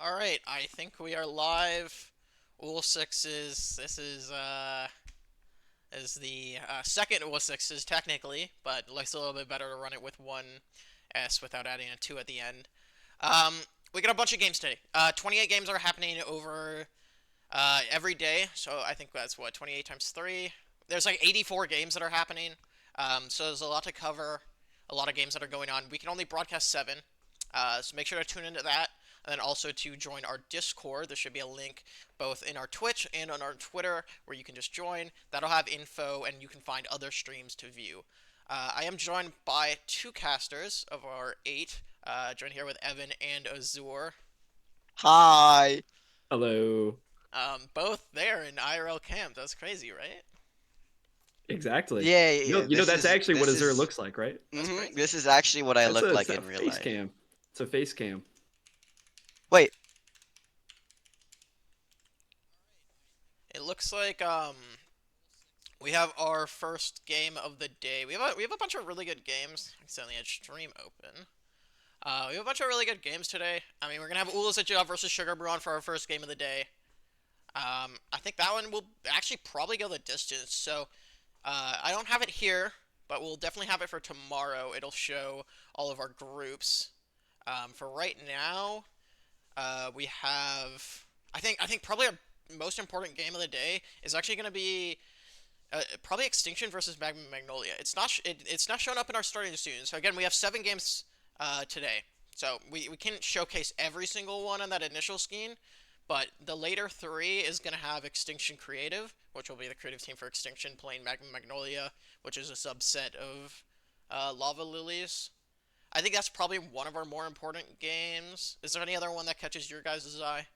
All right, I think we are live. OOL Sixes. This is the second OOL Sixes technically, but it looks a little bit better to run it with one S without adding a two at the end. We got a bunch of games today. 28 games are happening over every day, so I think that's what 28 times three. There's like 84 games that are happening. So there's a lot to cover. A lot of games that are going on. We can only broadcast seven. So make sure to tune into that. And then also to join our Discord. There should be a link both in our Twitch and on our Twitter where you can just join. That'll have info and you can find other streams to view. I am joined by two casters of our eight. Joined here with Evan and Azur. Hi. Hello. Both there in IRL camp. That's crazy, right? Exactly. Yeah, That's actually what Azure looks like, right? That's crazy. this is actually what I That's look a, like it's a in real face life. cam. It's a face cam. Wait, It looks like we have our first game of the day. We have a bunch of really good games. I accidentally had stream open. We have a bunch of really good games today. I mean, we're gonna have Ulazija versus Sugar Brawn for our first game of the day. I think that one will actually probably go the distance. So I don't have it here, but we'll definitely have it for tomorrow. It'll show all of our groups. For right now, we have. I think probably our most important game of the day is actually going to be probably Extinction versus Magnolia. It's not shown up in our starting soon. So again, we have seven games today. So we can't showcase every single one on that initial scheme, but the later three is going to have Extinction Creative, which will be the creative team for Extinction playing Magnolia, which is a subset of Lava Lilies. I think that's probably one of our more important games. Is there any other one that catches your guys' eye?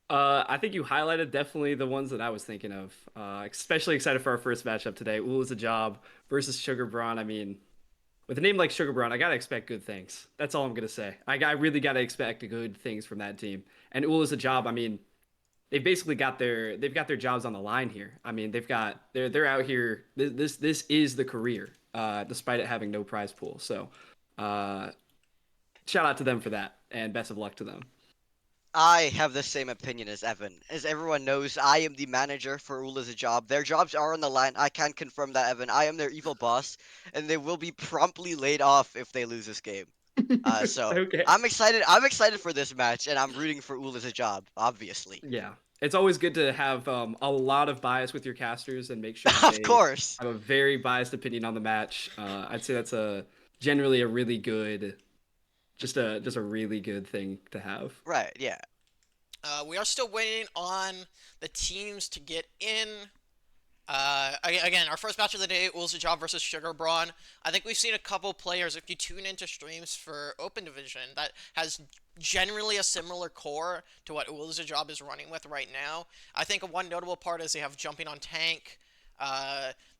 I think you highlighted definitely the ones that I was thinking of. Especially excited for our first matchup today. Ool is a job versus Sugar Brawn. I mean, with a name like Sugar Brawn, I gotta expect good things. That's all I'm gonna say. I really gotta expect good things from that team. And Ool is a job. I mean, they've got their jobs on the line here. I mean, they're out here. This is the career, despite it having no prize pool. So, uh, shout out to them for that, and best of luck to them. I have the same opinion as Evan. As everyone knows, I am the manager for Ul as a job. Their jobs are on the line. I can confirm that, Evan. I am their evil boss, and they will be promptly laid off if they lose this game. So Okay. I'm excited. I'm excited for this match, and I'm rooting for Ul as a job, obviously. Yeah. It's always good to have a lot of bias with your casters and make sure that Of they course. have a very biased opinion on the match. I'd say that's a generally a really good, just a really good thing to have. Right. Yeah. We are still waiting on the teams to get in. Again, our first match of the day, Ulzajab versus Sugar Brawn. I think we've seen a couple players, if you tune into streams for Open Division, that has generally a similar core to what Ulzajab is running with right now. I think one notable part is they have Jumping on Tank.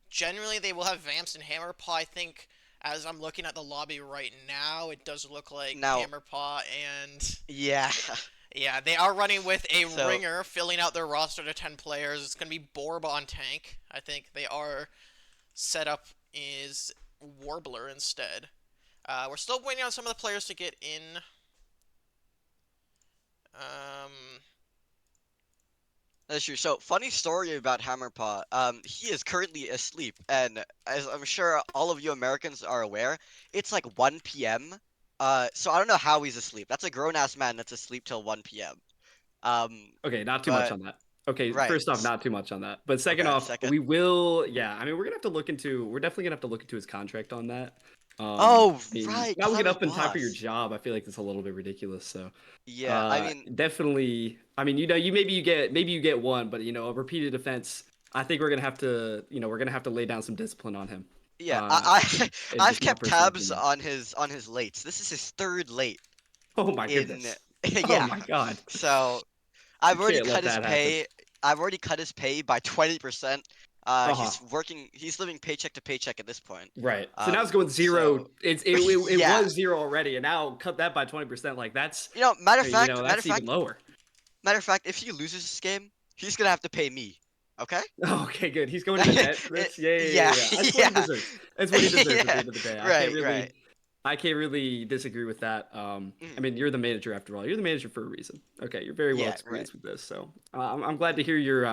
Generally, they will have Vamps and Hammerpaw. I think, as I'm looking at the lobby right now, it does look like Now, Hammerpaw and yeah. yeah, they are running with a So ringer, filling out their roster to 10 players. It's going to be Borb on tank. I think they are set up is Warbler instead. We're still waiting on some of the players to get in. Um, that's true. So, funny story about Hammerpaw. He is currently asleep, and as I'm sure all of you Americans are aware, it's like 1 p.m. So I don't know how he's asleep. That's a grown-ass man that's asleep till 1 p.m. Okay, not too much But on that. Okay, right. first off, not too much on that. But second Okay, off, second. we will. Yeah, I mean, we're definitely gonna have to look into his contract on that. Oh, I mean, right, now because we I'm get his up in time for your boss. job. I feel like that's a little bit ridiculous. So, Yeah, I mean, definitely. I mean, you get one, but a repeated offense. I think we're gonna have to lay down some discipline on him. yeah, Uh, it's I've just my kept personal tabs opinion. on his lates. This is his third late Oh my in goodness. Oh yeah. my God. So You can't let that happen. I've already cut his pay by 20%. Uh-huh. He's working. He's living paycheck to paycheck at this point. Right. So now it's going So zero. It yeah. was zero already, and now cut that by 20%. Like that's Matter of that's even fact, lower. if he loses this game, he's gonna have to pay me. Okay? Okay, good. He's going in the net for this. Yeah, yeah, yeah, Yeah, yeah. That's what he yeah, deserves. That's what he deserves at the yeah. end of the day. I can't Right, really. right. I can't really disagree with that. I mean, you're the manager after all. You're the manager for a reason. Okay, you're very well Yeah, right. experienced with this, so I'm glad to hear you're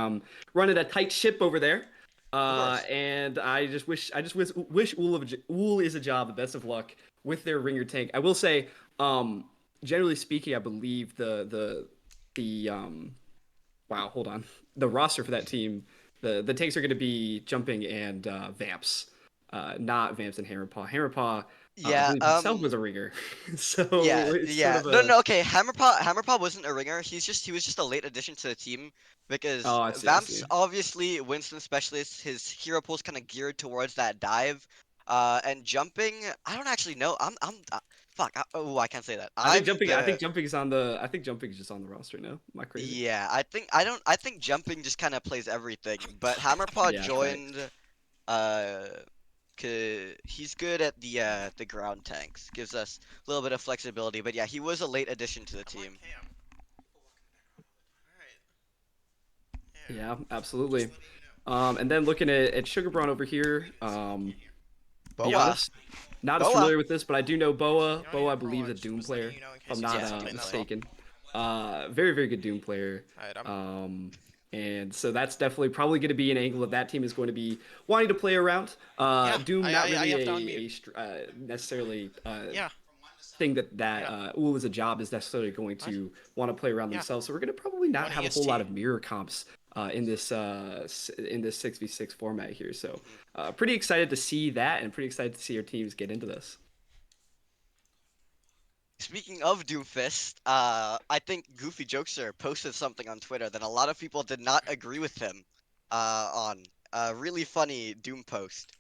running a tight ship over there. Of course. And I just wish Ool is a job the best of luck with their ringer tank. I will say, generally speaking, I believe the wow, hold on, the roster for that team, the tanks are going to be jumping and vamps, not vamps and hammerpaw. Hammerpaw, I Yeah, believe himself was a ringer, so yeah, it's sort yeah. of No, a no, okay. Hammerpaw wasn't a ringer. He was just a late addition to the team oh, because I see, I Vamps see. obviously Winston specialist. His hero pool's kind of geared towards that dive, and jumping. I don't actually know. Fuck. Oh, I can't say that. I think jumping is on the I think jumping is just on the roster. No, am I crazy? Yeah. I think jumping just kind of plays everything. But Hammerpaw Yeah, joined. facts. Uh, he's good at the ground tanks. Gives us a little bit of flexibility. But yeah, he was a late addition to the Come on, team. Cam. Alright. Yeah. Yeah, Just absolutely. letting you know. And then looking at Sugar Braun over here, be Boa. honest, not as Boa. familiar with this, but I do know Boa. You don't need Boa, I to believe, is a prolog, Doom just letting player, you know in if I'm case you not see something as well. mistaken. Very, very good Doom player. Alright, And so that's definitely probably going to be an angle that that team is going to be wanting to play around. yeah, Doom, not I really have to unmute. necessarily Yeah, thing that yeah. OOL as a job is necessarily going What? to want to play around Yeah. themselves. So we're going to probably not One have a whole lot EST. of mirror comps in this 6v6 format here. So Mhm. pretty excited to see that, and pretty excited to see our teams get into this. Speaking of Doomfist, I think Goofy Jokester posted something on Twitter that a lot of people did not agree with him on. A really funny Doom post.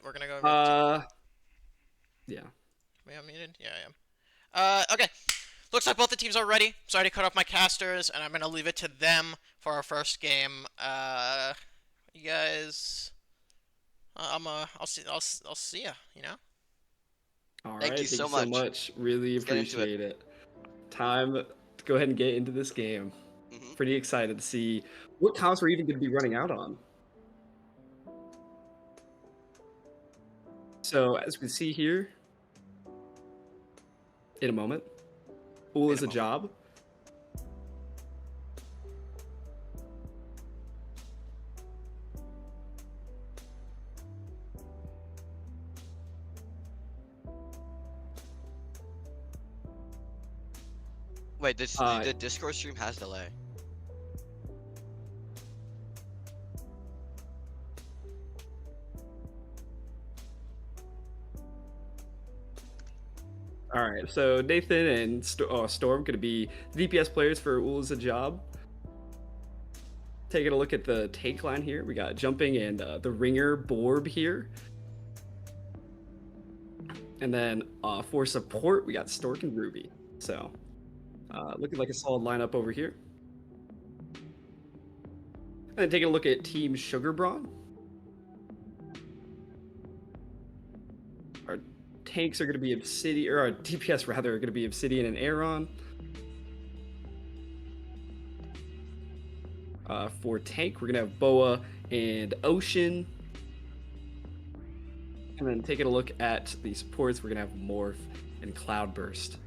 We're gonna go over to. Uh, yeah. Am I unmuted? Yeah, I am. Okay. Looks like both the teams are ready. So I already cut off my casters, and I'm gonna leave it to them for our first game. You guys. I'll see ya. You know. All Thank you right. Thank so you so much. much. Really Let's get into it. appreciate it. Time to go ahead and get into this game. Hmm. Pretty excited to see what comps we're even going to be running out on. So as we can see here, in a moment, OOL In is a a moment. job. Wait, this Uh, the Discord stream has delay. all right, so Nathan and Storm going to be the DPS players for OOL is a job. Taking a look at the take line here, we got jumping and the ringer Borb here. And then for support, we got Stork and Ruby. So looking like a solid lineup over here. And then taking a look at Team Sugar Brawn. Our tanks are going to be Obsidian, or our DPS rather, are going to be Obsidian and Aeron. For tank, we're going to have Boa and Ocean. And then taking a look at the supports, we're going to have Morph and Cloudburst.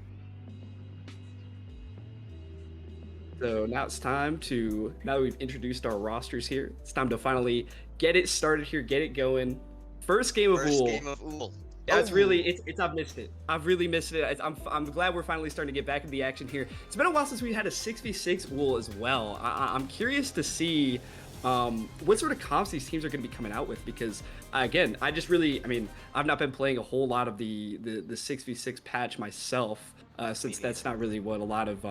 So now it's time to, now that we've introduced our rosters here, it's time to finally get it started here, get it going. First game of First OOL. game of OOL. Yeah, it's Oh. really, it's I've missed it. I've really missed it. I'm glad we're finally starting to get back into the action here. It's been a while since we had a 6v6 OOL as well. I'm curious to see what sort of comps these teams are going to be coming out with, because again, I mean, I've not been playing a whole lot of the 6v6 patch myself, since that's not really what a lot of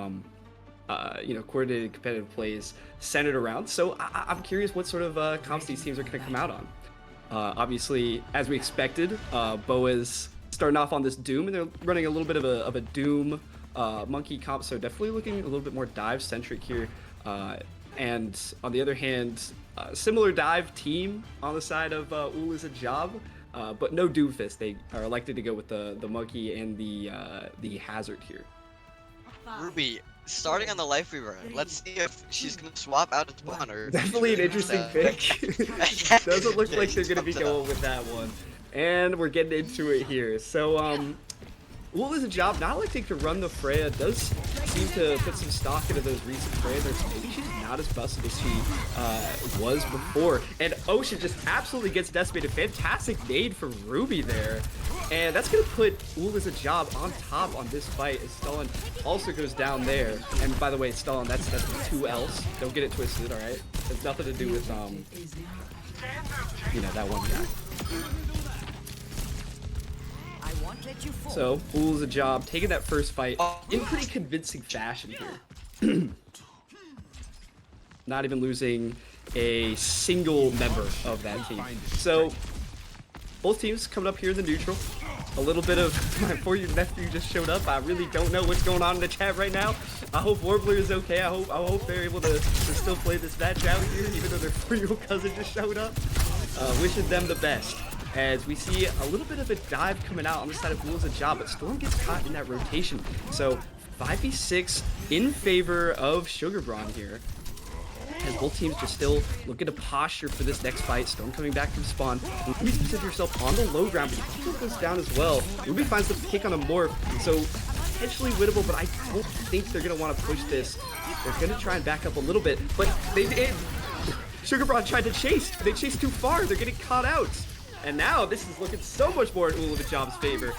coordinated competitive plays centered around. So I'm curious what sort of comps these teams are going to come out on. Obviously, as we expected, Boa's starting off on this Doom, and they're running a little bit of a Doom monkey comp, so definitely looking a little bit more dive-centric here. And on the other hand, similar dive team on the side of OOL is a job, but no Doomfist. They are elected to go with the monkey and the hazard here. Ruby, starting on the life we run. Let's see if she's gonna swap out a spawn or. Definitely an interesting pick. Doesn't look like they're gonna be going with that one. And we're getting into it here. So OOL is a job not only take to run the Freya, does seem to put some stock into those recent Freya. Maybe she's not as busted as she was before. And Ocean just absolutely gets decimated. Fantastic nade from Ruby there. And that's going to put OOL as a job on top on this fight as Stalin also goes down there. And by the way, Stalin, that's 2 L's. Don't get it twisted, all right? It's nothing to do with, you know, that one guy. So, OOL's a job, taking that first fight in pretty convincing fashion here. Not even losing a single member of that team. So, both teams coming up here in the neutral. A little bit of, before your nephew just showed up, I really don't know what's going on in the chat right now. I hope Warbler is okay. I hope they're able to still play this match out here, even though their 4-year-old cousin just showed up. Wishing them the best. As we see a little bit of a dive coming out on the side of OOL's a job, but Storm gets caught in that rotation. So 5v6 in favor of Sugar Braun here. As both teams just still looking to posture for this next fight. Storm coming back from spawn. Ruby puts herself on the low ground, but he goes down as well. Ruby finds the kick on a morph, so potentially winnable, but I don't think they're going to want to push this. They're going to try and back up a little bit, but they did. Sugar Braun tried to chase. They chased too far. They're getting caught out. And now this is looking so much more in OOL of a job's favor.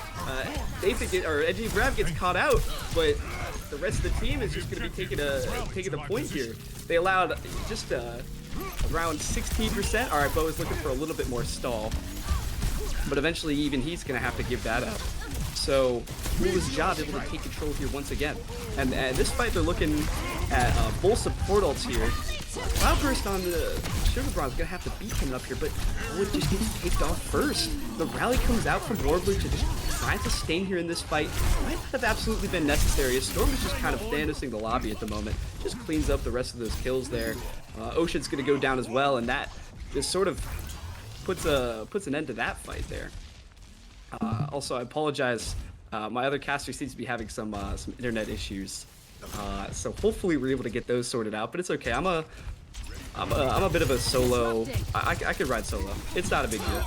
NJ Brav gets caught out, but the rest of the team is just going to be taking a point here. They allowed just around 16%. All right, Bo is looking for a little bit more stall, but eventually even he's going to have to give that up. So OOL's job able to take control here once again. And this fight they're looking at both support ults here. Cloudburst on the Sugar Braun's gonna have to beat coming up here, but Owen just gets kicked off first. The rally comes out from Warbler to just try to sustain here in this fight. Might not have absolutely been necessary, as Storm is just kind of Thanosing the lobby at the moment. Just cleans up the rest of those kills there. Ocean's gonna go down as well, and that just sort of puts an end to that fight there. Also, I apologize. My other caster seems to be having some internet issues. So hopefully we're able to get those sorted out, but it's okay. I'm a bit of a solo. I could ride solo. It's not a big deal.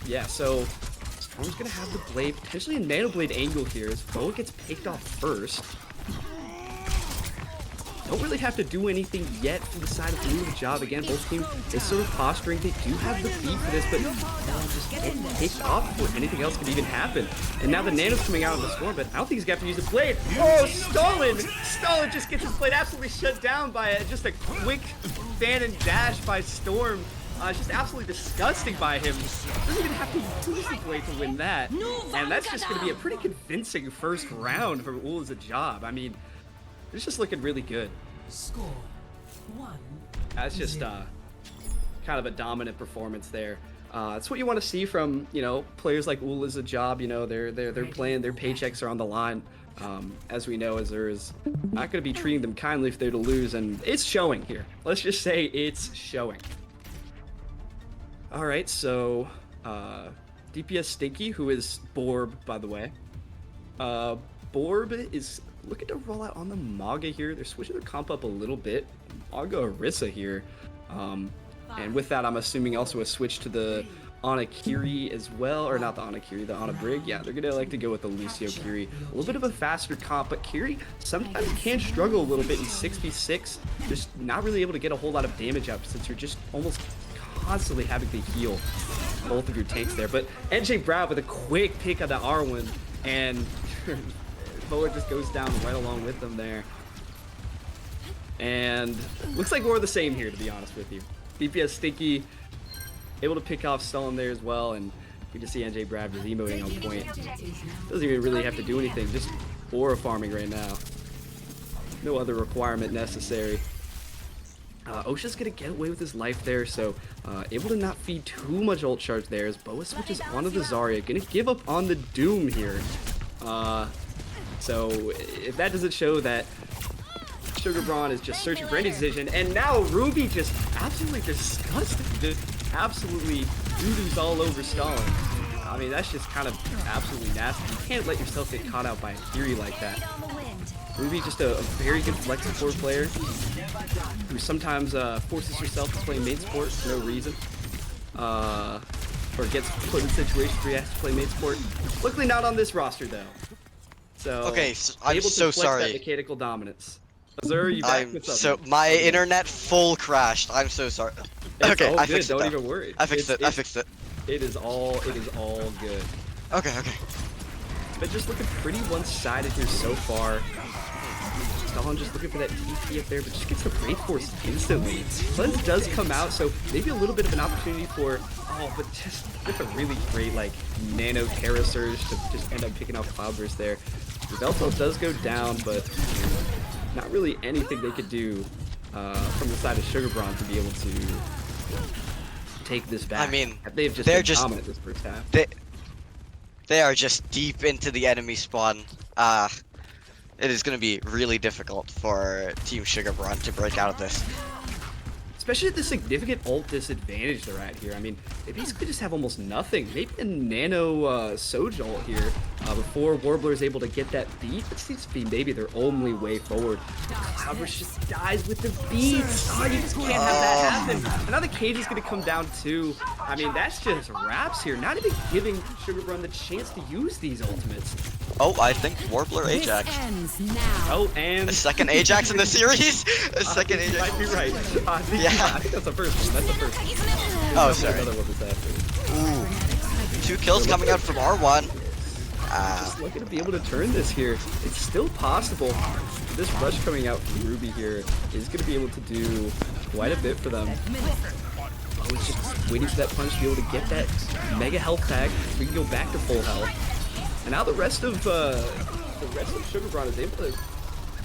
Yeah, so Storm's gonna have the blade, potentially a Nano Blade angle here as Bo gets picked off first. Don't really have to do anything yet from the side of OOL job. Again, both teams is sort of posturing. They do have the beat for this, but just get picked off before anything else could even happen. And now the Nano's coming out of the Storm, but I don't think he's got to use the blade. Oh, Stalin! Stalin just gets his blade absolutely shut down by just a quick fan and dash by Storm. It's just absolutely disgusting by him. Doesn't even have to use the blade to win that. And that's just going to be a pretty convincing first round for OOL as a job. I mean, it's just looking really good. Score 1. That's just kind of a dominant performance there. That's what you want to see from, you know, players like OOL as a job. You know, they're playing, their paychecks are on the line. As we know, as there is not going to be treating them kindly if they're to lose, and it's showing here. Let's just say it's showing. All right, so DPS Stinky, who is Borb, by the way. Borb is looking to roll out on the Maga here. They're switching their comp up a little bit. Maga Orisa here. And with that, I'm assuming also a switch to the Ana Kiri as well. Or not the Ana Kiri, the Ana Brig. Yeah, they're going to like to go with the Lucio Kiri. A little bit of a faster comp, but Kiri sometimes can struggle a little bit in 6v6. Just not really able to get a whole lot of damage up since you're just almost constantly having to heal both of your tanks there. But NJ Brown with a quick pick of the R1, and Boa just goes down right along with them there. And looks like more the same here, to be honest with you. DPS Stinky able to pick off Stalin there as well, and you just see NJ Brad just emoting on point. Doesn't even really have to do anything, just aura farming right now. No other requirement necessary. Osha's gonna get away with his life there, so able to not feed too much ult charge there as Boa switches onto the Zarya. Gonna give up on the Doom here. So if that doesn't show that Sugar Braun is just searching for any decision, and now Ruby just absolutely disgusting, just absolutely doo-doos all over Stalin. I mean, that's just kind of absolutely nasty. You can't let yourself get caught out by a Kiri like that. Ruby just a very good flex support player who sometimes forces herself to play main support for no reason. or gets put in situations where he has to play mid support. Luckily not on this roster though. So Okay, so I'm able to so flex that sorry. mechanical dominance. Azur, you back? I'm What's up, so man? my Okay. internet full crashed. I'm so sorry. It's Okay, all I good. fixed it Don't though. even worry. I fixed it. I fixed it. It is all good. Okay, okay. But just looking pretty one-sided here so far. Stalin just looking for that TP up there, but just gets the Wraith Force instantly. Cleanse does come out, so maybe a little bit of an opportunity for, but just with a really great, like, nano Terra Surge to just end up picking off Cloudburst there. The Veltro does go down, but not really anything they could do from the side of Sugar Brawn to be able to take this back. I mean, they've just they're been just- dominant this first half. They are just deep into the enemy spawn. It is going to be really difficult for Team Sugar Brawn to break out of this. Especially at the significant ult disadvantage they're at here. I mean, they basically just have almost nothing. Maybe a nano Soj ult here before Warbler is able to get that beat. That seems to be maybe their only way forward. Cloudburst just dies with the beats. Oh, you just can't have that happen. And now the cage is going to come down too. I mean, that's just wraps here. Not even giving Sugar Brawn the chance to use these ultimates. Oh, I think Warbler Ajax. Ends now. Oh, and A second Ajax in the series? A second you Ajax. might be right. I think that's the first one. That's the first one. Oh, There's sorry. another one that's after. 2 kills coming out from R1. Just looking to be able to turn this here. It's still possible. This rush coming out from Ruby here is going to be able to do quite a bit for them. Oh, it's just waiting for that punch to be able to get that mega health tag. We can go back to full health. And now the rest of Sugar Brawn is able to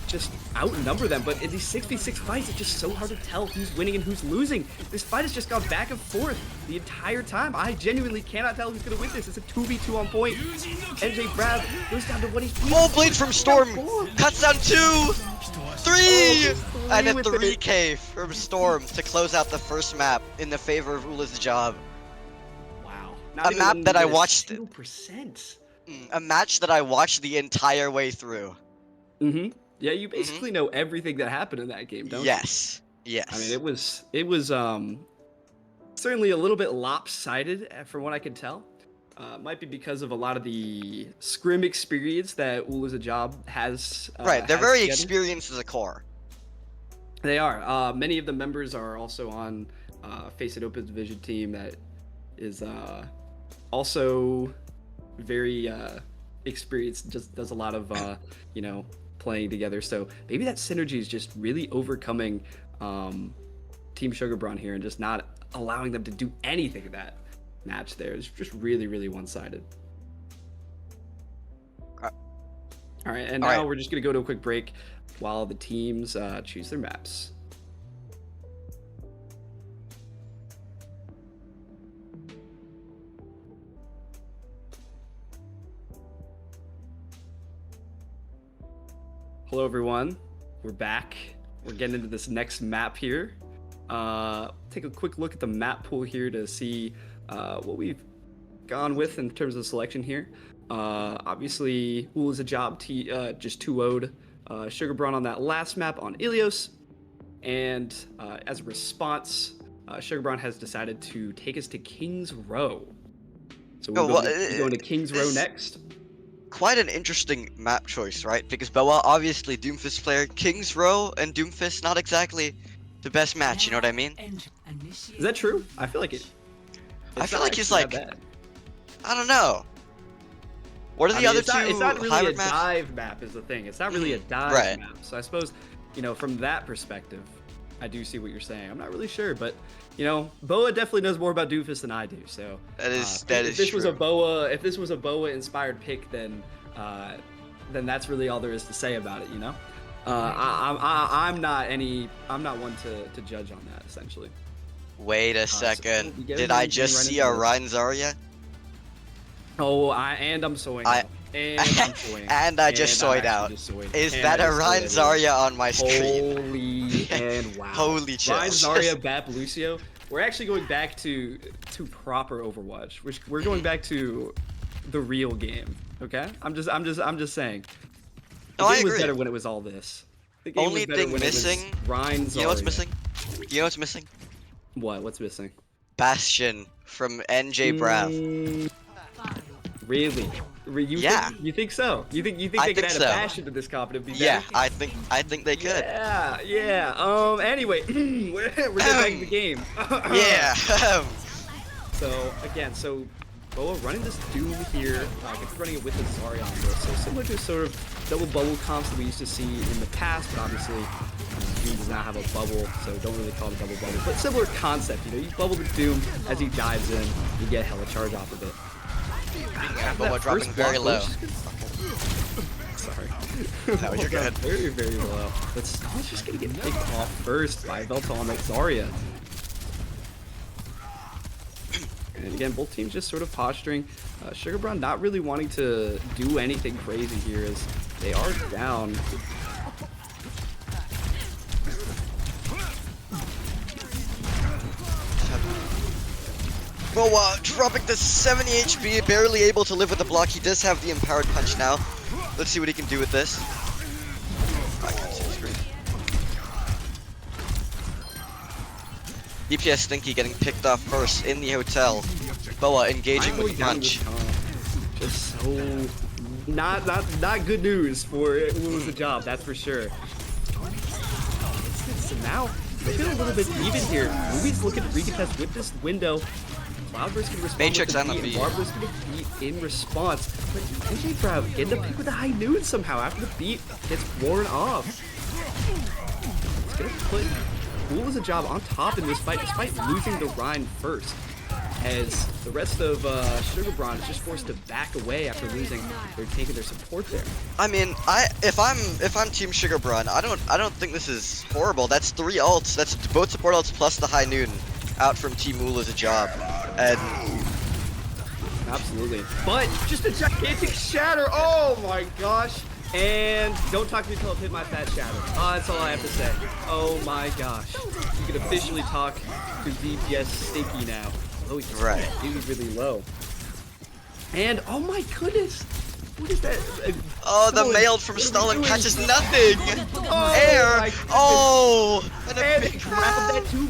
just outnumber them, but in these 6v6 fights, it's just so hard to tell who's winning and who's losing. This fight has just gone back and forth the entire time. I genuinely cannot tell who's gonna win this. It's a 2v2 on point. NJ Brad goes down to 1 HP. Full blade from Storm. Cuts down 2, 3, and a with it. 3K from Storm to close out the first map in the favor of Ula's job. Wow. A map that I watched- 2%. A match that I watched the entire way through. Mm-hmm. Yeah, you basically know everything that happened in that game, don't you? Yes. Yes. I mean, it was certainly a little bit lopsided from what I could tell. Might be because of a lot of the scrim experience that Ulazajab has. Right, they're has very together. experienced as a core. They are. Many of the members are also on Face It Open Division team that is also very experienced. Just does a lot of playing together. So maybe that synergy is just really overcoming Team Sugar Brawn here and just not allowing them to do anything in that match there. It's just really, really one-sided. All right, and now we're just going to go to a quick break while the teams choose their maps. Hello everyone, we're back. We're getting into this next map here. Take a quick look at the map pool here to see what we've gone with in terms of selection here. Obviously, Ulazajab just 2-0'd Sugar Brawn on that last map on Ilios. And as a response, Sugar Brawn has decided to take us to King's Row. So we're going to King's Row next. Quite an interesting map choice, right? Because Boa, obviously Doomfist player, King's Row and Doomfist not exactly the best match, you know what I mean? Is that true? I feel like it. I feel like he's actually like, not bad. I don't know. What are I the mean, other it's not, two it's not really hybrid a maps? dive map is the thing. It's not really a dive right. map. So I suppose, from that perspective, I do see what you're saying. I'm not really sure, but Boa definitely knows more about Doofus than I do. So That is if this was true. if this was a Boa inspired pick, then that's really all there is to say about it. I'm not one to judge on that essentially. Wait a so second. we get Did into- I we just run see into a this. Ryan Zarya? Oh, I'm soying out. And I'm soying. And I just I'm soyed out. actually just soyed. Is And that I a just Ryan soyed. Zarya on my screen? Holy and wow. Holy Ryan chills. Zarya, Bap, Lucio. We're actually going back to proper Overwatch. We're going back to the real game. Okay? I'm just saying. The No, I game was agree. better when it was all this. The game Only was better thing when missing. It was Ryan Zarya. You know what's missing? You know what's missing? What? What's missing? Bastion from NJ Brav. Really? Yeah. You think so? You think I they could think add so. a Bastion to this comp and it'd be Yeah, better? I think they could. Yeah, yeah. Anyway, we're getting back to the game. Yeah. So Boa running this Doom here, running it with the Zarya on this. So similar to sort of double bubble comps that we used to see in the past, but obviously Doom does not have a bubble, so don't really call it a double bubble. But similar concept, you bubble the Doom as he dives in, you get hella charge off of it. Boa dropping very low. Sorry. No, you're good. Very, very low. But Stal's just gonna get picked off first by Velta on that Zarya. And again, both teams just sort of posturing. SugarBrown not really wanting to do anything crazy here as they are down. Boa dropping to 70 HP, barely able to live with the block. He does have the empowered punch now. Let's see what he can do with this. I can't see the screen. DPS Stinky getting picked off first in the hotel. Boa engaging with the punch. Just so not good news for it lose the job, that's for sure. So now we're feeling a little bit even here. Movie's looking to recontest with this window. Cloudburst can respond Matrix with and the beat. Barbar's gonna beat in response. But NJ Brav getting the pick with the high noon somehow after the beat gets worn off. It's gonna put OOL as a job on top in this fight despite losing the Rhine first. As the rest of SugarBrown is just forced to back away after losing their tank and their support there. I mean, if I'm Team SugarBrown, I don't think this is horrible. That's 3 ults. That's both support ults plus the high noon out from Team OOL as a job. And absolutely. But just a gigantic shatter. Oh my gosh. And don't talk to me until I've hit my fat shatter. That's all I have to say. Oh my gosh. You can officially talk to DPS Stinky now. Oh, he's right. really, really low. And oh my goodness. What is that? oh, the mailed from Stalin catches nothing. Oh, Air. Oh, and a and big grab that round. too.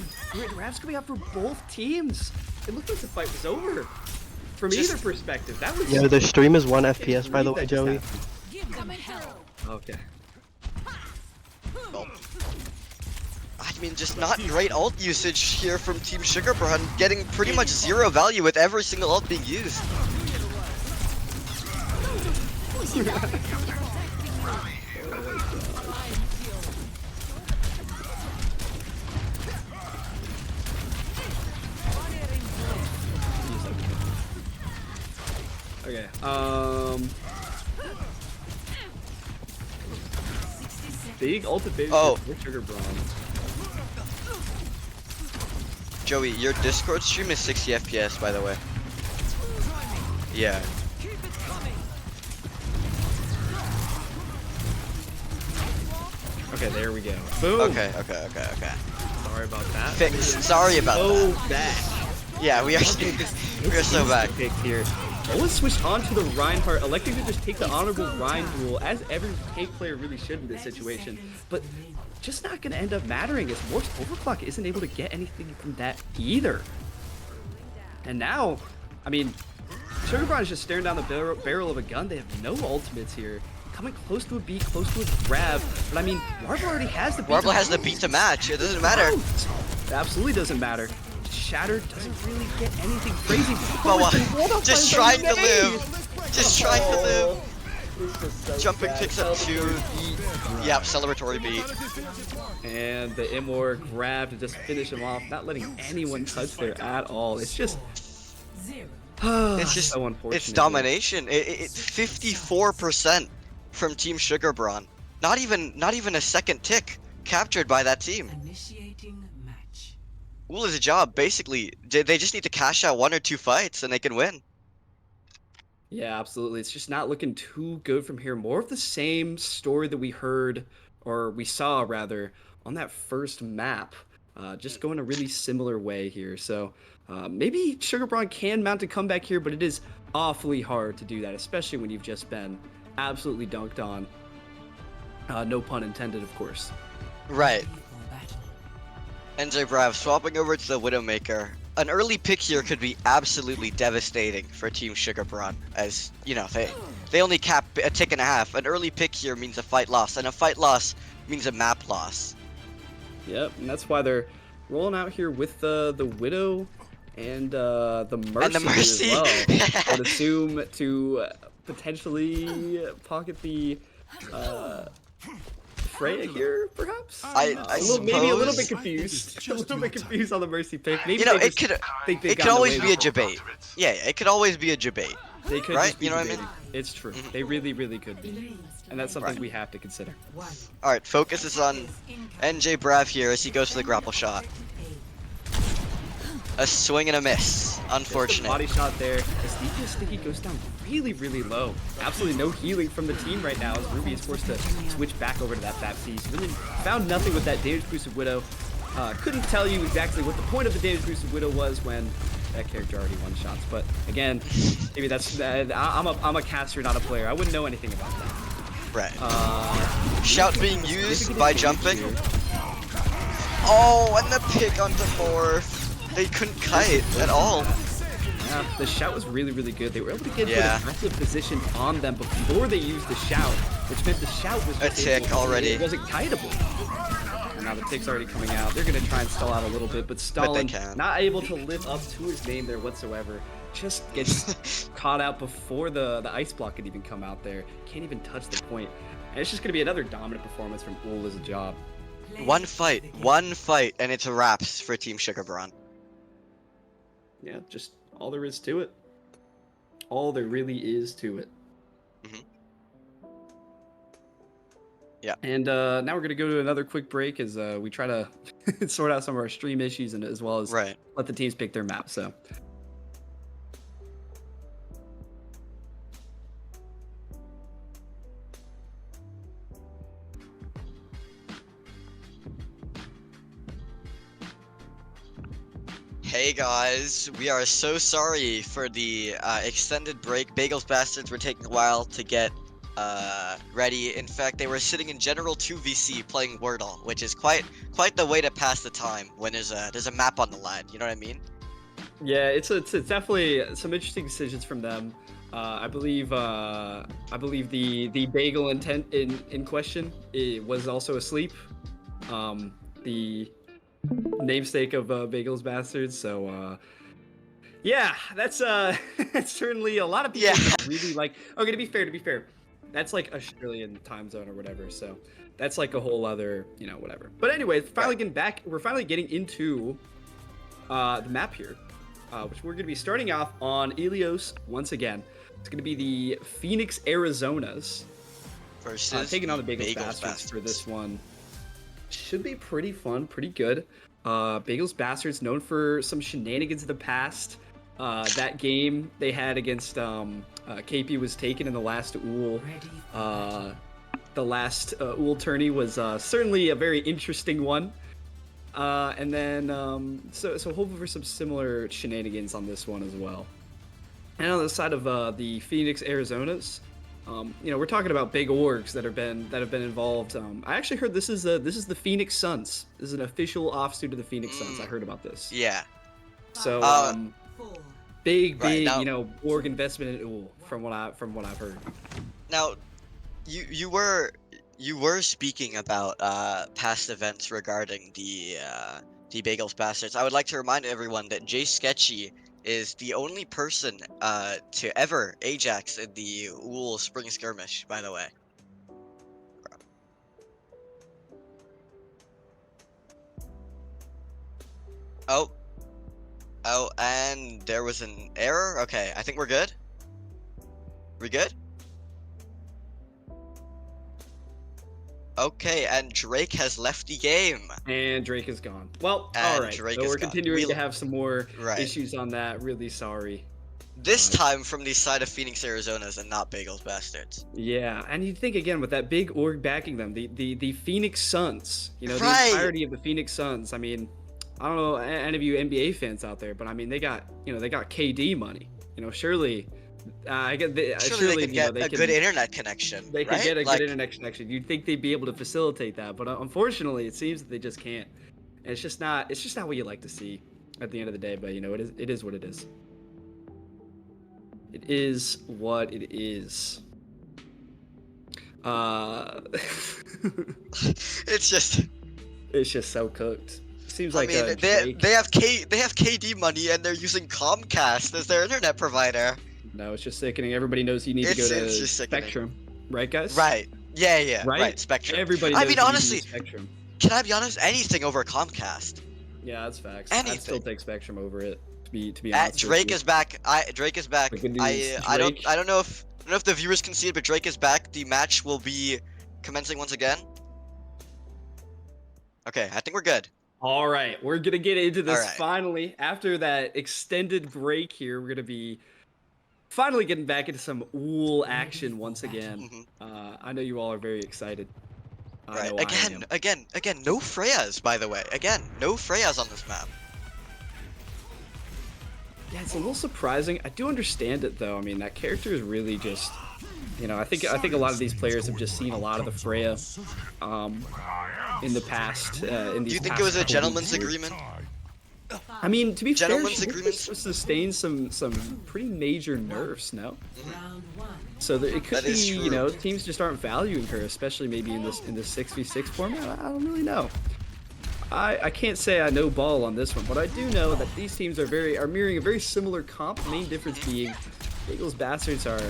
Grab's coming out for both teams. It looked like the fight was over. From Just- either perspective, that was. Yo, the stream is 1 FPS by the way, that just Joey. happened. Give them hell. Okay. Well, I mean, just not great ult usage here from Team SugarBrown, getting pretty much 0 value with every single ult being used. Okay. Big ult advantage Oh. for SugarBrown. Joey, your Discord stream is 60 FPS, by the way. Yeah. Okay, there we go. Boom. Okay. Sorry about that. Fixed. Sorry about So that. bad. Yeah, we are so back. Picked here. Owen switched on to the Reinhardt, electing to just take the honorable Rhine rule, as every tank player really should in this situation. But just not going to end up mattering, as Warp's Overclock isn't able to get anything from that either. And now, I mean, SugarBrown is just staring down the barrel of a gun. They have no ultimates here. Coming close to a beat, close to a grab. But I mean, Warble already has the beat. Warble has the beat to match. It doesn't matter. It absolutely doesn't matter. Shatter doesn't really get anything crazy. Boa, just trying to live. Just trying to live. Jumping picks up 2. Yep, celebratory beat. And the Immor grab to just finish him off, not letting anyone touch there at all. It's just, Zero. It's just, so unfortunate. it's domination. It's 54% from Team SugarBrown. Not even a second tick captured by that team. Initiating match. OOL is a job. Basically, they just need to cash out 1 or 2 fights and they can win. Yeah, absolutely. It's just not looking too good from here. More of the same story that we heard, or we saw rather, on that first map. Just going a really similar way here. So maybe SugarBrown can mount a comeback here, but it is awfully hard to do that, especially when you've just been absolutely dunked on. No pun intended, of course. Right. Ready for battle. NJ Brav swapping over to the Widowmaker. an early pick here could be absolutely devastating for Team Sugar Prawn, as you know they only cap a tick and a half. An early pick here means a fight loss, and a fight loss means a map loss. Yep, and that's why they're rolling out here with the Widow and the Mercy, And the Mercy. as well. I would assume to potentially pocket the Freya here, perhaps. I Maybe a little bit suppose- confused. A little bit confused on the Mercy pick. Maybe You know, they it just could think they've it could gotten always away be a with it. debate. Yeah, it could always be a debate. They could right? just be You know what I debating. mean? It's true. Mhm. They really could be. And that's something Right. we have to consider. All right, focus is on NJ Brav here as he goes for the grapple shot. A swing and a miss. Unfortunate. Body shot there. As DJ Sticky goes down really low. Absolutely no healing from the team right now as Ruby is forced to switch back over to that Baptiste. Really found nothing with that damage boosted Widow. Couldn't tell you exactly what the point of the damage boosted Widow was when that character already one shots. But again, maybe that's I'm a caster, not a player. I wouldn't know anything about that. Right. Shout being used significant by advantage jumping. here. Oh, and the pick onto Morph. They couldn't kite at all. Yeah, the shout was really good. They were able to get Yeah. an aggressive position on them before they used the shout, which meant the shout was A just tick already. It wasn't kiteable. And now the tick's already coming out. They're gonna try and stall out a little bit, but Stalin can. not able to live up to his name there whatsoever. Just gets caught out before the ice block could even come out there. Can't even touch the point. And it's just gonna be another dominant performance from OOL as a job. One fight, and it's a wraps for Team Sugar Prawn. Yeah, just all there is to it. All there really is to it. Mhm. Yeah. And now we're gonna go to another quick break as we try to sort out some of our stream issues and as well as Right. let the teams pick their map. So. Hey guys, we are so sorry for the extended break. Bagels Bastards were taking a while to get ready. In fact, they were sitting in General 2VC playing Wordle, which is quite the way to pass the time when there's a map on the line. You know what I mean? Yeah, it's definitely some interesting decisions from them. I believe the bagel in question was also asleep. The namesake of Bagels Bastards. So yeah, that's that's certainly a lot of people Yeah. really like. Okay, to be fair, that's like Australian time zone or whatever. So that's like a whole other, whatever. But anyway, we're finally getting into the map here, which we're going to be starting off on Ilios once again. It's going to be the Phoenix Arizonas Versus taking on the Bagels Bagels Bastards for Bastards. this one. Should be pretty fun, pretty good. Bagels Bastards known for some shenanigans in the past. That game they had against KP was taken in the last OOL. The last OOL tourney was certainly a very interesting one. And then so hopefully for some similar shenanigans on this one as well. And on the side of the Phoenix Arizonas, we're talking about big orgs that have been involved. I actually heard this is the Phoenix Suns. This is an official offsuit of the Phoenix Suns. I heard about this. Yeah. So big, Right, now- org investment in OOL from what I've heard. Now, you were speaking about past events regarding the Bagels Bastards. I would like to remind everyone that Jay Sketchy is the only person to ever Ajax in the OOL Spring Skirmish, by the way. Oh, and there was an error? Okay, I think we're good. We good? Okay, and Drake has left the game. And Drake is gone. Well, And all right. Drake So is we're gone. continuing to have some more Right. issues on that. Really sorry. This time from the side of Phoenix, Arizona's and not Bagels Bastards. Yeah, and you'd think again with that big org backing them, the Phoenix Suns, the Right. entirety of the Phoenix Suns. I mean, I don't know any of you NBA fans out there, but I mean they got KD money. Surely, Surely they can get a good internet connection. They could right? get a Like, good internet connection. You'd think they'd be able to facilitate that, but unfortunately, it seems that they just can't. And it's just not what you like to see. at the end of the day. But you know, it is what it is. It is what it is. It's just. It's just so cooked. Seems I like mean, Drake. they have KD money and they're using Comcast as their internet provider. No, it's just sickening. Everybody knows you need to go It's to just sickening. Spectrum, right, guys? Right. Yeah. Right. Right. Spectrum. Everybody I knows mean, you need to honestly, use Spectrum. can I be honest? Anything over Comcast. Yeah, that's facts. I'd still Anything. take Spectrum over it. To be honest. Drake with you. is back. Drake is back. Breaking I news, don't Drake. I don't know if the viewers can see it, but Drake is back. The match will be commencing once again. Okay, I think we're good. All right, we're gonna get into this All right. finally. After that extended break here, we're gonna be finally getting back into some OOL action once again. I know you all are very excited. I Right. know I am. Again, no Freyas, by the way. Again, no Freyas on this map. Yeah, it's a little surprising. I do understand it though. I mean, that character is really just, you know, I think a lot of these players have just seen a lot of the Freya, in the past. In these Do you think past it was a couple gentleman's years. agreement? I mean, to be fair, Gentleman's she agreement? sustained some pretty major nerfs. No, Round one. so it could That be, is you know, true. teams just aren't valuing her, especially maybe in this 6v6 format. I don't really know. I can't say I know ball on this one, but I do know that these teams are mirroring a very similar comp. Main difference being Eagles Bastards are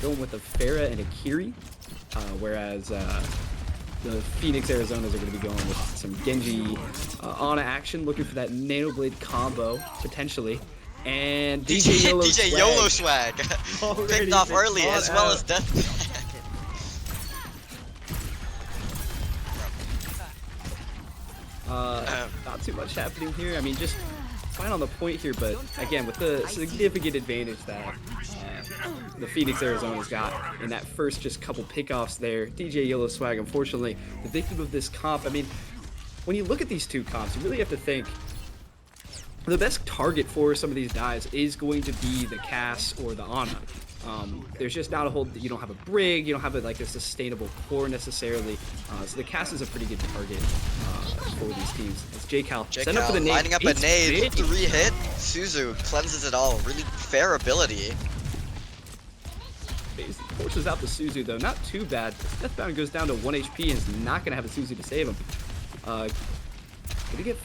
going with a Pharah and a Kiri, whereas the Phoenix Arizonas are going to be going with some Genji Ana action, looking for that Nano Blade combo potentially. And DJ Yolo DJ Swag YOLO swag already picked off been early caught as well out. as Death. Not too much happening here. I mean, just fine on the point here, but again, with the significant advantage that the Phoenix Arizona's got in that first just couple pickoffs there, DJ Yellow Swag, unfortunately, the victim of this comp. I mean, when you look at these two comps, you really have to think the best target for some of these guys is going to be the Cass or the Ana. There's just not a whole, you don't have a Brig, you don't have like a sustainable core necessarily, so the Cass is a pretty good target for these teams. It's J-Cal, set up for the nade. Lining up a It's nade, big. 3 hit. Suzu cleanses it all. Really fair ability. Forces out the Suzu though, not too bad. Deathbound goes down to 1 HP and is not going to have a Suzu to save him. Gonna get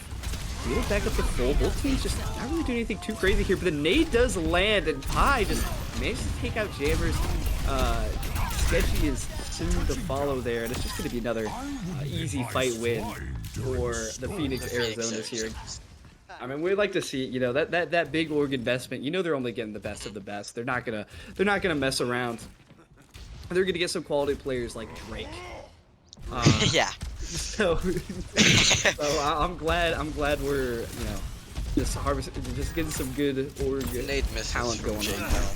back up to full. Both teams just not really doing anything too crazy here, but the nade does land and Pi just manages to take out Jammers. Sketchy is soon to follow there, and it's just going to be another easy fight win for the Phoenix Arizonas here. I mean, we'd like to see, you know, that big org investment. You know, they're only getting the best of the best. They're not gonna mess around. They're gonna get some quality players like Drake. Yeah. So I'm glad we're, you know, just getting some good org Nade misses talent from going on. J-Cal.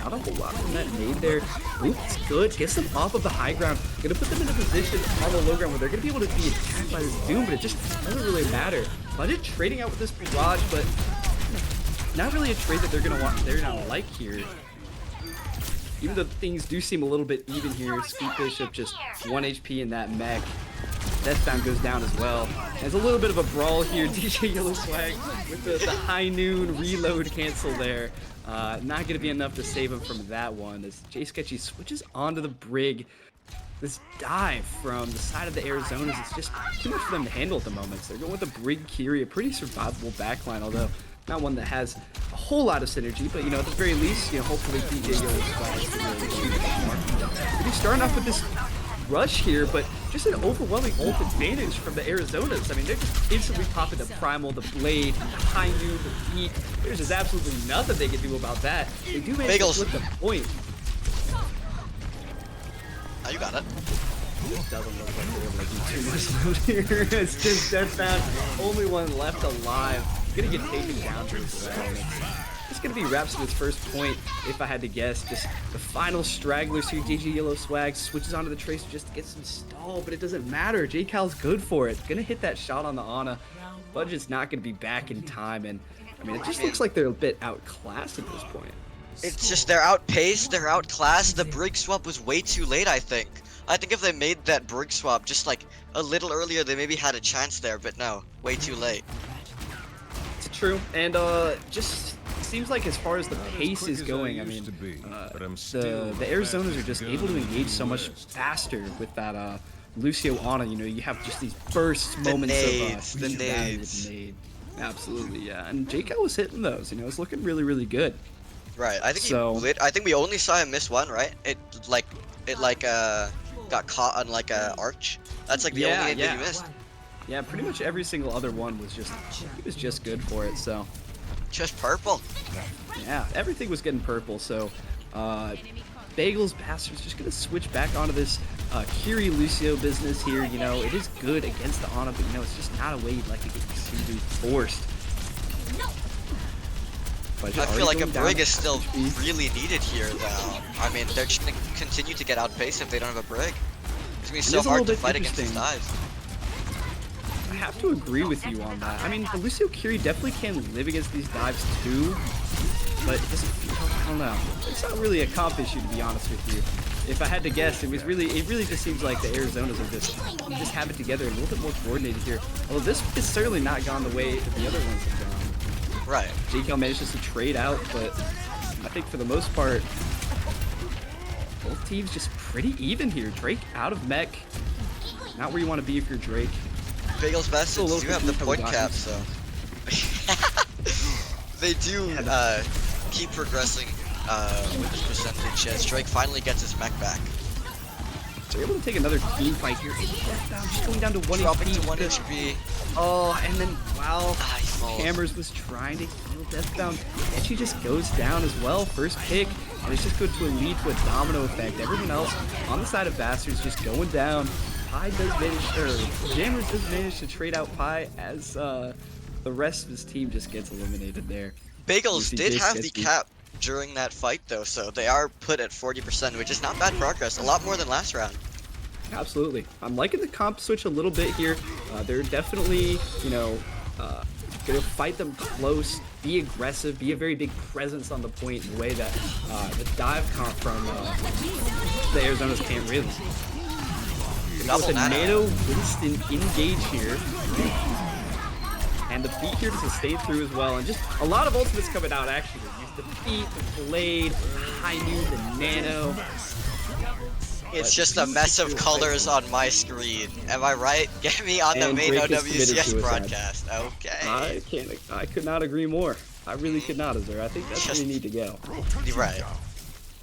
Not a whole lot from that nade there. Oops, good. Gets them off of the high ground. Gonna put them in a position on the low ground where they're gonna be able to be attacked by this Doom, but it just doesn't really matter. Budget trading out with this barrage, but not really a trade that they're gonna like here. Even though things do seem a little bit even here, Scoop Bishop just 1 HP in that mech. Deathbound goes down as well. There's a little bit of a brawl here. DJ Yellow Swag with the high noon reload cancel there. Not going to be enough to save him from that one as J Sketchy switches onto the Brig. This dive from the side of the Arizonas is just too much for them to handle at the moment. So they're going with the Brig Kiri, a pretty survivable backline, although not one that has a whole lot of synergy, but you know, at the very least, you know, hopefully DJ Yellow Swag can really shoot a bit more. We're starting off with this rush here, but just an overwhelming ult advantage from the Arizonas. I mean, they're just instantly popping the Primal, the Blade, the High Noon, the Heat. There's just absolutely nothing they can do about that. They do manage to Bagels. flip the point. Oh, you got it. It doesn't look like they're able to do too much loot here. It's just Deathbound, only one left alive. Gonna get taken down to as well. It's gonna be Raps to his first point, if I had to guess. Just the final stragglers here. DJ Yellow Swag switches onto the Tracer just to get some stall, but it doesn't matter. J-Cal's good for it. Gonna hit that shot on the Ana. Budget's not gonna be back in time, and I mean, it just looks like they're a bit outclassed at this point. It's just they're outpaced, they're outclassed. The Brig swap was way too late, I think. I think if they made that Brig swap just like a little earlier, they maybe had a chance there, but no, way too late. true. And just seems like as far as the pace is going, I mean, the Arizonas are just able to engage so much faster with that Lucio Ana. You know, you have just these burst moments The of value with nades. the nade. Absolutely, yeah. And JK was hitting those. You know, it's looking really, really good. Right. I think So- he lit. I think we only saw him miss one, right? It got caught on like a arch. That's like the Yeah, only nade that yeah. he missed. Yeah, pretty much every single other one was just he was just good for it. So Just purple. yeah, everything was getting purple. So Bagels Bastards just gonna switch back onto this Kiri Lucio business here. You know, it is good against the Ana, but you know, it's just not a way you'd like to get Suzu forced. But I feel like a already going down brig to is still HP. really needed here, though. I mean, they're just gonna continue to get outpaced if they don't have a brig. It's gonna be so is a hard little to bit fight against these interesting. dives. I have to agree with you on that. I mean, the Lucio Kiri definitely can live against these dives too, but it doesn't feel, I don't know. It's not really a comp issue, to be honest with you. If I had to guess, it really just seems like the Arizonas are just have it together a little bit more coordinated here. Although this has certainly not gone the way that the other ones have gone. Right. JKL manages to trade out, but I think for the most part, both teams just pretty even here. Drake out of mech. Not where you want to be if you're Drake. Bagels Still a Bastards little do have the confused point how cap, we so they do keep progressing with this percentage as Drake finally gets his mech back. They're able to take another team fight here. Just going down to 1 Dropping HP. to 1 HP. Oh, and then wow, Ah, he falls. Hammers was trying to heal Deathbound, and she just goes down as well. First pick, and it's just going to lead to a domino effect. Everyone else on the side of Bastards just going down. Pi does manage, or Jammers does manage to trade out Pi as the rest of his team just gets eliminated there. Bagels UCJ did have the sketchy. cap during that fight, though, so they are put at 40%, which is not bad progress. A lot more than last round. Absolutely. I'm liking the comp switch a little bit here. They're definitely, you know, gonna fight them close, be aggressive, be a very big presence on the point in a way that the dive comp from the Arizonas can't really. Double The nano. Nano Winston engage here. And the beat here to stay through as well. And just a lot of ultimates coming out actually. Use the beat, the blade, high noon, the nano. It's just a mess of colors on my screen. Am I right? Get me on the And main Drake is committed OWCS suicide. broadcast. Okay. I could not agree more. I really could not, Azur. I think that's where you need to go. You're right.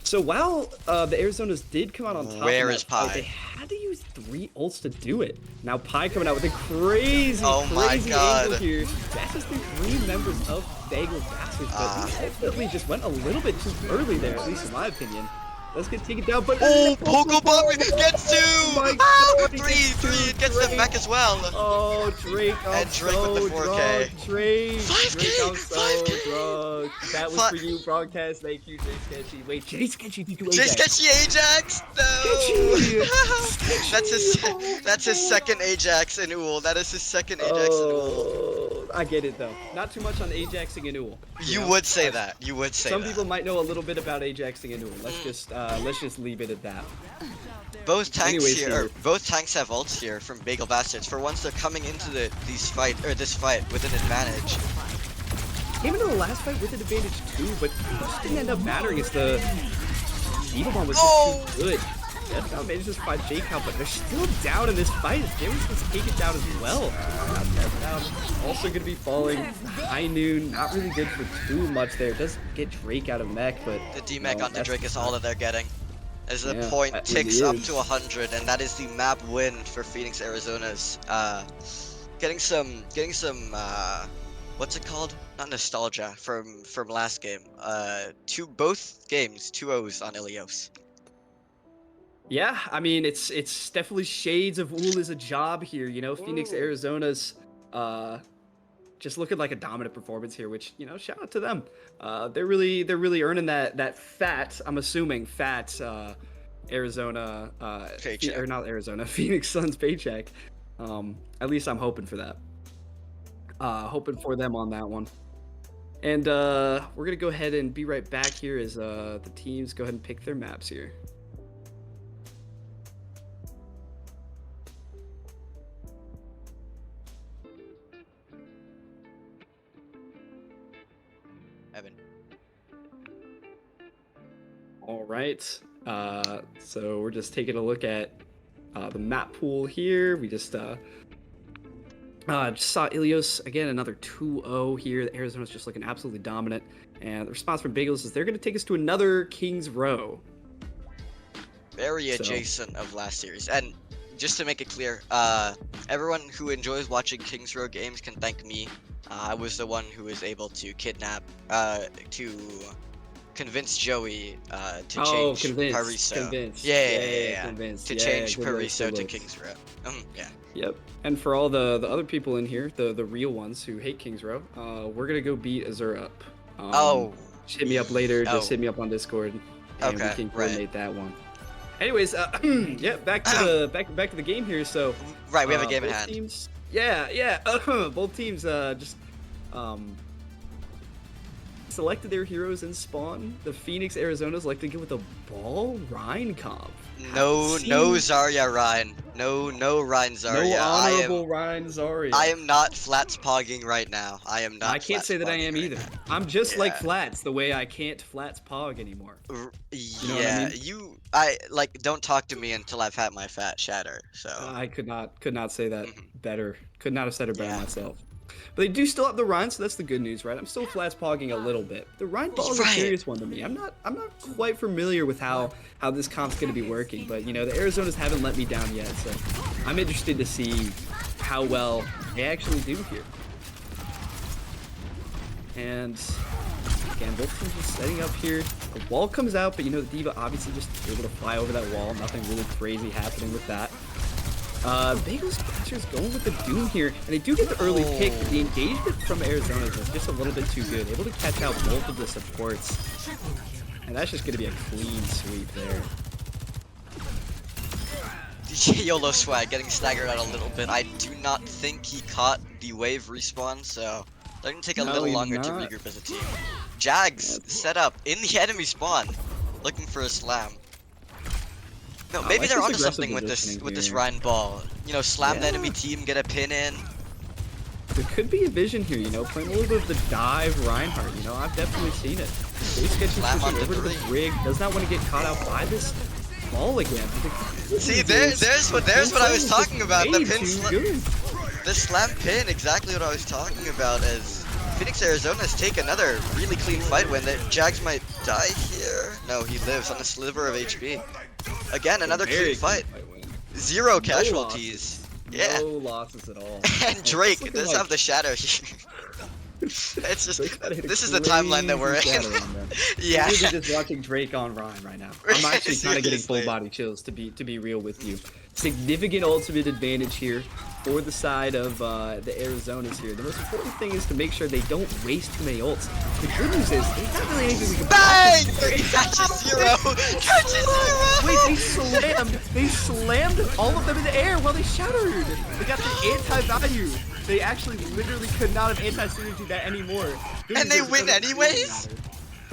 So while the Arizonas did come out on top Where of is that fight, Pi? they had to use 3 ults to do it. Now Pi coming out with a crazy, Oh my crazy God. angle here. That's just the 3 members of Bagel Bastards, but he ultimately just went a little bit too early there, at least in my opinion. Let's get taken down, but Oh, Pokeball gets 2! my Ah, God, he 3, gets 3, two, it gets the Drake. mech as well. Oh, Drake, I'm And Drake so with the 4K. drunk. Drake, 5K, Drake, I'm so 5K. drunk. That was Fi- for you, broadcast. Thank you, Jay Sketchy. Wait, Jay Sketchy, did you Jay Sketchy Ajax? Sketchy. No! That's his second Ajax in OOL. That is his second Ajax in OOL. Oh, I get it though. Not too much on Ajaxing and Uul. You know? would say that. You would say Some that. people might know a little bit about Ajaxing and Uul. Let's just leave it at that. Both tanks Anyways, here, here. or both tanks have ults here from Bagel Bastards. For once, they're coming into this fight with an advantage. Came into the last fight with an advantage too, but it just didn't end up mattering as the Evilmon was just too good. That's how manages to find J-Count, but they're still down in this fight. James gonna take it down as well. Down. Also gonna be falling. High noon, not really good for too much there. Does get Drake out of mech, but The D-Mech no, on the that's- Drake is all that they're getting. As the Yeah, point it ticks really up is. to 100, and that is the map win for Phoenix Arizona's. Getting some, what's it called? Not nostalgia from last game. Both games, 2-0s on Ilios. Yeah, I mean it's definitely shades of OOL is a job here, you know. Phoenix, Arizona's just looking like a dominant performance here, which, you know, shout out to them. They're really earning that fat, I'm assuming fat Arizona Paycheck. or not Arizona, Phoenix Suns paycheck. At least I'm hoping for that. Hoping for them on that one. And we're gonna go ahead and be right back here as the teams go ahead and pick their maps here. All right. So we're just taking a look at the map pool here. We just saw Ilios again, another 2-0 here. Arizona's just looking absolutely dominant. And the response from Bagels is they're going to take us to another King's Row. Very So- adjacent of last series. And just to make it clear, everyone who enjoys watching Kings Row games can thank me. I was the one who was able to to convince Joey to change Pariso. Convinced. Yeah. Convinced. To Yeah, change good looks, Pariso good to looks. Kings Row. Yeah. Yep. And for all the other people in here, the real ones who hate Kings Row, we're gonna go beat Azura up. Just hit me up later. Just hit me up on Discord, and we Okay, can right. coordinate that one. Anyways, yeah, back to the game here. So Right, we have a game at both hand. Teams, both teams just selected their heroes in spawn. The Phoenix Arizonas like to go with the Ball Rhine comp. No Zarya Ryan. No Ryan Zarya. No honorable Ryan Zarya. I am not flats pogging right now. I am not. I can't say that I am right either. now. I'm just like Yeah. Flats, the way I can't Flats pog anymore. Yeah, know what I mean? I like don't talk to me until I've had my fat shatter. So I could not say that Mhm. better. Could not have said it better Yeah. myself. But they do still have the Rhine, so that's the good news, right? I'm still Flats pogging a little bit. The Rhine ball is a Right. serious one to me. I'm not quite familiar with how this comp's gonna be working, but you know the Arizonas haven't let me down yet, so I'm interested to see how well they actually do here. And again, both teams just setting up here. The wall comes out, but you know the D.Va obviously just able to fly over that wall. Nothing really crazy happening with that. Bagels Blasters going with the Doom here, and they do get the early pick. But the engagement from Arizona is just a little bit too good. Able to catch out both of the supports, and that's just going to be a clean sweep there. DJ YOLO Swag getting staggered out a little bit. I do not think he caught the wave respawn, so they're gonna take a No, little he's longer to not. regroup as a team. Jags set up in the enemy spawn, looking for a slam. No, maybe that's they're just onto aggressive something with this positioning here. Rhine ball. You know, slam the Yeah. enemy team, get a pin in. There could be a vision here, you know, playing a little bit of the dive Reinhardt. You know, I've definitely seen it. He's getting Slam pushing onto over to the three. rig. Does not want to get caught out by this ball again. See, there's what I was talking about. The pin, good. the slam pin. Exactly what I was talking about. As Phoenix Arizona's take another really clean fight win. That Jags might die here. No, he lives on a sliver of HP. Again, another Very clean fight. win. 0 casualties. Yeah. No losses at all. And Drake looking does like- have the shadow here. It's just Drake's gotta hit a this is the timeline that we're crazy in. shadow on them. Yeah. I'm really just watching Drake on Ryan right now. I'm actually kind of getting full Seriously. body chills to be real with you. Significant ultimate advantage here for the side of the Arizonas here. The most important thing is to make sure they don't waste too many ults. The good news is there's not really anything we can Bang! block. Catches 0. Catches 0. Wait, they slammed all of them in the air while they shattered. They got the anti-value. They actually literally could not have anti-synergy that anymore. Good And they news is it win doesn't really anyways? matter.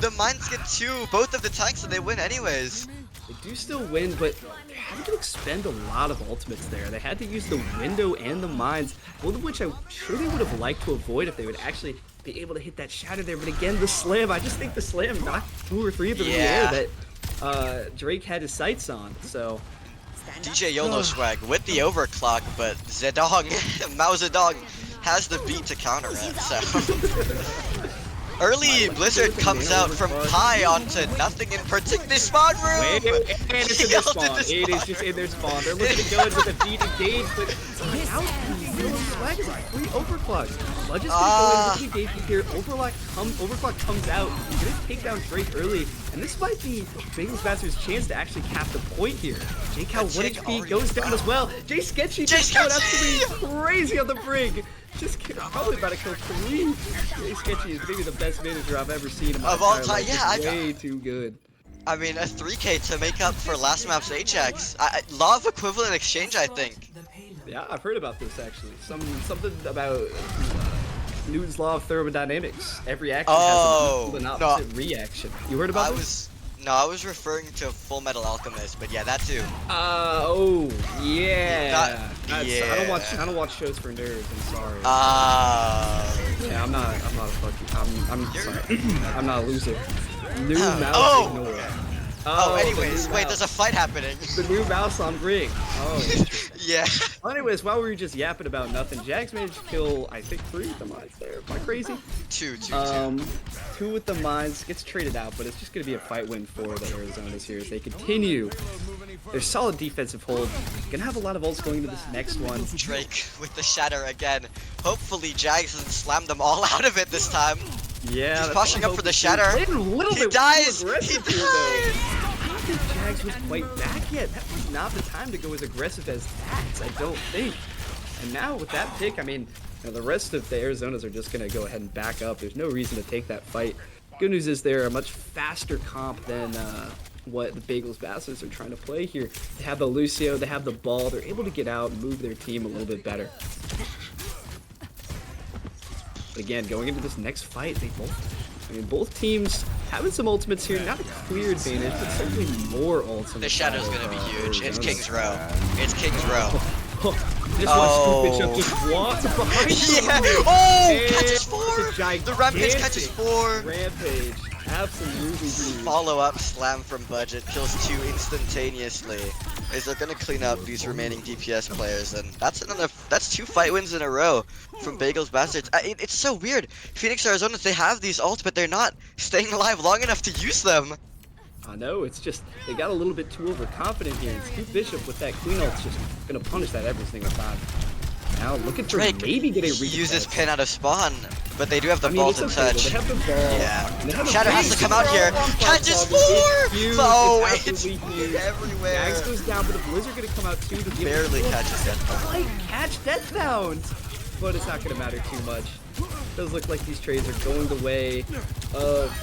The mines get 2, both of the tanks, and they win anyways. They do still win, but they had to expend a lot of ultimates there. They had to use the window and the mines, both of which I'm sure they would have liked to avoid if they would actually be able to hit that shatter there. But again, the slam, I just think the slam knocked 2 or 3 of them in the Yeah. air that Drake had his sights on. So DJ YOLO Swag with the overclock, but Zedong, Mao Zedong, has the beat to counter it, so. Early Blizzard comes out from high onto nothing in particular. This spawn room! wait, and it's in He their ulted spawn. the It is spawn just in their spawn. They're looking to go in with a beat engage, but out Swag is a free overclock. Sludge is gonna go in with the engagement here. Overclock comes out. He's gonna take down Drake early, and this might be Bagels Master's chance to actually cap the point here. Jake Cal 1 Jake HP already- goes down as well. Jay Sketchy Jay just going Sketchy! absolutely crazy on the brig. Just probably about to kill 3. Jay Sketchy is maybe the best manager I've ever seen in my Of all entire time, life. yeah, It's I- way too good. I mean, a 3K to make up for last map's Ajax. Law of equivalent exchange, I think. The payload. Yeah, I've heard about this actually. Something about Newton's law of thermodynamics. Every action Oh, has an no. opposite reaction. You heard about this? I was referring to Full Metal Alchemist, but yeah, that too. Oh yeah. Yeah. I don't watch shows for nerds. I'm sorry. Yeah, I'm not a fucking. I'm You're- sorry. I'm not a loser. New Oh. mouse Oh. ignore. Oh, the anyways, new wait, there's a mouse. fight happening. The new mouse on Ring. Oh. Yeah. Well, anyways, while we were just yapping about nothing, Jags managed to kill, I think, 3 with the mines there. Am I crazy? Two. 2 with the mines. Gets traded out, but it's just going to be a fight win for the Arizonas here as they continue their solid defensive hold. Gonna have a lot of ults going into this next one. Drake with the shatter again. Hopefully Jags doesn't slam them all out of it this time. Yeah, He's that's pushing what up I'm for the hoping shatter. too. Playing a little He bit dies. too He aggressive here, though. dies. I don't think Jags was quite back yet. That was not the time to go as aggressive as that, I don't think. And now with that pick, I mean, the rest of the Arizonas are just going to go ahead and back up. There's no reason to take that fight. Good news is they're a much faster comp than what the Bagels Bastards are trying to play here. They have the Lucio, they have the ball. They're able to get out and move their team a little bit better. But again, going into this next fight, both teams having some ultimates here. Not a clear advantage, but certainly more ults. The shadow's gonna be huge. It's King's Row. It's King's Row. Just watch Stupid just walk behind Yeah! him. Oh! And Catches 4! it's a The Rampage catches gigantic 4! Rampage. Absolutely huge. Follow-up slam from Budget kills 2 instantaneously. Is they're gonna clean up these remaining DPS players, and that's 2 fight wins in a row from Bagels Bastards. It's so weird. Phoenix Arizona, they have these ults, but they're not staying alive long enough to use them. I know, it's just, they got a little bit too overconfident here. And Stu Bishop with that Queen ult's just gonna punish that every single time. Now looking for Drake, maybe getting a he retest. uses pin out of spawn, but they do have the ball it's to okay, touch. They have the ball. Yeah. And they have a Shadow has to big come out here. throw on Catches Buzz 4! It's huge. Oh, It's it's absolutely huge. everywhere. Jags goes down, but the Blizzard gonna come out too to give Barely it catches Death. Might catch Death Bounds, but it's not gonna matter too much. Does look like these trades are going the way of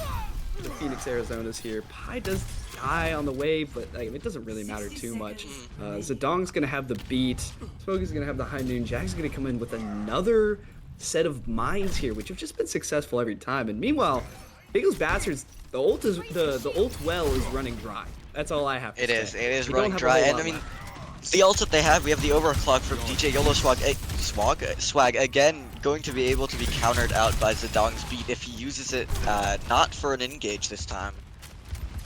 the Phoenix Arizonas here. Pi does die on the way, but it doesn't really matter too much. Zedong's gonna have the beat. Smoky's gonna have the high noon. Jack's gonna come in with another set of mines here, which have just been successful every time. And meanwhile, Bagels Bastards, the ult well is running dry. That's all I have to say. It is We don't running have a dry, whole and lot I mean, left. the ult that they have, we have the overclock from DJ YOLO Swag again, going to be able to be countered out by Zedong's beat if he uses it not for an engage this time.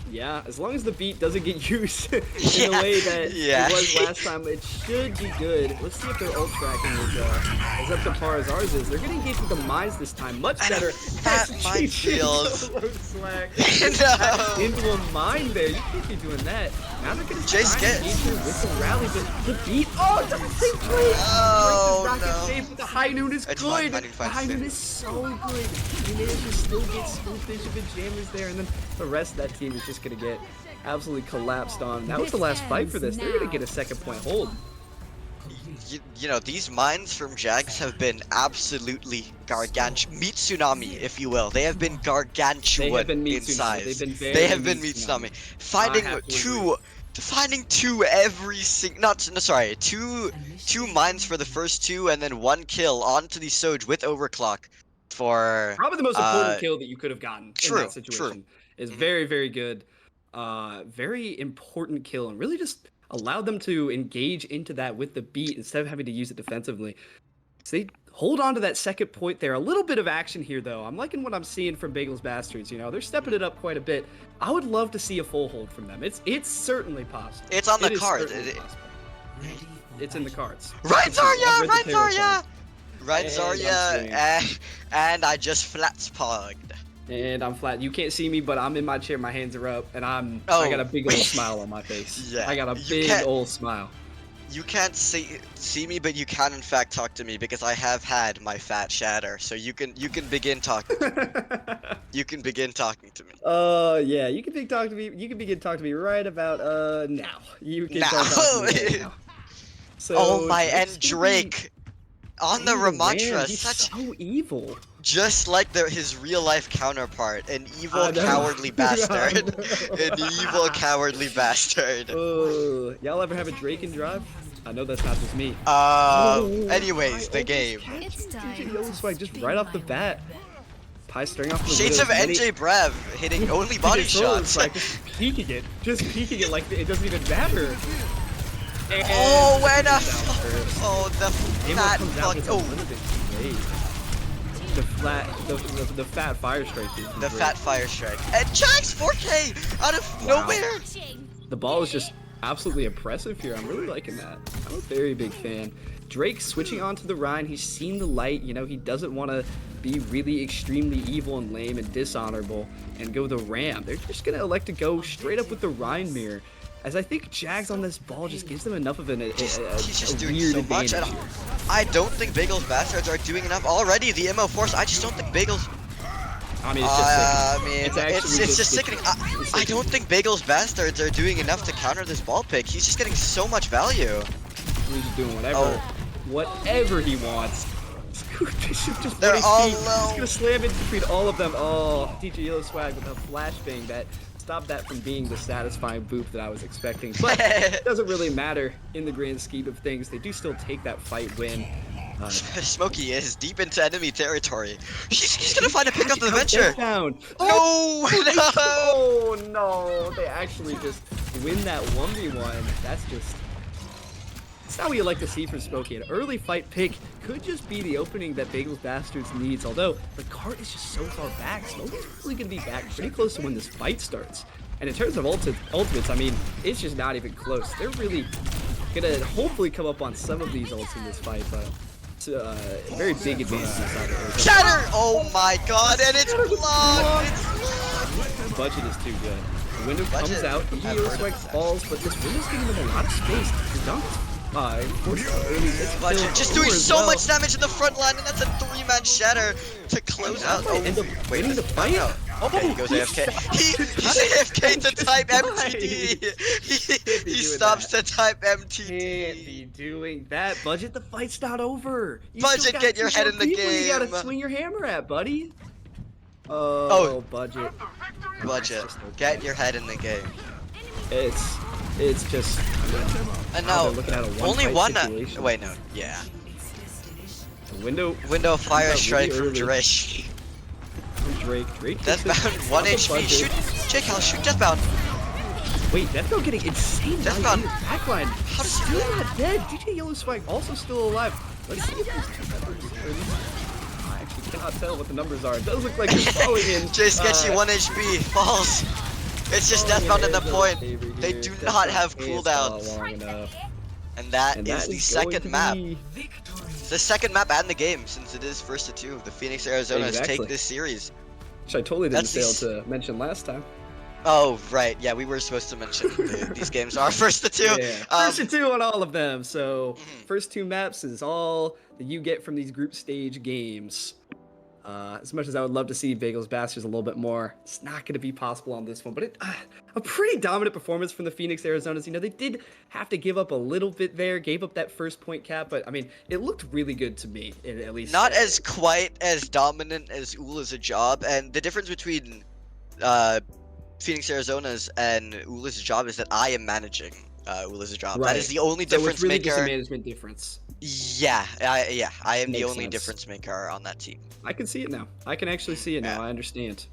Yeah, as long as the beat doesn't get used in Yeah, the way that yeah. it was last time, it should be good. Let's see if their ult tracking is up to par as ours is. They're getting engaged with the mines this time, much And a better. fat That's minefield. Swag. No. Into a mine there. You can't be doing that. Now they're gonna try Jace and gets- engage her with the rally, but the beat. Oh, it doesn't take place. Oh, Rocket no. save, but the high noon is It's good. fine, The high noon is so good. He managed to still get Scoop Bishop and Jammers there, and then the rest of that team is just gonna get absolutely collapsed on. That was the last fight for this. They're gonna get a second point hold. You know, these mines from Jags have been absolutely gargantuan. Meat tsunami, if you will. They have been gargantuan They have been meat in tsunami. size. They've been very They have been meat meat tsunami. tsunami. Finding I have to two every single, no, sorry, two mines for the first 2 and then 1 kill onto the Soj with overclock for Probably the most important kill that you could have gotten in true, that situation. Is very, very good. Very important kill, and really just allowed them to engage into that with the beat instead of having to use it defensively. So they hold on to that second point there. A little bit of action here, though. I'm liking what I'm seeing from Bagels Bastards. You know, they're stepping it up quite a bit. I would love to see a full hold from them. It's certainly possible. It's on the It is cards. certainly possible. It's in the cards. Right, Zarya! I've read Right, the payroll Zarya! Right, And I'm Zarya! And I just flat spogged. And I'm flat. You can't see me, but I'm in my chair. My hands are up, and I Oh. got a big old smile on my face. Yeah, I got a you big can't- old smile. You can't see me, but you can in fact talk to me because I have had my fat shatter. So you can begin talking. You can begin talking to me. Yeah, you can talk to me. You can begin talking to me right about now. You can Now. talk to me right now. So, Oh my, Drake's and gonna Drake on the be evil, man. Ramantra, He's such so evil. just like his real life counterpart, an evil I know. cowardly bastard, I know. an evil cowardly bastard. Y'all ever have a Drake and drive? I know that's not just me. Anyways, the game. It's time. Yo, Swag, just right off the bat. Pie starting off the Shades of NJ Brev hitting only body shots. Like just peeking it like it doesn't even matter. And Oh, when a down first. oh the Game one fat comes out fuck. with Oh, unlimited trade. the fat fire strike. The fat fire strike. And Jax 4K out of nowhere. The ball is just absolutely impressive here. I'm really liking that. I'm a very big fan. Drake switching onto the Rhine. He's seen the light. You know, he doesn't want to be really extremely evil and lame and dishonorable and go the Ram. They're just going to elect to go straight up with the Rhine mirror. As I think Jags on this ball just gives them enough of He's just doing weird so much. advantage. I don't think Bagel's Bastards are doing enough already. The MO Force, I just don't think Bagel's... I mean, it's just I mean, actually it's just sickening. I don't think Bagel's Bastards are doing enough to counter this ball pick. He's just getting so much value. He's just doing whatever, Oh. whatever he wants. Bishop just They're 40 all feet. low. He's gonna slam it between all of them. Oh, DJ Yellow Swag with a flashbang that stopped that from being the satisfying boop that I was expecting. But it doesn't really matter in the grand scheme of things. They do still take that fight win. Smokey is deep into enemy territory. He's gonna find a pick up the venture. Down. No! No! Oh no! They actually just win that 1v1. That's just... It's not what you like to see from Smokey. An early fight pick could just be the opening that Bagel's Bastards needs. Although the cart is just so far back, Smokey's really gonna be back pretty close to when this fight starts. And in terms of ultimates, I mean, it's just not even close. They're really gonna hopefully come up on some of these ults in this fight, but it's a very big advantage on the side of it. Shatter! Oh my god, and it's blocked! It's blocked! The budget is too good. The window comes Budget. out, I've Ego heard of Swag this, falls, but this window's giving them a lot of space to dunk. Budget just doing so much damage in the front line, and that's a 3-man shatter to close out. Oh, End up wait, winning the that's fight? no. Okay, he goes AFK. He's AFK to type MTD. He stops to type Can't be MTD. doing that. Budget, the fight's not over. You Budget, still got get your two head more in the people You gotta game. swing your hammer at, buddy. Oh, Oh. Budget. Budget, get your head in the game. It's just. And Now now, they're looking at a only one-fight one. situation. Wait, no, yeah. The window. Window fire Really strike from early. Drish. Drake. takes it, Deathbound, 1 stops the HP. budget. Shoot, J-Cal, shoot Deathbound. Wait, Deathbound getting insane Deathbound. value in the backline. How does he Still do that? not dead. DJ Yellow Swag also still alive. Let's see if these two numbers are these... I actually cannot tell what the numbers are. It does look like he's falling in. J Sketchy, 1 HP, falls. It's just Deathbound at the point. They do not have cooldowns. And that is the second map. The second map and the game, since it is first to 2. The Phoenix Arizonas Exactly. take this series. Which I totally didn't That's fail to mention last time. Oh, right. Yeah, we were supposed to mention these games are first to 2. Yeah, first to 2 on all of them. So first 2 maps is all that you get from these group stage games. As much as I would love to see Bagel's Bastards a little bit more, it's not going to be possible on this one. But a pretty dominant performance from the Phoenix Arizonas. You know, they did have to give up a little bit there, gave up that first point cap, but I mean, it looked really good to me, at least. Not as quite as dominant as OOL is a job, and the difference between Phoenix Arizona's and OOL is a job is that I am managing OOL is a job. Right. That is the only So difference it's really just a maker. management difference. Yeah, I am the Makes only sense. difference maker on that team. I can see it now. I can actually see it now. Yeah. I understand.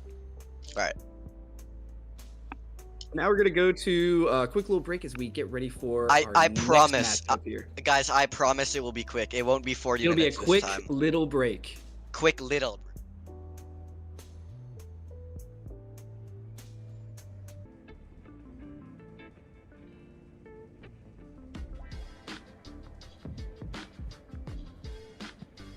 Alright. Now we're gonna go to a quick little break as we get ready for I our promise, next matchup here. Guys, I promise it will be quick. It won't be 40 It'll be a minutes quick this time. little break. Quick little.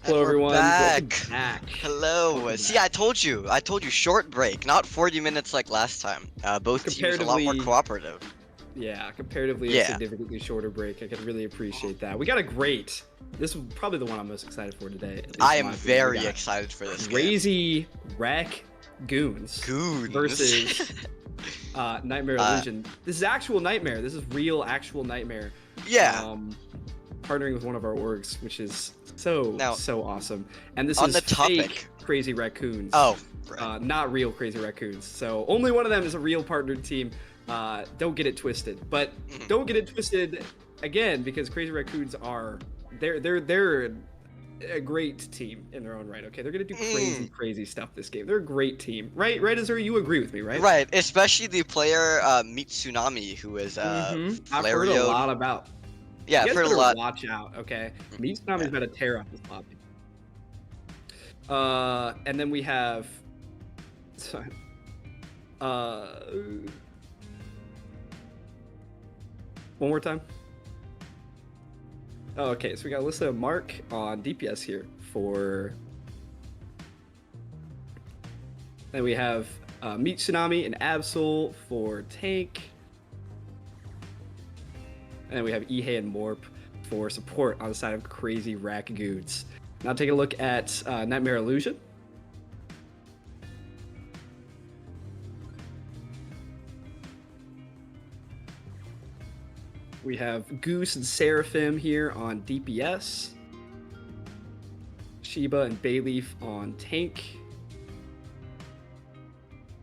Hello, And we're everyone. back. Welcome back. Hello. Welcome See, back. I told you short break, not 40 minutes like last time. Both teams a lot more Comparatively- cooperative. Yeah, comparatively a Yeah. significantly shorter break. I could really appreciate that. We got a great. This is probably the one I'm most excited for today. at least I in am my opinion. We very got excited for this game. Crazy Wreck Goons Goons. versus Nightmare Illusion. This is actual Nightmare. This is real actual Nightmare. Yeah. Partnering with one of our orgs, which is so Now, awesome. And this on is the topic- fake Crazy Raccoons. Oh. Right. Not real Crazy Raccoons. So only one of them is a real partnered team. Don't get it twisted. But don't get it twisted again, because Crazy Raccoons are they're a great team in their own right. Okay, they're gonna do crazy stuff this game. They're a great team, right? Right, Azuri, you agree with me, right? Right, especially the player Meet Tsunami, who is I've heard a Flareon. lot about. Yeah, You I've guys heard a better lot. Watch out, okay? Meat Tsunami's about to tear up this lobby. And then we have. Sorry. One more time. Oh, okay, so we got Alyssa and Mark on DPS here for. Then we have Meet Tsunami and Absol for tank. And then we have Ihe and Morp for support on the side of Crazy Raccoons. Now take a look at Nightmare Illusion. We have Goose and Seraphim here on DPS. Sheba and Bayleaf on tank.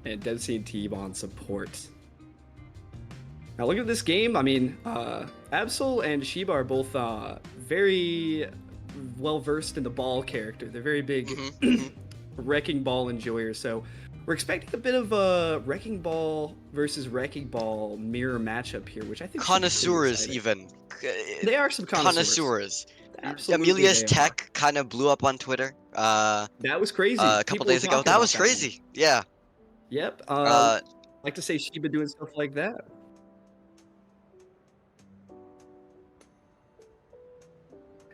And Dempsey and Teeb on support. Now look at this game. I mean, Absol and Sheba are both very well versed in the ball character. They're very big wrecking ball enjoyers. So we're expecting a bit of a wrecking ball versus wrecking ball mirror matchup here, which I think Connoisseurs even. They are some connoisseurs. Absolutely, Amelia's they are. tech kind of blew up on Twitter. That was crazy. A couple People were days ago. talking That about was one. crazy. Yeah. Yep. Uh, Like to say Sheba doing stuff like that.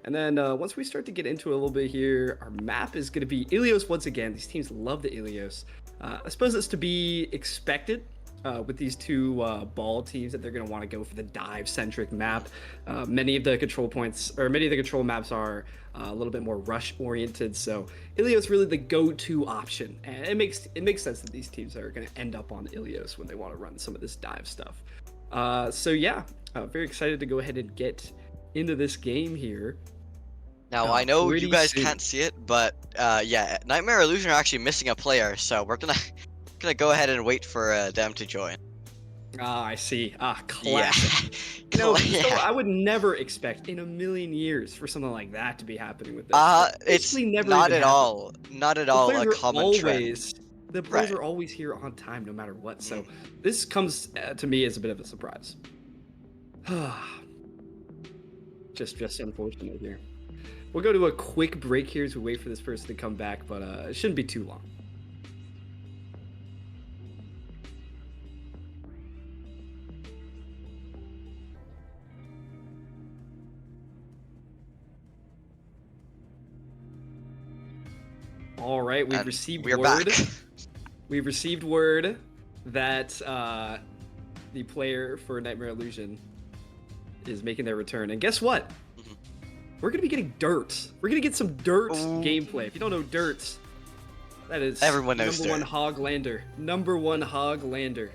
And then once we start to get into it a little bit here, our map is going to be Ilios once again. These teams love the Ilios. I suppose it's to be expected with these two ball teams that they're going to want to go for the dive-centric map. Many of the control maps are a little bit more rush-oriented, so Ilios really the go-to option. And it makes sense that these teams are going to end up on Ilios when they want to run some of this dive stuff. So yeah, very excited to go ahead and get into this game here. Now I know pretty you guys soon. can't see it, but yeah, Nightmare Illusion are actually missing a player, so we're gonna go ahead and wait for them to join. Ah, I see. Ah, Yeah. classic. You know, so Yeah. I would never expect in a million years for something like that to be happening with this. It's Basically never not even at happened. all, not at The all players a are common trend. the players Right. are always here on time no matter what. So this comes to me as a bit of a surprise. just unfortunate here. We'll go to a quick break here as we wait for this person to come back, but it shouldn't be too long. All right, we've And received we're word. back. We've received word that the player for Nightmare Illusion is making their return. And guess what? We're going to be getting dirt. We're going to get some dirt gameplay. If you don't know dirt, that is Everyone knows number one dirt. Hoglander. Number one Hoglander.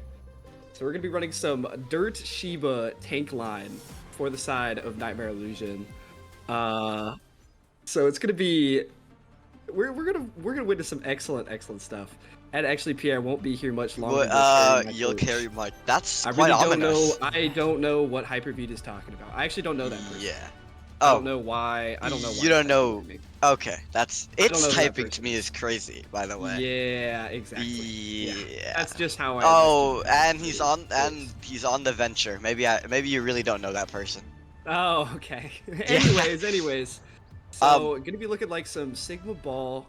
So we're going to be running some dirt Sheba tank line for the side of Nightmare Illusion. So it's going to be... We're gonna witness some excellent stuff. And actually, Pierre won't be here much longer. You'll carry my. That's I quite really don't ominous. know. I don't know what Hyperbeat is talking about. I actually don't know that person. Yeah. I Oh, don't know why. I don't know why. you don't it's know. typing Okay, don't know it's who that typing to person me is. is crazy, by the to way. me. Yeah, exactly. Yeah. That's just how I. Oh, understand and he's on the venture. Maybe you really don't know that person. Oh, okay. anyways. So gonna be looking like some Sigma Ball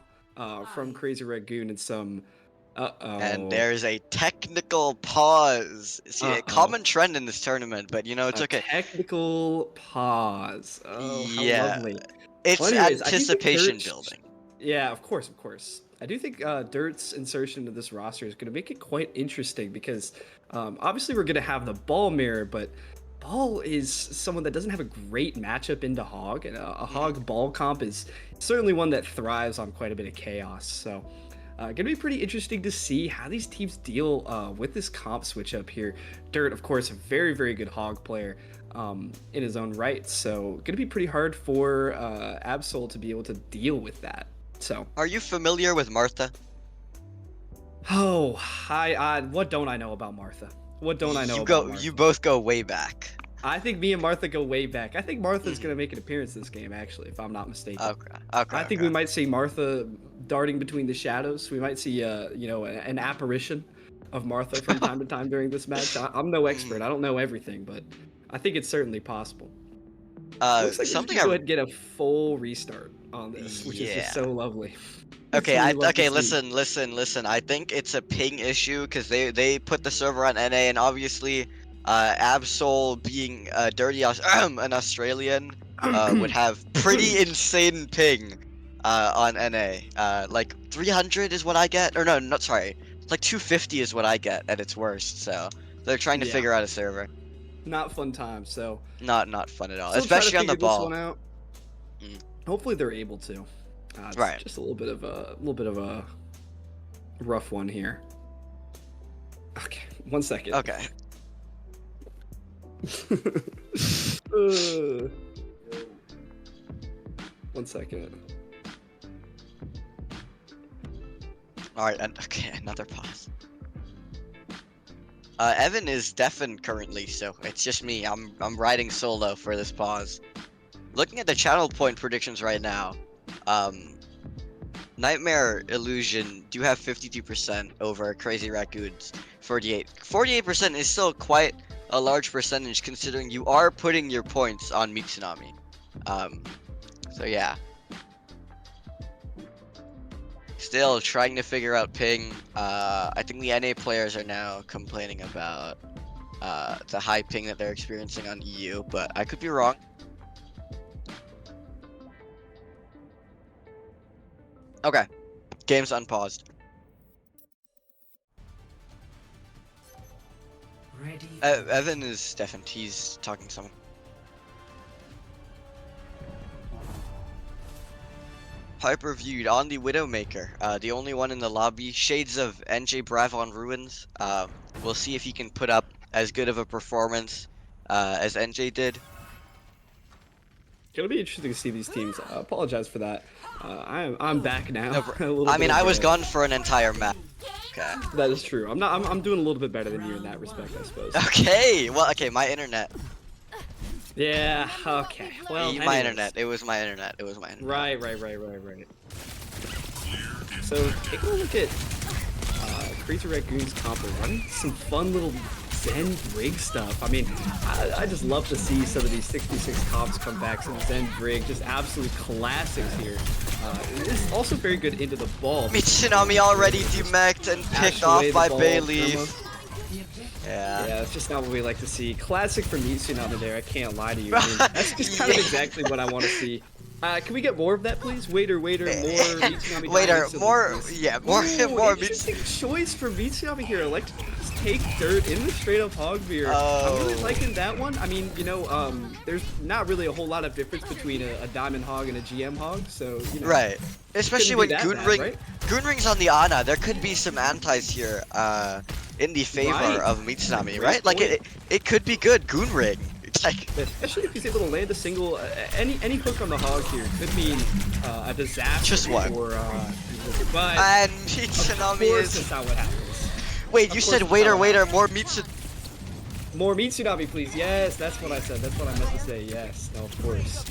from Crazy Raccoon and some. And there's a technical pause. See, a common trend in this tournament, but it's a okay. technical pause. Oh, how Yeah. lovely. It's Well, anyways, I think the anticipation Dirt- building. Yeah, of course. I do think Dirt's insertion into this roster is going to make it quite interesting because obviously we're going to have the Ball mirror, but Ball is someone that doesn't have a great matchup into Hog, and a Hog Ball comp is certainly one that thrives on quite a bit of chaos. So, going to be pretty interesting to see how these teams deal with this comp switch up here. Dirt, of course, a very, very good Hog player in his own right. So, going to be pretty hard for Absol to be able to deal with that. So, Are you familiar with Martha? what don't I know about Martha? What don't I know about Martha? You both go way back. I think me and Martha go way back. I think Martha's going to make an appearance this game, actually, if I'm not mistaken. Okay. I think we might see Martha darting between the shadows. We might see, an apparition of Martha from time to time during this match. I'm no expert. I don't know everything, but I think it's certainly possible. Looks like something we should go ahead and get a full restart on this, which is Yeah. just so lovely. Okay, That's what we love to okay, see. listen. I think it's a ping issue because they put the server on NA, and obviously, Absol being an Australian, would have pretty insane ping, on NA. Like 300 is what I get, or no, not sorry, it's like 250 is what I get at its worst. So they're trying to Yeah, figure out a server. not fun times. So Not fun at all, still trying to especially on the figure this ball. one out. Mm, Hopefully they're able to. It's right. just a little bit of a rough one here. Okay, 1 second. Okay. uh, 1 second. All right. Okay. Another pause. Evan is deafened currently, so it's just me. I'm riding solo for this pause. Looking at the channel point predictions right now, Nightmare Illusion do have 52% over Crazy Raccoon's 48. 48% is still quite a large percentage considering you are putting your points on Mitsunami. So yeah. Still trying to figure out ping. I think the NA players are now complaining about the high ping that they're experiencing on EU, but I could be wrong. Okay, game's unpaused. Ready. Evan is deafened. He's talking to someone. Hyper viewed on the Widowmaker, the only one in the lobby. Shades of NJ Bravon Ruins. We'll see if he can put up as good of a performance as NJ did. It'll be interesting to see these teams. I apologize for that. I'm back now. No, A little I mean, bit I of was a- gone for an entire map. Okay. That is true. I'm doing a little bit better than you in that respect, I suppose. Okay. Well, okay. My internet. Yeah. Okay. Well, My anyways. internet. It was my internet. It was my internet. Right. So taking a look at Crazy Raccoon's comp, they're running some fun little Zen Brig stuff. I mean, I just love to see some of these 66 comps come back. Some Zen Brig, just absolute classics here. It's also very good into the ball. Mitsunami already demeched and picked Dash away off the by ball, Bayleaf. Yeah. Yeah, that's just not what we like to see. Classic for Mitsunami there, I can't lie to you. I mean, that's just kind of Yeah. exactly what I want to see. Can we get more of that, please? Waiter, more Mitsunami. Waiter, dynamics of more, this, please. yeah, more, Ooh, more interesting choice for Mitsunami here. I like to just take dirt in the straight up hog beer. I'm really Oh. liking that one. I mean, there's not really a whole lot of difference between a diamond hog and a GM hog, so Right. Especially be when that bad, Goonring, right? Goonring's on the Ana, there could be some antis here, in the favor Right. of Mitsunami, Great right? Like point. it could be good. Goonring. It's like, especially if he's able to land a single, any hook on the hog here could mean a disaster. Just one. For, but and of Mitsunami course is. that's not what happens. Wait, Of you course said it's waiter, not. waiter, more Mitsun. More Mitsunami, please. Yes, that's what I said. That's what I meant to say. Yes, no, of course.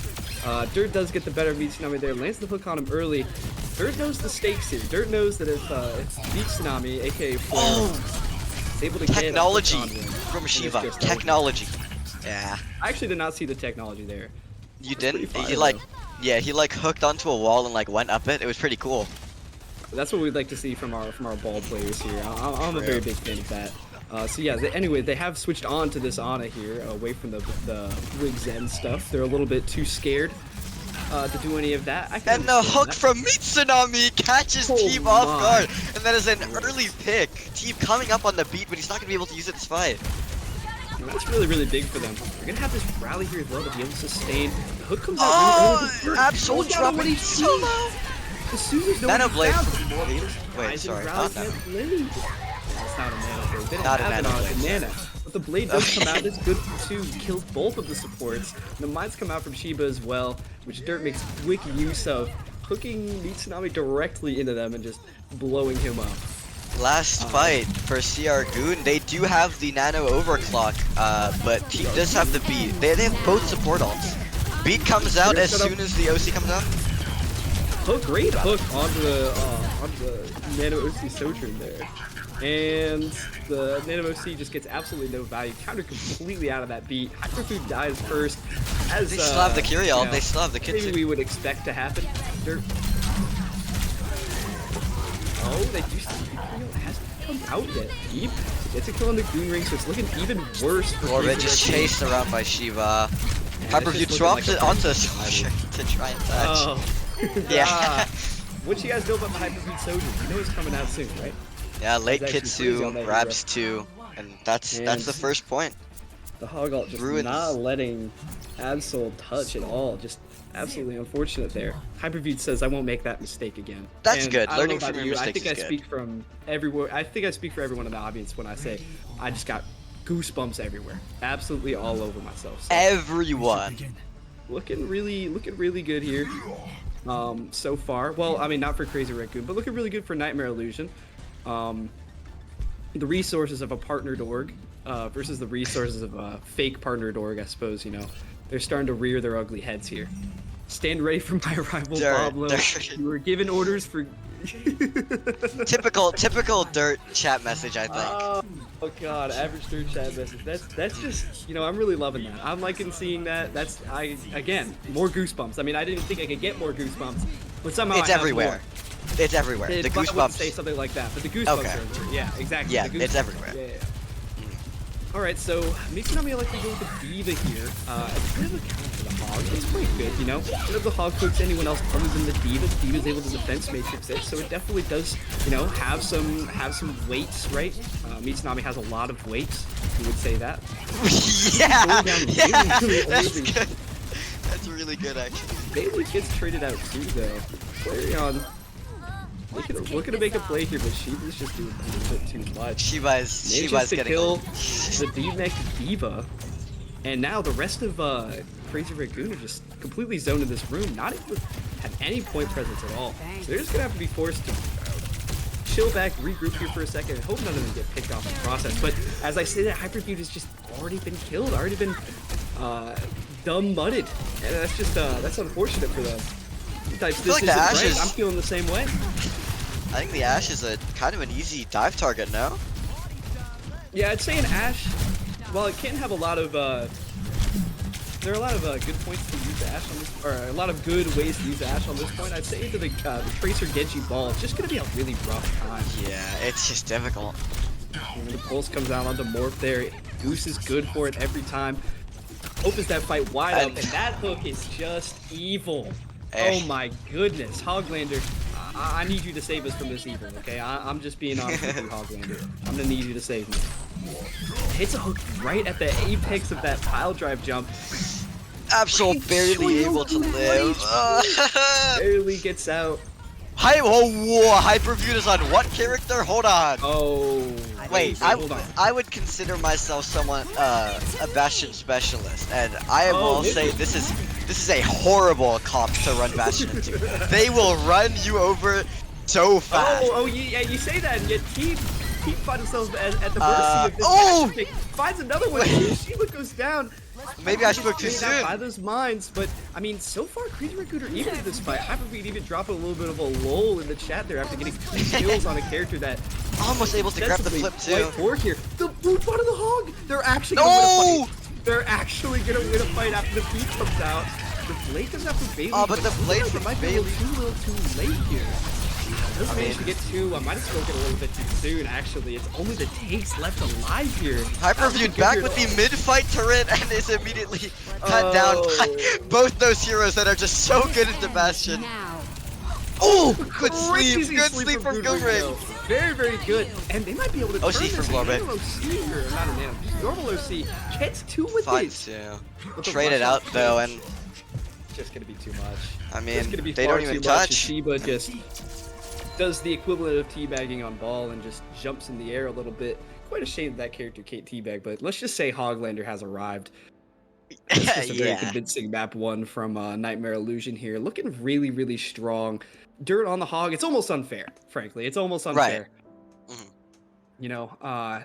Dirt does get the better of Mitsunami there. Lands the hook on him early. Dirt knows the stakes here. Dirt knows that if it's Mitsunami, aka Flare, is able to Technology get a hook on him, from then it's Shiva. just over. Technology. Yeah. I actually did not see the technology there. You That's pretty didn't? fire, He like, though. yeah, he like hooked onto a wall and like went up it. It was pretty cool. That's what we'd like to see from our ball players here. I'm a very big fan of that. So yeah, anyway, they have switched on to this Ana here, away from the Rig Zen stuff. They're a little bit too scared to do any of that. I can And the understand hook that. from Mitsunami catches Oh Team off my. guard. And that is an early pick. Team coming up on the beat, but he's not going to be able to use it this fight. And that's really, really big for them. They're gonna have this rally here as well to be able to sustain. The hook comes out Oh, really early. Absol Goes down to dropping so low. As soon as Nano nobody's Blade. down, Wait, Ryzen sorry, rallies not Nano. that blade. It's not a Nano Blade. They don't Not a have it Nano on Blade. Banana. But the blade does come Okay. out. It's good for two. Kills both of the supports. The mines come out from Shiba as well, which Dirt makes quick use of, hooking Mitsunami directly into them and just blowing him up. Last fight for CR Goon. They do have the Nano Overclock, but Team does have the beat. They have both support ults. Beat comes out as soon as the OC comes out. Hook, great hook onto the Nano OC Sojourn there. And the Nano OC just gets absolutely no value. Counter completely out of that beat. Hyperfood dies first. As, They still have the Kyriel. you know, They still have the maybe Kitsu. we would expect to happen. Dirt. Oh, they do see the hasn't come out yet. Deep gets a kill on the Goon Ring, so it's looking even worse for Orbit Crazy just Red Goon. chased around by Shiva. Yeah, Hyperview it's just drops looking it like a onto pretty Soldier divided. to try and touch. Oh. Yeah. Ah. What you guys know about the Hyperbeat Soldier? You know it's coming out soon, right? Yeah, late It's actually crazy on Kitsu that grabs 2, and that's the And- first point. The Hogalt just Ruins. not letting Absol touch at all. Just absolutely unfortunate there. Hyperbeat says, "I won't make that mistake again." That's And good. I don't know Learning about from your you. I mistakes think I is good. speak from everyone. I think I speak for everyone in the audience when I say I just got goosebumps everywhere, absolutely all over myself. So, Everyone. looking really good here. So far. Well, I mean, not for Crazy Raccoon, but looking really good for Nightmare Illusion. The resources of a partnered org versus the resources of a fake partnered org, I suppose, you know. They're starting to rear their ugly heads here. Stand ready for my rival Pablo. You were given orders for... Typical Dirt chat message, I think. Oh god, average third chat message. That's just, you know, I'm really loving that. I'm liking seeing that. Again, more goosebumps. I mean, I didn't think I could get more goosebumps, but somehow It's I have everywhere. more. It's everywhere. The But I wouldn't say goosebumps. something like that, but the goosebumps Okay. are everywhere. Yeah, exactly. Yeah, the it's goosebumps. everywhere. Yeah. Alright, so Mitsunami I like to go with the Diva here. It's a bit of a counter to the Hog. It's quite good, you know? Whenever the Hog cooks anyone else other than the Diva's able to defense matrix it, so it definitely does, you know, have some weights, right? Mitsunami has a lot of weights, you would say that. Yeah, Going down yeah, really that's early. good. That's really good, actually. Bailey gets traded out too, though. Flareon looking to make a play here, but Shiva's just doing a little bit too much. Shiva's Manages to getting kill the D-neck Diva, and now the rest of Crazy Raccoon are just completely zoned in this room, not able to have any point presence at all. So they're just gonna have to be forced to chill back, regroup here for a second, and hope none of them get picked off in the process. But as I say that, Hyperfeud has just already been killed, already been dumb mudded, and that's just that's unfortunate for them. Types, feel this like the isn't right. Ashes- I'm feeling the same way. I think the Ash is a kind of an easy dive target, no? Yeah, I'd say an Ashe, while it can have a lot of, there are a lot of good points to use Ashe on this, or a lot of good ways to use Ashe on this point. I'd say to the Tracer Genji Ball, it's just going to be a really rough time. Yeah, it's just difficult. When the Pulse comes out onto Morph there, Goose is good for it every time. Opens that fight wide up, and that hook is just evil. Eh. Oh my goodness, Hoglander, I need you to save us from this evil, okay? I'm just being honest with you, Hoglander. I'm gonna need you to save me. Hits a hook right at the apex of that pile drive jump. Absol barely able to live. Barely gets out. Whoa, Hyperview is on what character? Hold on. Oh. Wait, hold on. I would consider myself somewhat a Bastion specialist, and I Oh, will maybe. say this is a horrible comp to run Bastion into. They will run you over so fast. Oh, yeah, you say that, and yet Team finds themselves at the mercy of this oh! match pick. Finds another one. Shiva goes down. Maybe I spoke too Taken out soon. by those mines, but I mean, so far, Crazy Raccoon are even in this fight. Hyperbeat even dropping a little bit of a lull in the chat there after getting 3 kills on a character that Almost able to grab the ostensibly flip too. quite poor here. The blue bot of the Hog. They're actually gonna win a fight. They're actually gonna win a fight after the beat comes out. The blade comes out for Bailey. Oh, but the blade it from might be a little too late here. Doesn't manage to get 2. I might have spoken a little bit too soon, actually. It's only the takes left alive here. Hyperviewed back with the mid-fight turret and is immediately cut down by both those heroes that are just so good at the Bastion. Oh, good sleep, good sleep from Goomring. Very, very good. And they might be able to OC turn from this Glorbit. Nano OC here. Not a Nano, just normal OC. Gets 2 with Fine these. too. With the Trade it rush out on though, Cage. and It's just gonna be too much. I It's mean gonna be they far don't even too much. touch. Shiba just does the equivalent of teabagging on ball and just jumps in the air a little bit. Quite a shame that character can't teabag, but let's just say Hoglander has arrived. It's just a very Yeah. convincing map 1 from Nightmare Illusion here. Looking really, really strong. Dirt on the Hog. It's almost unfair, frankly. It's almost unfair. Mhm. You know,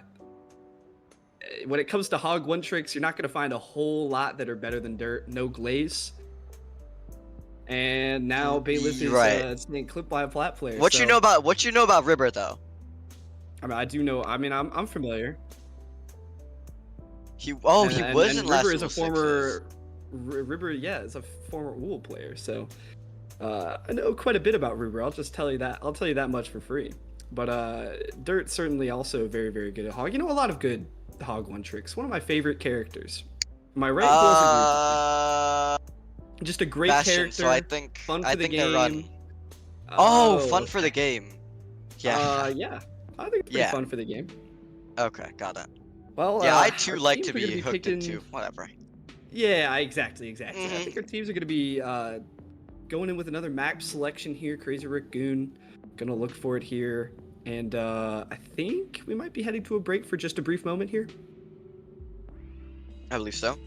when it comes to Hog 1 tricks, you're not going to find a whole lot that are better than Dirt. No glaze. And now Bailiff is Right. staying clipped by a flat player. What you know about Ribber though? I mean, I do know. I mean, I'm familiar. He was And in last River is a Duel former Sixes. River. Yeah, is a former OOL player. So I know quite a bit about River. I'll just tell you that. I'll tell you that much for free. But Dirt certainly also very, very good at Hog. You know, a lot of good Hog 1 tricks. One of my favorite characters. Am I right? Who else agrees with me? Just a great Bastion. So I character, think fun for the they're run. game. Oh, fun for the Okay. game. Yeah. Yeah. I think it's pretty Yeah. fun for the game. Okay, got it. Well, Yeah, I too our like teams to are gonna be be hooked picking. into whatever. Yeah, exactly. I Mhm. think our teams are gonna be going in with another map selection here. Crazy Raccoon, gonna look for it here, and I think we might be heading to a break for just a brief moment here. I believe so.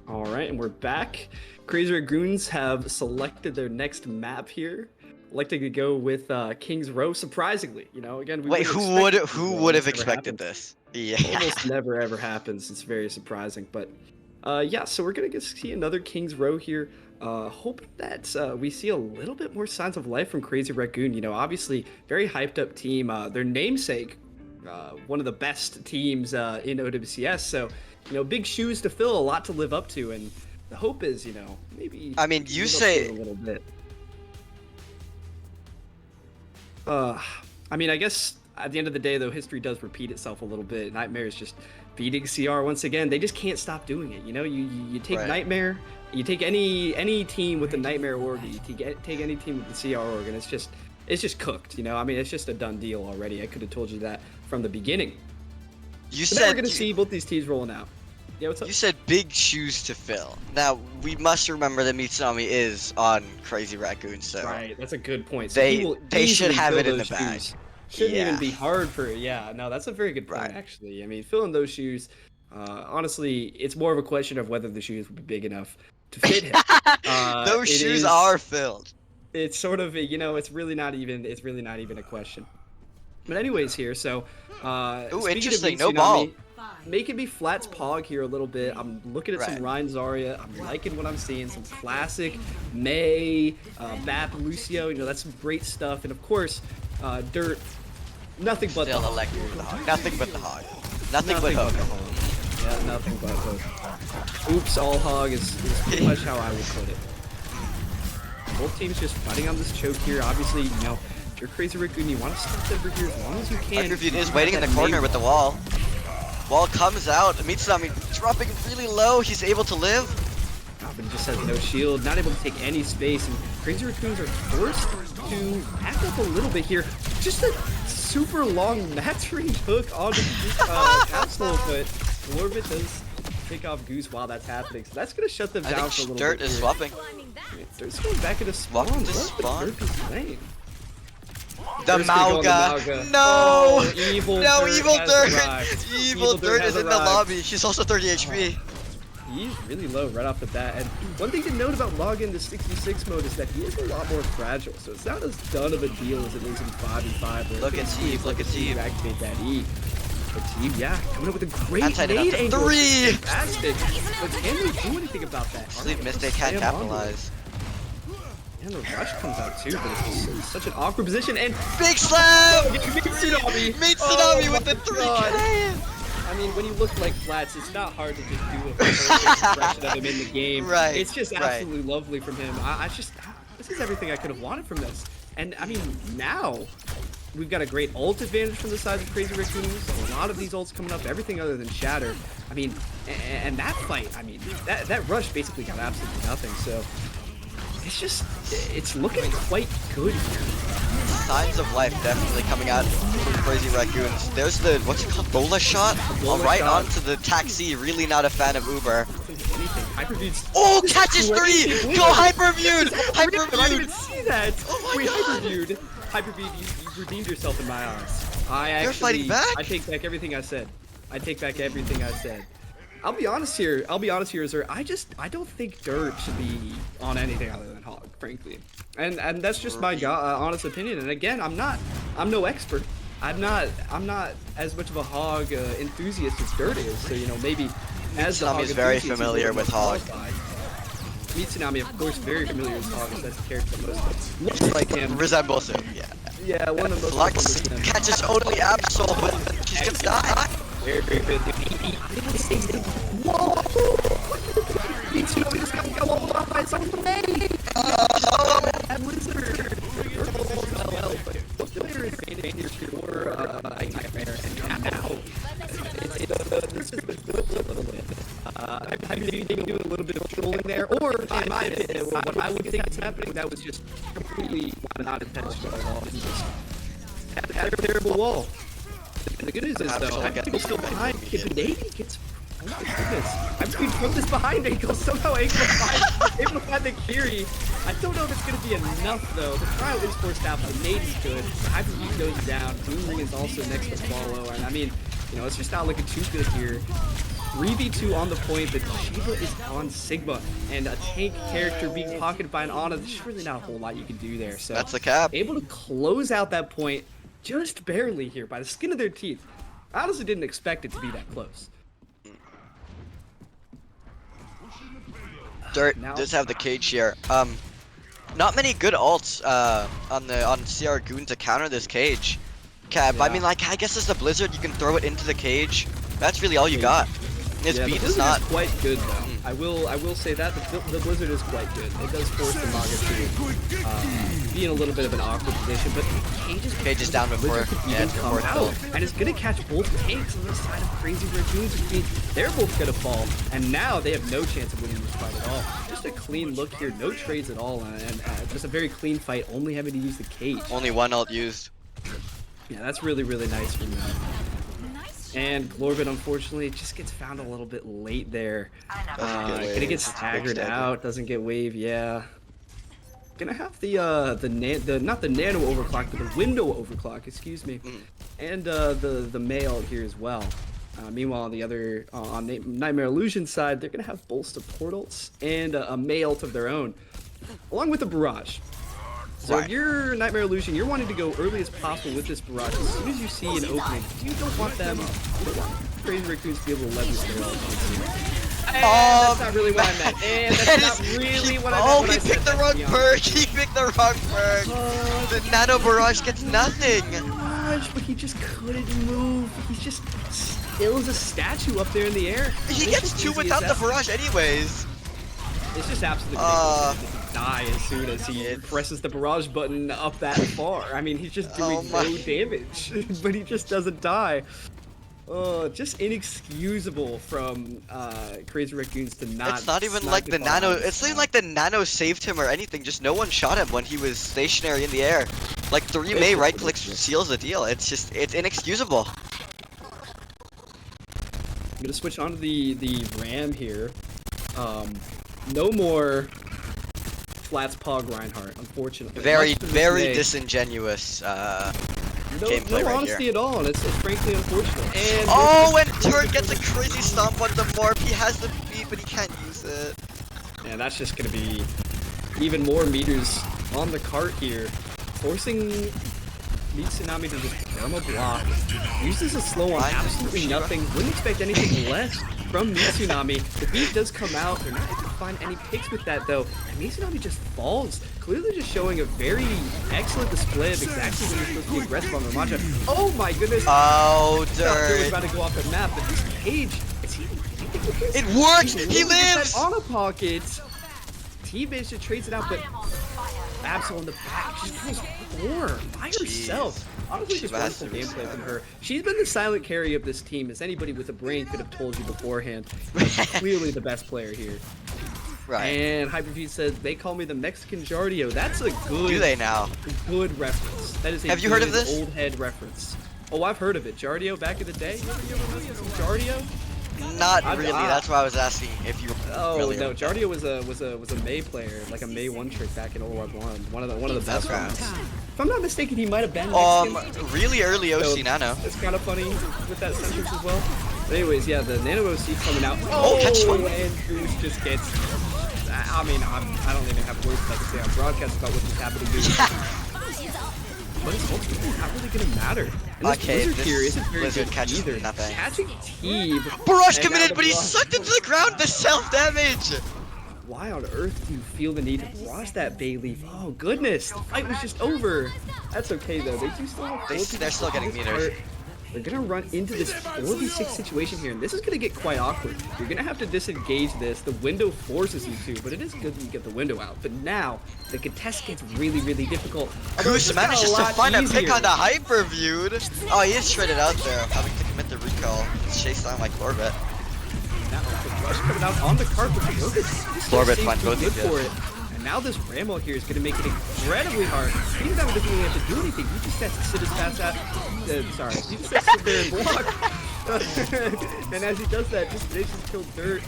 All right, and we're back. Crazy Dragoons have selected their next map here, electing to go with King's Row. Surprisingly, you know, again, we Wait, wouldn't who would expect King's Row. would have Almost never expected happens. this? Yeah. Almost never ever happens. It's very surprising, but yeah. So we're gonna get to see another King's Row here. Hoping that we see a little bit more signs of life from Crazy Raccoon. You know, obviously very hyped up team. Their namesake, one of the best teams in OWCS. So you know, big shoes to fill, a lot to live up to, and the hope is, you know, maybe. I mean, we can you live up to say- it a little bit. Uh, I mean, I guess at the end of the day, though, history does repeat itself a little bit. Nightmare is just beating CR once again. They just can't stop doing it. You know, you take Right. Nightmare, you take any team with the Nightmare org, you take any team with the CR org, and it's just cooked. You know, I mean, it's just a done deal already. I could have told you that from the beginning. You But now we're said gonna see both these teams rolling out. Yeah, what's up? you said big shoes to fill. Now we must remember that Mitsunami is on Crazy Raccoon, so Right, that's a good point. So They- he will they should easily have fill it in those the bag. shoes. Shouldn't even Yeah. be hard for. Yeah, no, that's a very good point Right. actually. I mean, filling those shoes. Honestly, it's more of a question of whether the shoes would be big enough to fit him. those it shoes is- are filled. It's sort of you know, it's really not even a question. But anyways, here, so Ooh, speaking of interesting, no Mitsunami, ball. making me Flats Pog here a little bit. I'm looking at some Right. Ryan Zarya. I'm liking what I'm seeing. Some classic May, Bap, Lucio. You know, that's some great stuff. And of course, Dirt. Nothing but Still the hog. electric with the hog. Nothing but the hog. Nothing but the hook. hog. Yeah, nothing but hook. Oops, all hog is pretty much how I would put it. Both teams just fighting on this choke here. Obviously, you know, If you're Crazy Raccoon, you want to stop over here as long as you can. Hyperview is waiting in the corner with the wall. Wall comes out. Mitsunami dropping really low. He's able to live. Oh, but he just has no shield, not able to take any space, and Crazy Raccoons are forced to back up a little bit here. Just a super long max range hook onto Castle, but Orbit does pick off Goose while that's happening, so that's gonna shut them I down for a think little Dirt bit. is Here. swapping. Dirt's going back into spawn. Walking to What spawn. Dirt is playing? The Dirt's gonna go on the Mauga. Mauga. No! Oh, evil No, Dirt evil has Dirt! arrived. Evil Dirt has is in the arrived. lobby. He's also 30 HP. He's really low right off the bat, and one thing to note about login to 66 mode is that he is a lot more fragile, so it's not as done of a deal as it is in 5v5. Look at Steve, look at Steve. Activate that E. But Steve, yeah, coming up with a great Anti-net nade up to angle. 3! Fantastic. But can they do anything about that? Sleep missed, they can't Slam onto it. capitalize. And the rush comes out too, but it's just such an awkward position, and Big slam! Mitsunami! Mitsunami Oh with the my 3K! I mean, when you look like Flats, it's not hard to just do a perfect expression of him in the game. Right, It's just right. absolutely lovely from him. This is everything I could have wanted from this. And I mean, now we've got a great ult advantage from the side of Crazy Raccoons. A lot of these ults coming up, everything other than Shatter. I mean, and that fight, I mean, that rush basically got absolutely nothing. So it's looking quite good here. Signs of life definitely coming out from Crazy Raccoons. There's the, what's it called, Bola shot? Bola Right shot. onto the taxi, really not a fan of Uber. Anything. Hyperview's Oh, catches 3! crazy. Go Hyperviewed! I didn't even Hyperviewed! see that. Oh my Wait, God. Hyperviewed, you redeemed yourself in my eyes. You're fighting back? I take back everything I said. I take back everything I said. I'll be honest here, Azur. I don't think Dirt should be on anything other than Hog, frankly. And that's just my honest opinion. And again, I'm no expert. I'm not as much of a Hog enthusiast as Dirt is. So maybe as the Mitsunami Hog is very enthusiast, he's a familiar little with more Hog. qualified. Mitsunami, of course, very familiar with Hog. That's the character that most looks like him. Resembles him, yeah. Yeah, one of the most Flux resembles him. catches only Absol, but he's gonna die. Very, very good. Whoa! Mitsunami just got walled off by someone from A! That Blizzard! Well, but what player is in here for Nightmare? And now, this has been flipped a little bit. I mean, they do a little bit of trolling there, or in my opinion, what I would think is happening, that was just completely not intentional at all. It's just had a terrible wall. And the good news is, though, Ankle's still behind. If Nady gets... Oh my goodness. I'm being from this behind Ankle. Somehow Ankle able to find the Kiri. I don't know if it's going to be enough, though. The trial is forced out, but Nady's good. Hyperbeat goes down. Booming is also next to follow. And I mean, it's just not looking too good here. 3v2 on the point, but Shiva is on Sigma. And a tank character being pocketed by an Ana, there's really not a whole lot you can do there. So That's the cap. able to close out that point just barely here by the skin of their teeth. I honestly didn't expect it to be that close. Dirt Now- does have the cage here. Not many good ults on CR Goon to counter this cage. Cab, I Yeah. mean, like, I guess as the Blizzard, you can throw it into the cage. That's really all you got. His Yeah, beat the is Blizzard not. is quite good though. I will say that the Blizzard is quite good. It does force the Maga to be in a little bit of an awkward position, but Cage is down before. Blizzard could Yeah, even it's come before out, kill. and it's gonna catch both tanks on the side of Crazy Raccoons, which means they're both gonna fall, and now they have no chance of winning this fight at all. Just a clean look here, no trades at all, and just a very clean fight, only having to use the cage. Only one ult used. Yeah, that's really, really nice from them. And Glorbit, unfortunately, just gets found a little bit late there. Doesn't get Gonna wave. get It's a big staggered stagger. out. Doesn't get wave. Yeah. Gonna have the not the nano overclock, but the window overclock. Excuse me. And the mail here as well. Meanwhile, on the other on Nightmare Illusion side, they're gonna have both support ults and a mail of their own, along with a barrage. So Right. if you're Nightmare Illusion, you're wanting to go early as possible with this barrage. As soon as you see an opening, you don't want them, Crazy Raccoons to be able to leverage their ult. That's not really what I meant. And that that's not is- really what I meant. Oh, when he I said picked the that, to wrong be honest. perk. He picked the wrong perk. The Nano Barrage gets nothing. Barrage, but he just couldn't move. He's just still as a statue up there in the air. He It's gets just two easy without as the that. Barrage anyways. It's just absolutely ridiculous that he doesn't die as soon as he presses the barrage button up that far. I mean, he's just doing Oh no damage, but he just doesn't die. Just inexcusable from Crazy Raccoons to not. It's not even snipe like the nano. bomb. It's not even like the nano saved him or anything. Just no one shot him when he was stationary in the air. Like 3 May right clicks seals the deal. It's inexcusable. I'm gonna switch on to the Ram here. No more Flats Pog Reinhardt, unfortunately. Very Much to very dismay. disingenuous No gameplay right honesty here. at all, and it's frankly unfortunate. And Oh, and Turret gets a crazy stomp on the Morph. He has the beat, but he can't use it. yeah, that's just gonna be even more meters on the cart here, forcing Tsunami to just put him a block. Uses a slow on absolutely nothing. Wouldn't expect anything less from Tsunami. The beat does come out. They're not able to find any picks with that though. And Tsunami just falls. Clearly just showing a very excellent display of exactly when you're supposed to be aggressive on Ramaja. Oh my goodness! Oh, Thought was Dirt. about to go off the map, but this Cage, is he It works! He's He able to get that lives! on a pocket. T-Base just trades it out, but Absol in the back just goes four by herself. Honestly, just Shiva has wonderful to gameplay reset. from her. She's been the silent carry of this team, as anybody with a brain could have told you beforehand. She's clearly the best player here. Right. And Hyperfeed says they call me the Mexican Jardio. That's a good, Do they now? good reference. That is a Have you heard of good this? old head reference. Oh, I've heard of it. Jardio back in the day. You ever listen to some Jardio? Not really. That's why I was asking if you were Oh familiar no, with Jardio was a May player, like a May one trick back in OOL 1. One of the best Okay. ones. If I'm not mistaken, he might have been Mexican. Really early OC So, Nano. It's kind of funny with that sentence as well. But anyways, yeah, the Nano OC coming out. Oh, catch one. And Goose just gets. I mean, I don't even have words like to say on broadcast about what just happened to Goose. But it's ultimately not really gonna matter. And this Okay, Blizzard this here isn't very Blizzard good catches either. nothing. Catching Teeb. Barrage and now committed, the but he's barrage- sucked into the ground. The self damage. Why on earth do you feel the need to barrage that Bayleaf? Oh goodness, the fight was just over. That's okay though. They do still have four people They're still getting this meters. part. They're gonna run into this 4v6 situation here, and this is gonna get quite awkward. You're gonna have to disengage this. The window forces you to, but it is good that you get the window out. But now the contest gets really, really difficult. Although Goose it's got manages to lot find a pick easier. on the hyper viewed. Oh, he is shredded out there, having to commit the recall. He's chased down like Orbit. Now the rush coming out on the carpet. Orbit finds both good of you. for it. And now this Ramo here is going to make it incredibly hard. He doesn't really have to do anything. He just has to sit his fast out. Sorry, he just has to sit there and block. And as he does that, just finishes kill Dirt.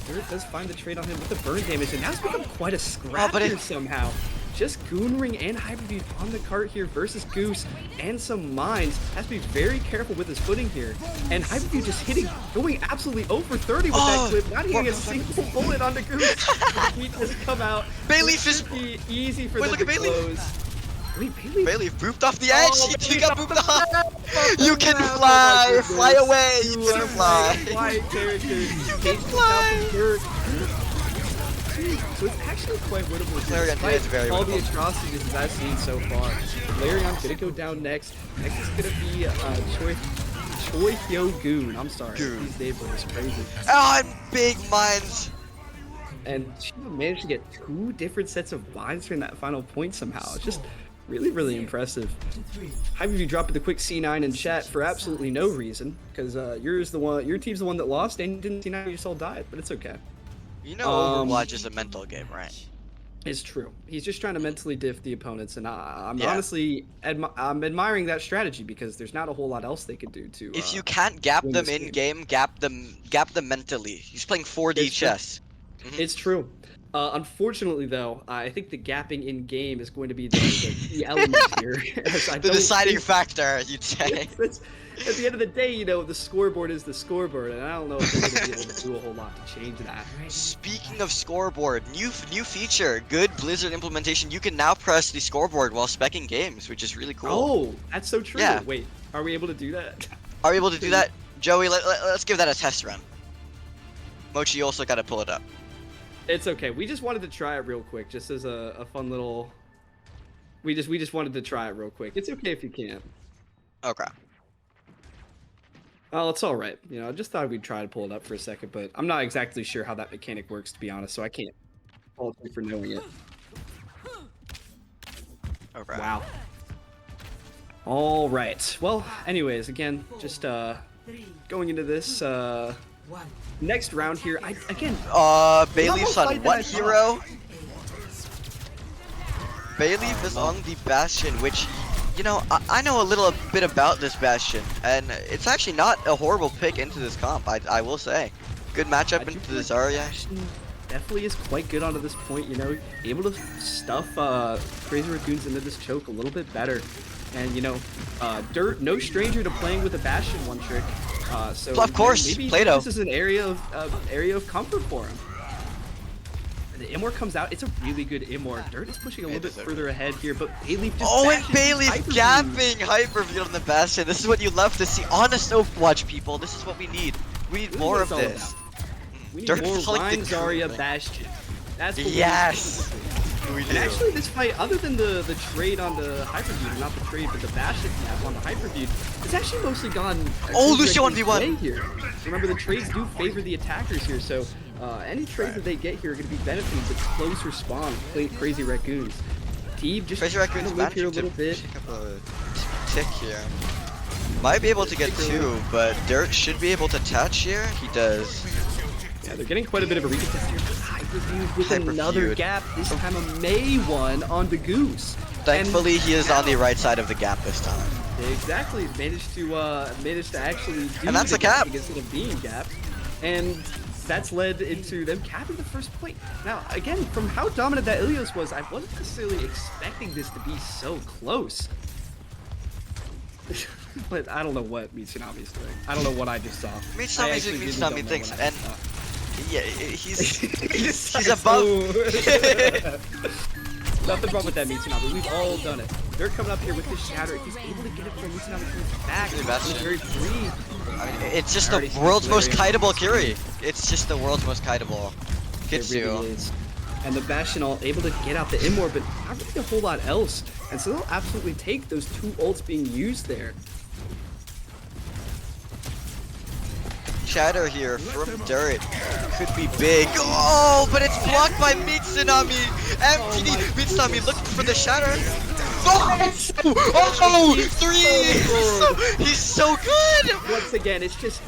Dirt does find the trade on him with the burn damage, and now it's become quite a scrap but here somehow. Just Goonring and Hyperbeat on the cart here versus Goose and some mines. Has to be very careful with his footing here. And Hyperbeat just going absolutely over 30 with that clip, not hitting a single bullet on the Goose. The beat has come out. Bayleaf is- Be easy for Wait, them look to at Bayleaf. close. Wait, Bayleaf. Bayleaf booped off the edge. Oh, He got Bayleaf booped off the off. map. You can Oh my fly. goodness. Fly away. You You can are fly. a quiet character. You can fly. So it's actually quite winnable. Flareon despite is very all the winnable. atrocities that I've seen so far. Flareon's gonna go down next. Next is gonna be Choi Hyo Goon. I'm sorry. Goon. These names are just crazy. Oh, and big mines. And she managed to get 2 different sets of binds from that final point somehow. It's just really, really impressive. Hyperview dropping the quick C9 in chat for absolutely no reason, because your team's the one that lost, and you didn't C9 you all died, but it's okay. You know, Overwatch is a mental game, right? It's true. He's just trying to mentally diff the opponents, and I'm Yeah. honestly I'm admiring that strategy because there's not a whole lot else they could do to. If you can't gap win them this in game. game, gap them mentally. He's playing 4D It's true. chess. It's true. Unfortunately, though, I think the gapping in game is going to be the key element here. as I The don't deciding think- factor, you'd say. It's- at the end of the day, you know, the scoreboard is the scoreboard, and I don't know if they're going to be able to do a whole lot to change that. Speaking of scoreboard, new feature, good Blizzard implementation. You can now press the scoreboard while specking games, which is really cool. Oh, that's so true. Yeah. Wait, are we able to do that? Are we able to do that? Joey, let's give that a test run. Mochi, you also gotta pull it up. It's okay. We just wanted to try it real quick, just as a fun little. We just wanted to try it real quick. It's okay if you can't. Okay. Oh, it's all right. You know, I just thought we'd try to pull it up for a second, but I'm not exactly sure how that mechanic works, to be honest. So I can't. fault you for knowing it. Okay. Wow. All right. Well, anyways, again, just going into this next round here. Bayleaf's on like what that. hero? Bayleaf is on the Bastion, which, you know, I know a little bit about this Bastion, and it's actually not a horrible pick into this comp, I will say. Good matchup into the Zarya. Definitely is quite good onto this point, you know, able to stuff Crazy Raccoons into this choke a little bit better. And, you know, Dirt, no stranger to playing with a Bastion one trick. So Of course, maybe Plato. this is an area of comfort for him. And the Immor comes out. It's a really good Immor. Dirt is pushing a little bit further ahead here, but Bayleaf just Oh, and bashes Bayleaf Hyperbeam. gapping Hyperbeam on the Bastion. This is what you love to see. Honest Overwatch, people. This is what we need. We need This is more what of it's all this. We need Dirt more is like Rhyme the Zarya cool- Bastion. That's what Yes! we We And do. actually, this fight, other than the trade on the Hyperbeam, not the trade, but the Bastion snap on the Hyperbeam, it's actually mostly gone. Oh, Crazy Lucio Raccoon's 1v1. way here. Remember, the trades do favor the attackers here, so any trades that they get here are going to be benefiting the close respawn of Crazy Raccoons. Teeb just Crazy trying Raccoon's to live here a managing to little bit. pick up a tick here. Might be able to get two, but Dirt should be able to touch here. He does. Yeah, they're getting quite a bit of a recontest here. Hyperfuse with Hyperfuse. another gap, this time a May one on the Goose. Thankfully, he is on the right side of the gap this time. Exactly, managed to actually do And that's the a cap. instead of being gapped, and that's led into them capping the first point. Now, again, from how dominant that Ilios was, I wasn't necessarily expecting this to be so close. But I don't know what Mitsunami's doing. I don't know what I just saw. Mitsunami's doing Mitsunami things, and yeah, he's He's above. Nothing wrong with that Mitsunami. We've all done it. They're coming up here with this shatter. He's able to get it from Mitsunami comes back. He's very free. I mean, it's just I already the see world's most Valerian. kiteable Curie. It's just the world's most kiteable It Kitsu. really is. And the Bastion all able to get out the Immor, but not really a whole lot else. And so they'll absolutely take those two ults being used there. Shatter here from Dirt could be big. Oh, but it's blocked by Mitsunami. MTD. Mitsunami looking for the shatter. Oh, three. He's so good. Once again, it's just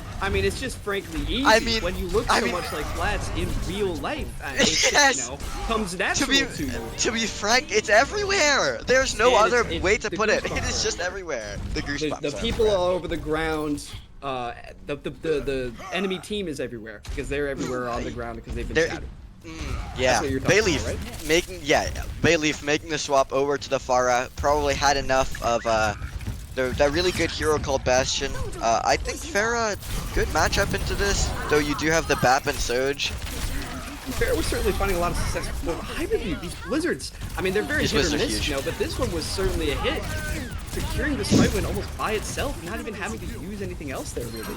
frankly easy. I mean- when you look I so mean- much like Flats in real life, it's Yes. just, comes natural to you. To be frank, it's everywhere. There's no And other it's way to the put it. goosebumps It is are just everywhere. The goosebumps. The are people everywhere. all over the ground. The enemy team is everywhere because they're everywhere on the ground because they've been They're- shattered. Yeah, what you're talking Bayleaf about, right? Bayleaf making the swap over to the Pharah probably had enough of that really good hero called Bastion. I think Pharah good matchup into this, though you do have the Bap and Soj. Fair was certainly finding a lot of success with Hyperview. These Blizzards, I mean, they're very These hit or Blizzards are miss, huge. you know, but this one was certainly a hit. Securing this fight win almost by itself, not even having to use anything else there, really.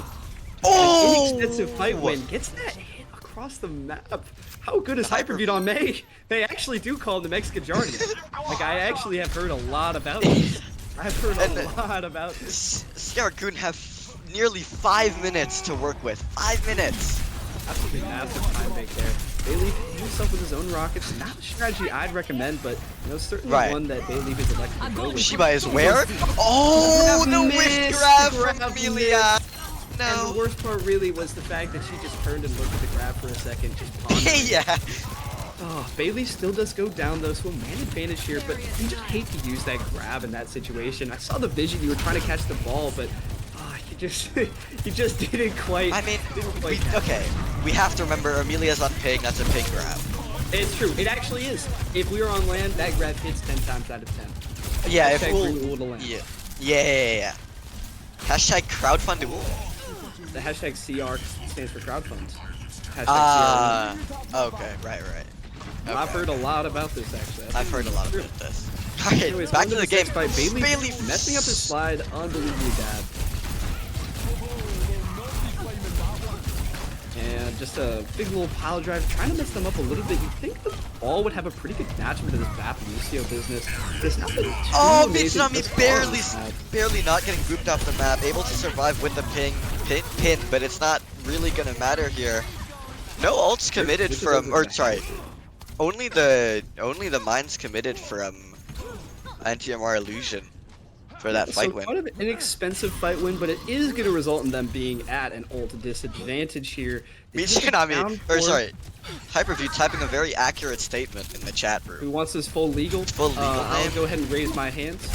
Oh! An inexpensive fight win gets that hit across the map. How good is Hyperview on May? They actually do call him the Mexican Guardian. Like, I actually have heard a lot about this. I've heard a lot about this. Sierra-kun have nearly 5 minutes to work with. 5 minutes. Absolutely massive time bank there. Bayleaf himself with his own rockets. Not a strategy I'd recommend, but you know, certainly Right. one that Bayleaf is elected to go with. Shiba is where? Oh, the Missed whiff grab grab from Amelia. And the No. worst part really was the fact that she just turned and looked at the grab for a second, just pondering. Yeah. Oh, Bailey still does go down though, so a man advantage here, but you just hate to use that grab in that situation. I saw the vision, you were trying to catch the ball, but you just didn't quite. I mean, didn't quite catch okay, we have to remember Amelia's on ping, that's a ping grab. it. It's true, it actually is. If we were on land, that grab hits 10 times out of 10. Yeah, if Hashtag we'll, bring Uul to land. yeah. Hashtag crowdfund Uul. The hashtag CR stands for crowdfunds. Hashtag Okay, right. CR. I've heard a lot about this actually. I've heard a lot True. about this. Alright, Anyways, back on to the next game. fight, Bailey Bailey messing up his slide unbelievably bad. And just a big little pile drive, trying to mess them up a little bit. You'd think the ball would have a pretty good matchup into this Bap Lucio business. There's nothing too Oh, amazing Mitsunami thus far on barely, this map. barely not getting booped off the map, able to survive with the pin, but it's not really gonna matter here. No ults committed Which is from, or okay. sorry, only the mines committed from anti-MR illusion for that fight So win. kind of an inexpensive fight win, but it is going to result in them being at an ult disadvantage here. They get the Tsunami, down or four. sorry, Hyperview typing a very accurate statement in the chat Who room. wants this full legal? Full legal I'll name? go ahead and raise my hands.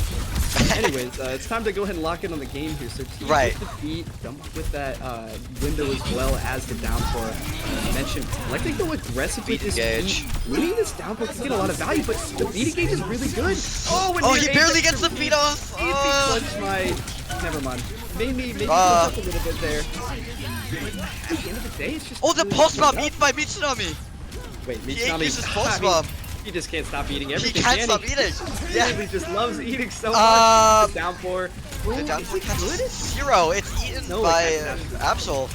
Anyways, it's time to go ahead and lock in on the game here. So team Right. with the beat, dump with that window as well as the downpour mentioned. I like to go aggressive with this Engage. beat. Winning this downpour can get a lot of value, but the beat engage is really good. Oh, and Oh, here he Apex barely gets the beat off. Maybe clutch my. Never mind. Maybe clutch up a little bit there. At the end of the day, it's just. Oh, the really pulse bomb good eaten by Mitsunami. Wait, He Mitsunami uses pulse bomb. He just can't stop eating He everything. can't can stop eating. Yeah. He just loves eating so much. The downpour. Ooh, The downpour is it catches good? 0. It's eaten No, it by catches Absol.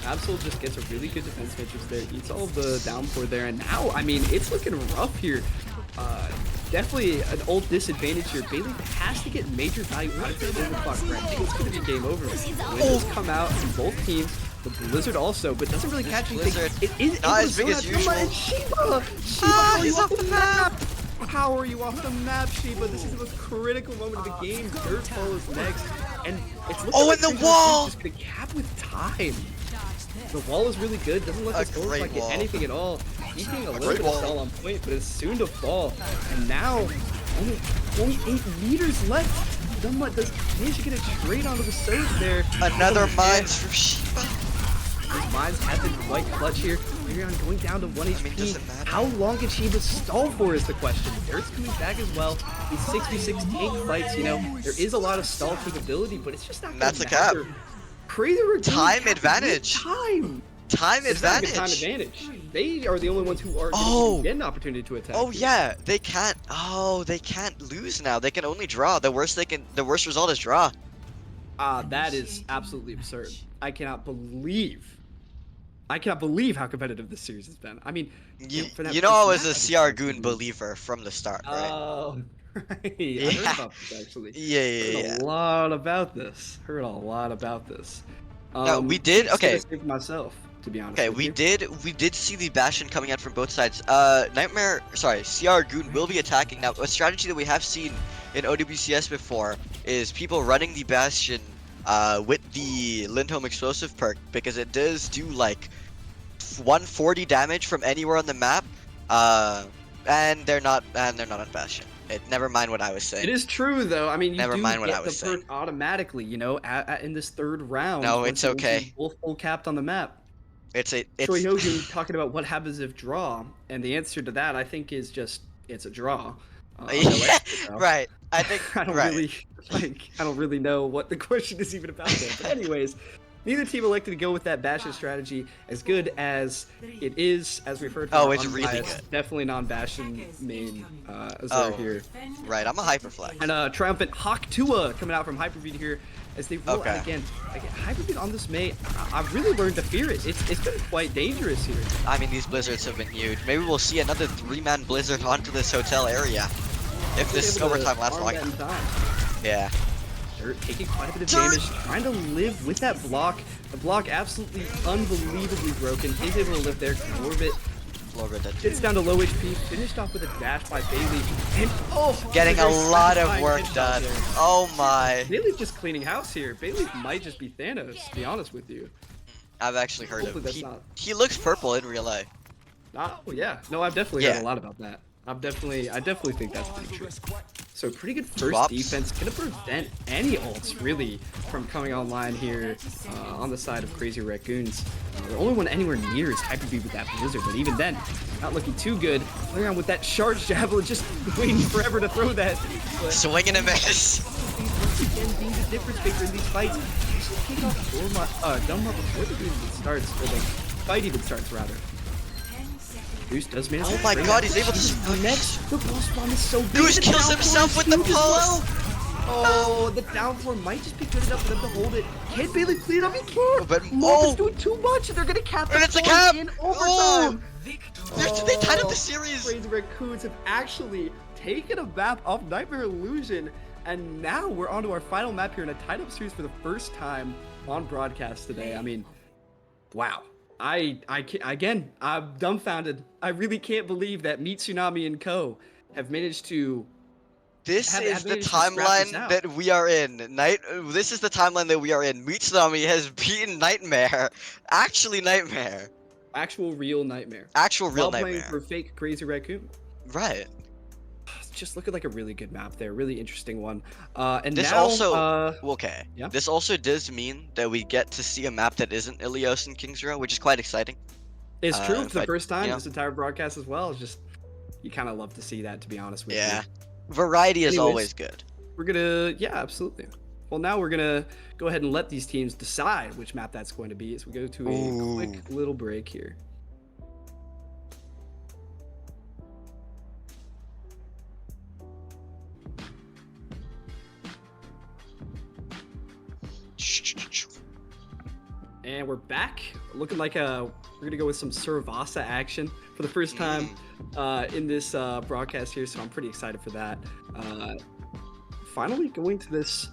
Absol just gets a really good defense matrix there. Eats all of the downpour there, and now, I mean, it's looking rough here. Definitely an old disadvantage here. Bailey has to get major value out of this overclock threat. I think it's going to be game over. Windows come out from both teams. The Blizzard also, but doesn't really catch anything. Blizzard, It is not as big as usual. And Shiba! Shiba, how are he's you off the map! How are you off the map, Shiba? This is the most critical moment of the game. Dirt follows next, and it's looking Oh, like and the Crazy wall! Raccoon's just gonna cap with time. The wall is really good. Doesn't let A the great like get wall. anything at all. Keeping a little great bit wall. of stall on point, but it's soon to fall. And now, only 8 meters left. Dunlop does manage to get a trade onto the surge there. Another Oh, mines from Shiba. These mines have been quite clutch here. Mirion going down to 1 HP. mean, does it matter? How long can Shiba stall for is the question. Dirt's coming back as well. These 6v6 tank fights, you know, there is a lot of stall capability, but it's just not gonna That's a cap. matter. Crazy Raccoon Time has advantage. Time. Time It's not even advantage. time advantage. They are the only ones who are Oh. going to get an opportunity to attack. Oh here. yeah, they can't. Oh, they can't lose now. They can only draw. The worst result is draw. That is absolutely absurd. I cannot believe how competitive this series has been. I mean, You, for that you know I first was a match, CR Goon believer from the start, right? Oh, right. I Yeah. heard about this actually. Yeah. Heard a lot about this. Heard a lot about this. No, we did- just okay. gonna say for myself, to be honest. Okay, with we you. did see the Bastion coming out from both sides. CR Goon will be attacking now. A strategy that we have seen in OWCS before is people running the Bastion with the Lindholm explosive perk because it does do like 140 damage from anywhere on the map. And they're not on Bastion. Never mind what I was saying. It is true though. I mean, you Never do mind what get I was the perk saying. automatically, you know, in this third round. No, once it's you- okay. once you're both full capped on the map. It's Troy Hogan talking about what happens if draw, and the answer to that I think is just it's a draw. No yeah, extra draw. right. I think I don't right. really I don't really know what the question is even about there. But anyways, neither team elected to go with that Bastion strategy. As good as it is, as we've heard from Oh, our it's really unbiased, good. definitely non-Bastion main as Oh. they're here. Right, I'm a hyperflex. And triumphant Hawk Tua coming out from Hyperbeat here as they roll Okay. out again. Hyperbeat on this May, I've really learned to fear it. It's been quite dangerous here. I mean, these blizzards have been huge. Maybe we'll see another 3-man blizzard onto this hotel area. If this Able to overtime lasts farm long that in enough. time. Yeah. Dirt taking quite a bit of Dirt! damage, trying to live with that block. The block absolutely unbelievably broken. He's able to live there, orbit. Gets down to low HP, finished off with a dash by Bailey. And Getting a very lot of satisfying work headshot done. there. Oh my. Bailey's just cleaning house here. Bailey might just be Thanos, to be honest with you. I've actually heard Hopefully of that's he, not- he looks purple in real life. Oh yeah, no, I've definitely Yeah. heard a lot about that. I definitely think that's pretty true. So pretty good first Drops. defense, gonna prevent any ults really from coming online here on the side of Crazy Raccoons. The only one anywhere near is Hyperbeat with that Blizzard, but even then, not looking too good. Playing around with that charge javelin, just waiting forever to throw that. But Swing and a miss. once again being the difference maker in these fights. Actually kick off Dunlop before the game even starts, or the fight even starts rather. Goose does manage Oh to my bring god, that he's able to next. The pulse bomb is so big. Goose The kills downpour himself is with the huge as pulse. well. Oh, the downpour might just be good enough for them to hold it. Can Bailey clean it up? He can't. But- Morphin's oh. doing too much, and they're gonna cap the And it's a point cap. in Oh. overtime. They tied up the series. Crazy Raccoons have actually taken a map off Nightmare Illusion, and now we're on to our final map here in a tied-up series for the first time on broadcast today. I mean, wow. Again, I'm dumbfounded. I really can't believe that Meet Tsunami and Co. have managed to This have, is have the managed to scrap this timeline out. that we are in. This is the timeline that we are in. Mitsunami has beaten Nightmare. Actually, Nightmare. Actual real Nightmare. Actual real While playing Nightmare. for fake Crazy Raccoon. Right. It's just looking like a really good map there, really interesting one. And This now, also okay. yeah. This also does mean that we get to see a map that isn't Ilios and Kings Row, which is quite exciting. It's true. if For the I- first time, yeah. this entire broadcast as well. It's just you kind of love to see that, to be honest with Yeah. you. Variety is Anyways. always good. We're gonna, yeah, absolutely. Well, now we're gonna go ahead and let these teams decide which map that's going to be as we go to a Ooh. quick little break here. And we're back, looking like we're gonna go with some Survasa action for the first time in this broadcast here, so I'm pretty excited for that. Finally going to this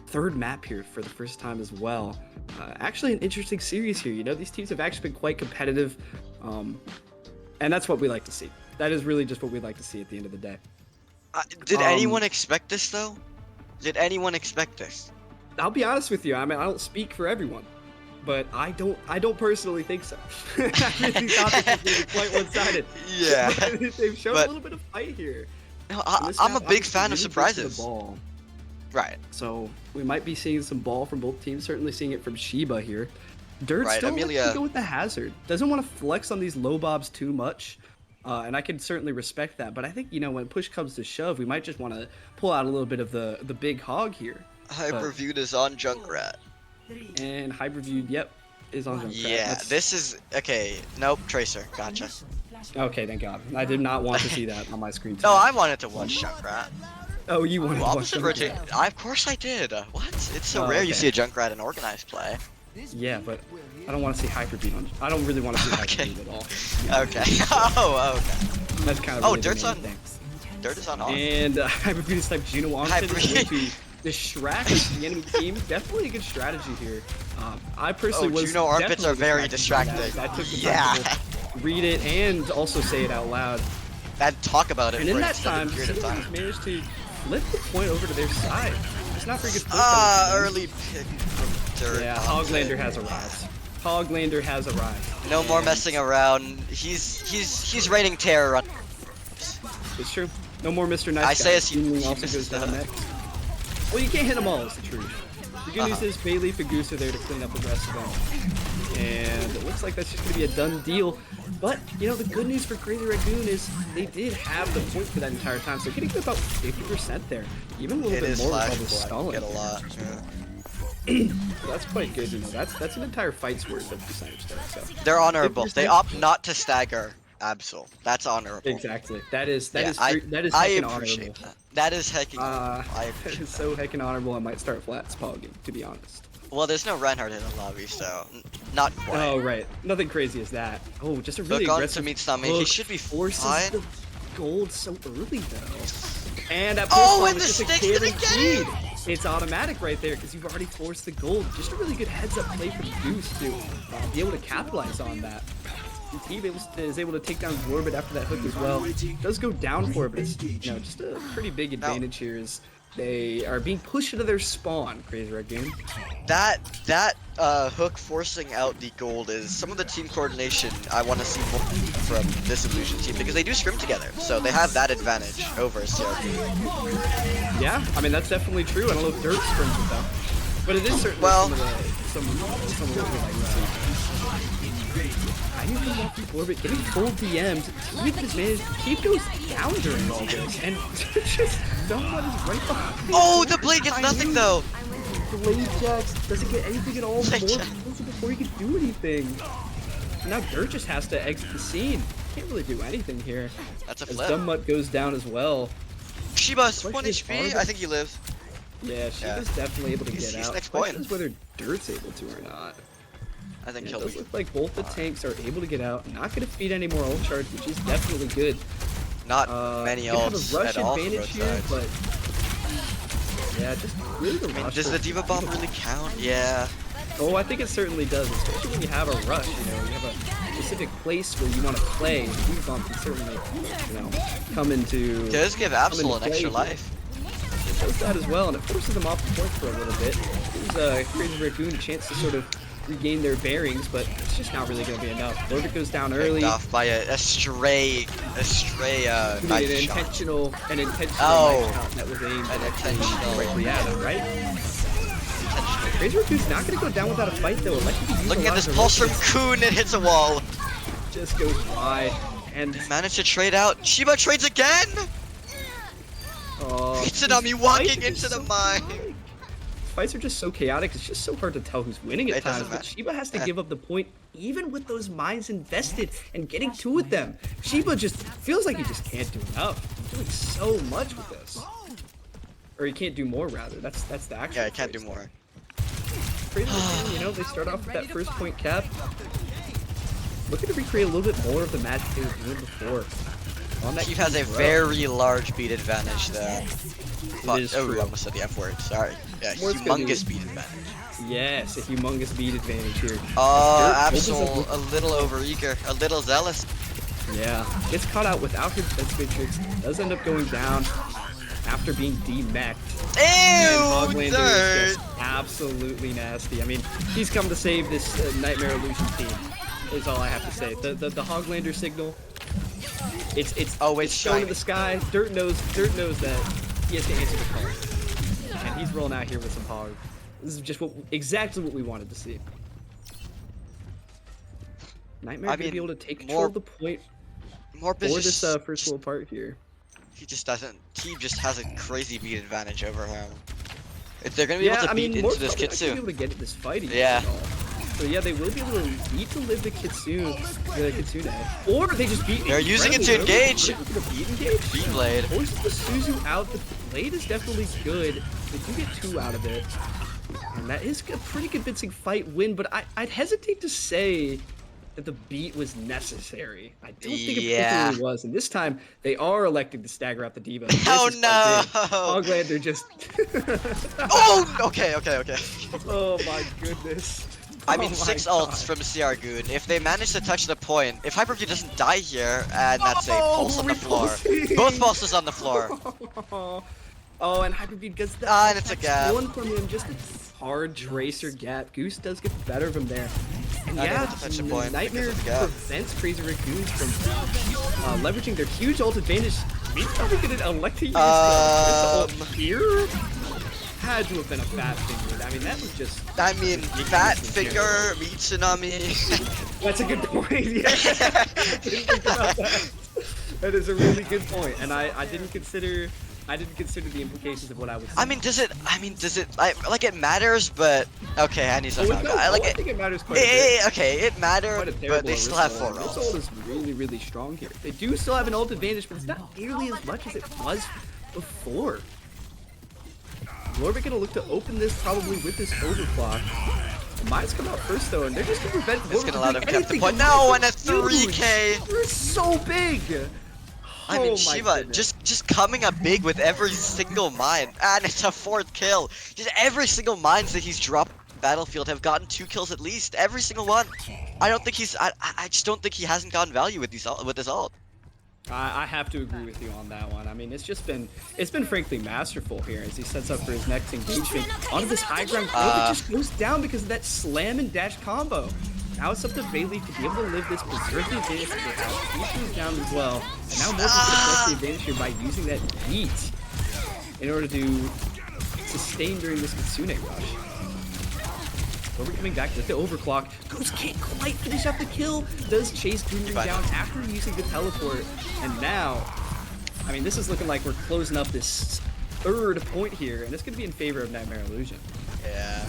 third map here for the first time as well. Actually, an interesting series here. You know, these teams have actually been quite competitive, and that's what we like to see. That is really just what we like to see at the end of the day. Did anyone expect this though? Did anyone expect this? I'll be honest with you. I mean, I don't speak for everyone, but I don't personally think so. I really thought this was going to be quite one-sided. Yeah. But they've shown But- a little bit of fight here. No, And this I'm a map big obviously fan of really brings to the surprises. ball. Right. So we might be seeing some ball from both teams. Certainly seeing it from Shiba here. Dirt Right, still Amelia- likes to go with the hazard. Doesn't want to flex on these low bobs too much. And I can certainly respect that. But I think, you know, when push comes to shove, we might just want to pull out a little bit of the big hog here. Hyperviewed is on Junkrat. And Hyperview, yep, is on Junkrat. Yeah, That's- this is okay. Nope, Tracer. Gotcha. Okay, thank God. I did not want to see that on my screen. No, tonight. I wanted to watch Junkrat. Oh, you wanted to watch Opposite rotate. Junkrat. Of course I did. What? It's so Oh, rare you okay. see a Junkrat in organized play. Yeah, but I don't want to see Hyperbeat on. I don't really want to see Okay. Hyperbeat at all. Okay. Oh, okay. That's kind of. Oh, really the Dirt's main on. thing. Dirt is on. And Hyperbeat is type Juno on is going Hyperbeat. to distract the enemy team. Definitely a good strategy here. I personally Oh, was. Juno armpits are definitely very distracted by distracting. that. I took the Yeah. time to read it and also say it out loud. And talk about it And for in an that extended time, period of Shiba time. has managed to flip the point over to their side. It's not very good. Early pick from Dirt. Yeah, on Hoglander Dirt. has arrived. Hoglander has arrived. No more And messing around. He's raining terror on. It's true. No more Mr. Nice I Guy. say as he Seemingly also misses goes down the- next. Well, you can't hit them all, is the truth. The good news Uh-huh. is Bayleaf and Goose are there to clean up the rest of them. And it looks like that's just going to be a done deal. But, you know, the good news for Crazy Raccoon is they did have the point for that entire time. So getting to about 50% there. Even a little It bit is more with flash all the flood. stalling. Get a lot. Yeah. So that's quite good, you know. That's an entire fight's worth of percentage there. So They're honorable. They 50%. opt not to stagger Absol. That's honorable. exactly. That is Yeah, that is I heckin' appreciate honorable. that. That is hecking. I I that appreciate is that. so heckin' honorable. I might start flat spogging, to be honest. Well, there's no Reinhardt in the lobby, so not quite. Oh right, nothing crazy as that. Oh, just a really Look on to aggressive meet Sami. He hook should be forces fine. the gold so early though. And at Oh, first and the it's just a sticks to the guaranteed. It's automatic right there because you've already forced the gold. Just a really good heads-up play for the Goose to be able to capitalize on that. The team is able to take down Gorbit after that hook as well. Does go down for it, but it's, you know, just a pretty big advantage here as they are being pushed into their spawn, Crazy Raccoon. That hook forcing out the gold is some of the team coordination I want to see more from this Illusion team because they do scrim together, so they have that advantage over CRP. Yeah, I mean, that's definitely true. I don't know if Dirt scrims with them, but it is certainly Well- some of what we like to see. I didn't even walk through Orbit, getting full DMs. Team has managed to keep goes down during all this, and just someone is right behind. Oh, the blade gets nothing though. Blade Jax doesn't get anything at all. Blade More Jax. explosive before he can do anything. Now Dirt just has to exit the scene. Can't really do anything here. That's a As flip. Dumbmutt goes down as well. Shiba's Question 1 is, HP. are the- I think he lives. Yeah, she Yeah. was definitely able to He's- get he's out. next Question point. is whether Dirt's able to or not. I think Yeah, he'll it does be. look like both the tanks are able to get out. Not going to feed any more ult charge, which is definitely good. Not many gonna have ults a rush at all from advantage both here, sides. but Yeah, just really the rush. Does the Diva Bomb really count? Yeah. Oh, I think it certainly does, especially when you have a rush, you know, you have a specific place where you want to play. The Diva Bomb can certainly, you know, come into... It does give Absol an extra here. life. It does that as well, and it forces them off the point for a little bit. It gives Crazy Raccoon a chance to sort of regain their bearings, but it's just not really going to be enough. Lorbit goes down early. Picked off by a stray knife shot. An intentional Oh. knife shot that was aimed An directly intentional. at him, right? Crazy Raccoon's not going to go down without a fight, though. Looking at this pulse from Coon, it hits a wall. Just goes wide, and Managed to trade out. Shiba trades again! Tsunami walking into the mine. Fights are just so chaotic, it's just so hard to tell who's winning at It doesn't times, but matter. Shiba has to give up the point even with those mines invested and getting two with them. Shiba just feels like he just can't do enough. He's doing so much with this. Or he can't do more, rather. That's the actual Yeah, I can't do phrase. more. Crazy Raccoon, you know, they start off with that first point cap. Looking to recreate a little bit more of the magic they were doing before. On that Chief has a row. very large beat advantage there. Fuck. is Oh, true. I almost said the F word. Sorry. Yeah, More it's gonna humongous be- beat advantage. Yes, a humongous beat advantage here. Absol, a little overeager, a little zealous. Yeah, gets caught out without his best matrix, does end up going down after being demeched. And Ew, Hoglander dirt. is just absolutely nasty. I mean, he's come to save this Nightmare Illusion team, is all I have to say. The Hoglander signal, it's Oh, it's shown in shiny. the sky. Dirt knows that he has to answer the call. And he's rolling out here with some hog. This is just exactly what we wanted to see. Nightmare I gonna mean, be able to take control more- of the point Morph for is this just, first little part here. he just doesn't. He just has a crazy beat advantage over him. If they're gonna be able to beat Morph's into this probably not gonna be Kitsune. able to get at this fight even Yeah. at all. So yeah, they will be able to need to live the Kitsune, or they just beat. They're using it incredibly to early. engage. They're looking to beat engage. Beat blade. Forces the Suzu out. The blade is definitely good. They do get two out of it, and that is a pretty convincing fight win. But I'd hesitate to say that the beat was necessary. I don't think it Yeah. particularly was. And this time they are electing to stagger out the Diva. This Oh is quite no! big. Hoglander just. Oh, okay. Oh my goodness. I mean, Oh my 6 God. ults from CR Goon. If they manage to touch the point, if Hyper-V doesn't die here, and that's a pulse on the floor. repulsing. Both pulses on the floor. Oh, and Hyperbeat gets the And it's a gap. one from him, just a hard tracer gap. Goose does get the better of him there. And Not yeah, able to touch the point Nightmare because of the gap. prevents Crazy Raccoons from leveraging their huge ult advantage. He's probably gonna elect to use the ult here. Had to have been a fat finger. I mean, that was just. I mean, Fat Finger, Meat Tsunami. That's a good point. Yeah. I didn't think about that. That is a really good point, and I didn't consider the implications of what I was saying. I mean, does it, like, it matters, but, okay, and he's Oh, on no, I like I it. think it matters quite a bit. Okay, it Quite a mattered, but terrible they still have 4 This rolls. ult is really, really strong here. They do still have an ult advantage, but it's not nearly as much as it was before. Lorbit gonna look to open this probably with this overclock. Mines come out first though, and they're just gonna prevent It's Lorbit gonna from allow doing them to keep the anything. point. The No, Lorbit and a is huge. 3K. They're so big. I mean, Oh my Shiva, goodness. just coming up big with every single mine, and it's a 4th kill. Just every single mines that he's dropped on the battlefield have gotten 2 kills at least. Every single one. I don't think he's. I just don't think he hasn't gotten value with this ult. I have to agree with you on that one. I mean, it's been frankly masterful here as he sets up for his next engagement. Onto this high ground, Lorbit just goes down because of that slam and dash combo. Now it's up to Bailey to be able to live this, preserve the advantage that they have. He goes down as well. And now Morphe's going to press the advantage here by using that beat in order to sustain during this Kitsune rush. Lorbit coming back with the overclock. Goose can't quite finish up the kill. Does chase Junior Fine. down after using the teleport. And now, I mean, this is looking like we're closing up this third point here, and it's going to be in favor of Nightmare Illusion. Yeah.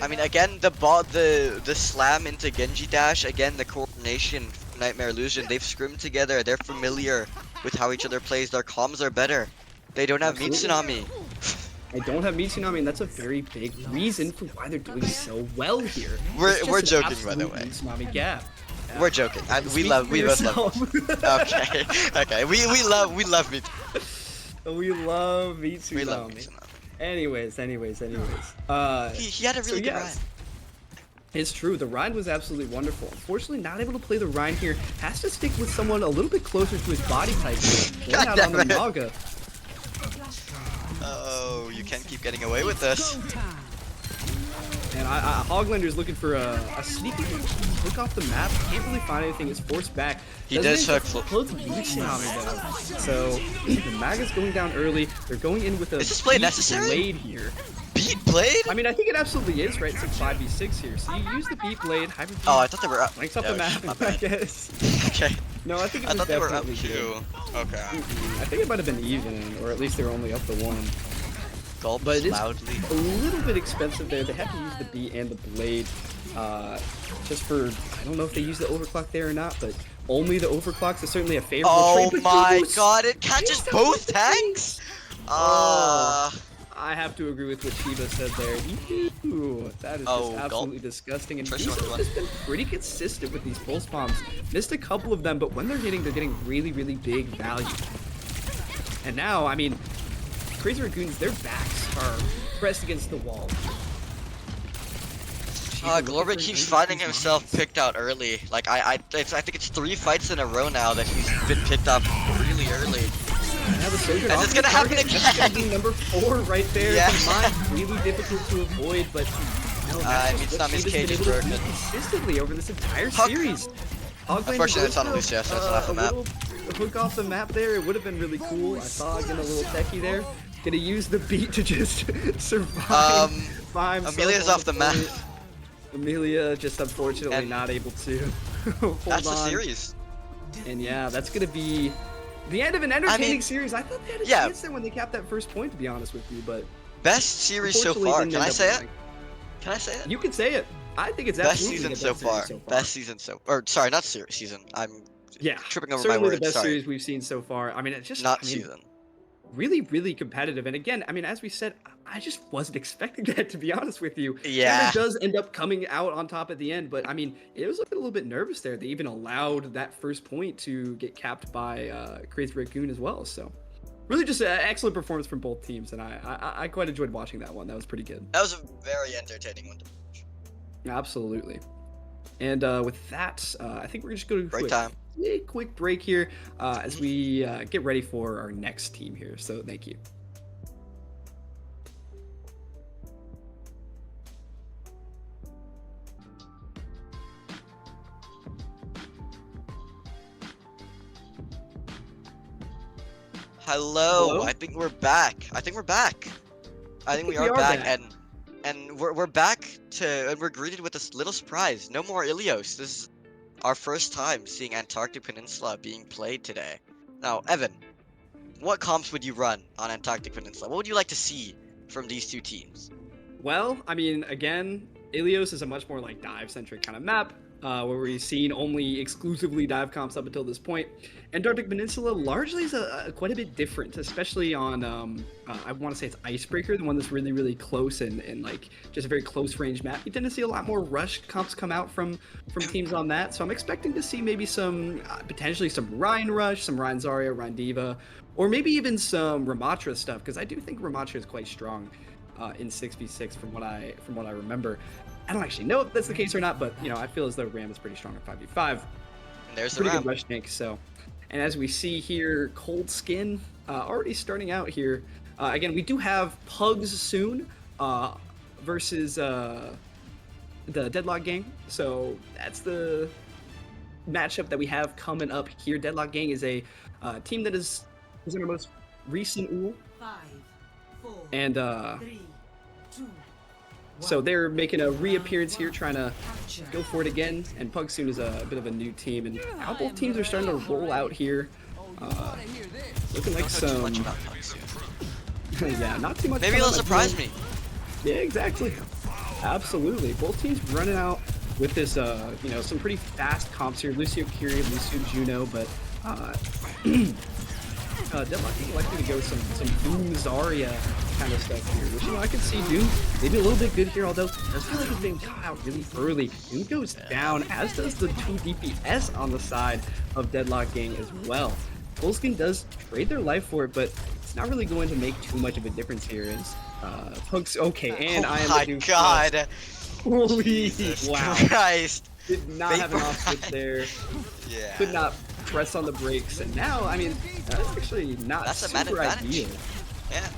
I mean, again, the slam into Genji dash. Again, the coordination from Nightmare Illusion. They've scrimmed together. They're familiar with how each other plays. Their comms are better. They don't have Meat Tsunami. I don't have Mitsunami, and that's a very big reason for why they're doing so well here. We're- It's just we're an joking, by the absolute way. Mitsunami gap. We're joking. We Speak both for love. yourself. Okay, okay. We love Meat. We love Mitsu. We love Mitsu. Anyways. He had a really good ride. It's true. The Rhine was absolutely wonderful. Unfortunately, not able to play the Rhine here. Has to stick with someone a little bit closer to his body type. Going out on the Naga. Oh, you can't keep getting away with this. And Hoglander's looking for a sneaky hook off the map. Can't really find anything. It's forced back. He does hook. Close so the Maga's going down early. They're going in with a Is this play necessary? blade here. Beat blade? I mean, I think it absolutely is, right? It's like 5v6 here. So you use the beat blade. Oh, I thought they were up. Links up the map, my I bad. guess. Okay. No, I think it I was thought they were up definitely too. Okay. I think it might have been even, or at least they were only up the one. Gulp But it's loudly. a little bit expensive there. They have to use the beat and the blade. Just for, I don't know if they use the overclock there or not, but only the overclocks is certainly a favorable Oh trade. my god, it catches both tanks? I have to agree with what Shiba said there. Ew, that is Oh, just absolutely gulp. disgusting. And First he's one. just been pretty consistent with these pulse bombs. Missed a couple of them, but when they're getting really, really big value. And now, I mean, Crazy Raccoons, their backs are pressed against the wall. Glory keeps finding himself picked out early. Like I think it's 3 fights in a row now that he's been picked up really early. Yeah, the Soldier And off it's the gonna happen target. That's again. gonna be number 4 right there. Yeah. The mine, really difficult to avoid, but no, that's it's what not Miss Shiba's been Cage able to broken. do consistently over this entire Huck. series. Unfortunately, it's on Lucia, so it's off the map. A hook off the map there, it would have been really cool. I saw again a little techie there. Gonna use the beat to just survive. Find himself Amelia's on off the map. point. Amelia just unfortunately And not able to hold That's the on. series. And yeah, that's gonna be the end of an entertaining series. I thought they had a yeah. chance there when they capped that first point, to be honest with you, but Best series so unfortunately far. didn't Can end I up say it? winning. Can I say it? You can say it. I think it's Best absolutely season the so best series far. so far. Best season so. Or sorry, not season. I'm Yeah, tripping over my certainly words. the best Sorry, series we've seen so far. I mean, it's just not I mean, season. really, really competitive. And again, I mean, as we said, I just wasn't expecting that, to be honest with you. Yeah. And it does end up coming out on top at the end, but I mean, it was looking a little bit nervous there. They even allowed that first point to get capped by Crazy Raccoon as well. So really just an excellent performance from both teams, and I quite enjoyed watching that one. That was pretty good. That was a very entertaining one to watch. Absolutely. And with that, I think we're just going to Break time. a quick break here as we get ready for our next team here. So thank you. Hello. Hello? I think we're back. I think we are back, and we're back and we're greeted with this little surprise. No more Ilios. This is our first time seeing Antarctic Peninsula being played today. Now, Evan, what comps would you run on Antarctic Peninsula? What would you like to see from these two teams? Well, I mean, again, Ilios is a much more like dive-centric kind of map, where we've seen only exclusively dive comps up until this point. Antarctic Peninsula largely is quite a bit different, especially on, I want to say it's Icebreaker, the one that's really, really close and like just a very close range map. You tend to see a lot more rush comps come out from teams on that, so I'm expecting to see maybe some, potentially some Rhine Rush, some Rhine Zarya, Rhine Diva, or maybe even some Ramatra stuff, because I do think Ramatra is quite strong in 6v6 from what I remember. I don't actually know if that's the case or not, but you know, I feel as though Ram is pretty strong at 5v5. And there's the Pretty round. good rush tank. So, and as we see here, Cold Skin already starting out here. Again, we do have Pugs soon versus the Deadlock Gang. So that's the matchup that we have coming up here. Deadlock Gang is a team that is in our most recent OOL, 5, 4, and 3, 2, so they're making a reappearance here, trying to capture. go for it again. And Pugsoon is a bit of a new team, and now both teams are starting to roll out here. Looking like Don't know too some, much about Pugs here. yeah, not too much. Maybe coming they'll up, surprise but- me. Yeah, exactly. Absolutely. Both teams running out with this, you know, some pretty fast comps here. Lucio Curie, Lucio Juno, but Deadlock is likely to go some Doom Zarya kind of stuff here, which, you know, I could see Doom maybe a little bit good here, although it does feel like he's being caught out really early. Doom goes down, as does the 2 DPS on the side of Deadlock Gang as well. Fullskin does trade their life for it, but it's not really going to make too much of a difference here. Is Punk's okay, and Oh I am my the Doom. god. Holy Jesus wow! Christ. Did not have an Vapor off switch Ride. there. Yeah. Could not press on the brakes, and now I mean that's actually not That's a man super advantage. ideal. Yeah.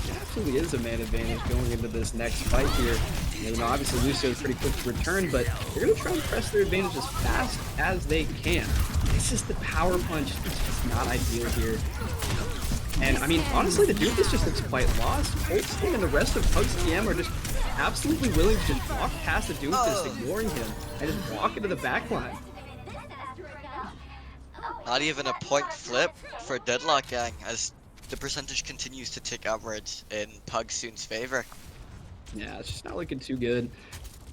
It absolutely is a man advantage going into this next fight here. You know, obviously Lucio is pretty quick to return, but they're going to try and press their advantage as fast as they can. It's just the power punch. It's just not ideal here. And I mean, honestly, the Doofus just looks quite lost. Holstein and the rest of Pug's TM are just absolutely willing to just walk past the Doofus, ignoring him, and just walk into the backline. Not even a point flip for Deadlock Gang as the percentage continues to tick upwards in Pug Soon's favor. Yeah, it's just not looking too good.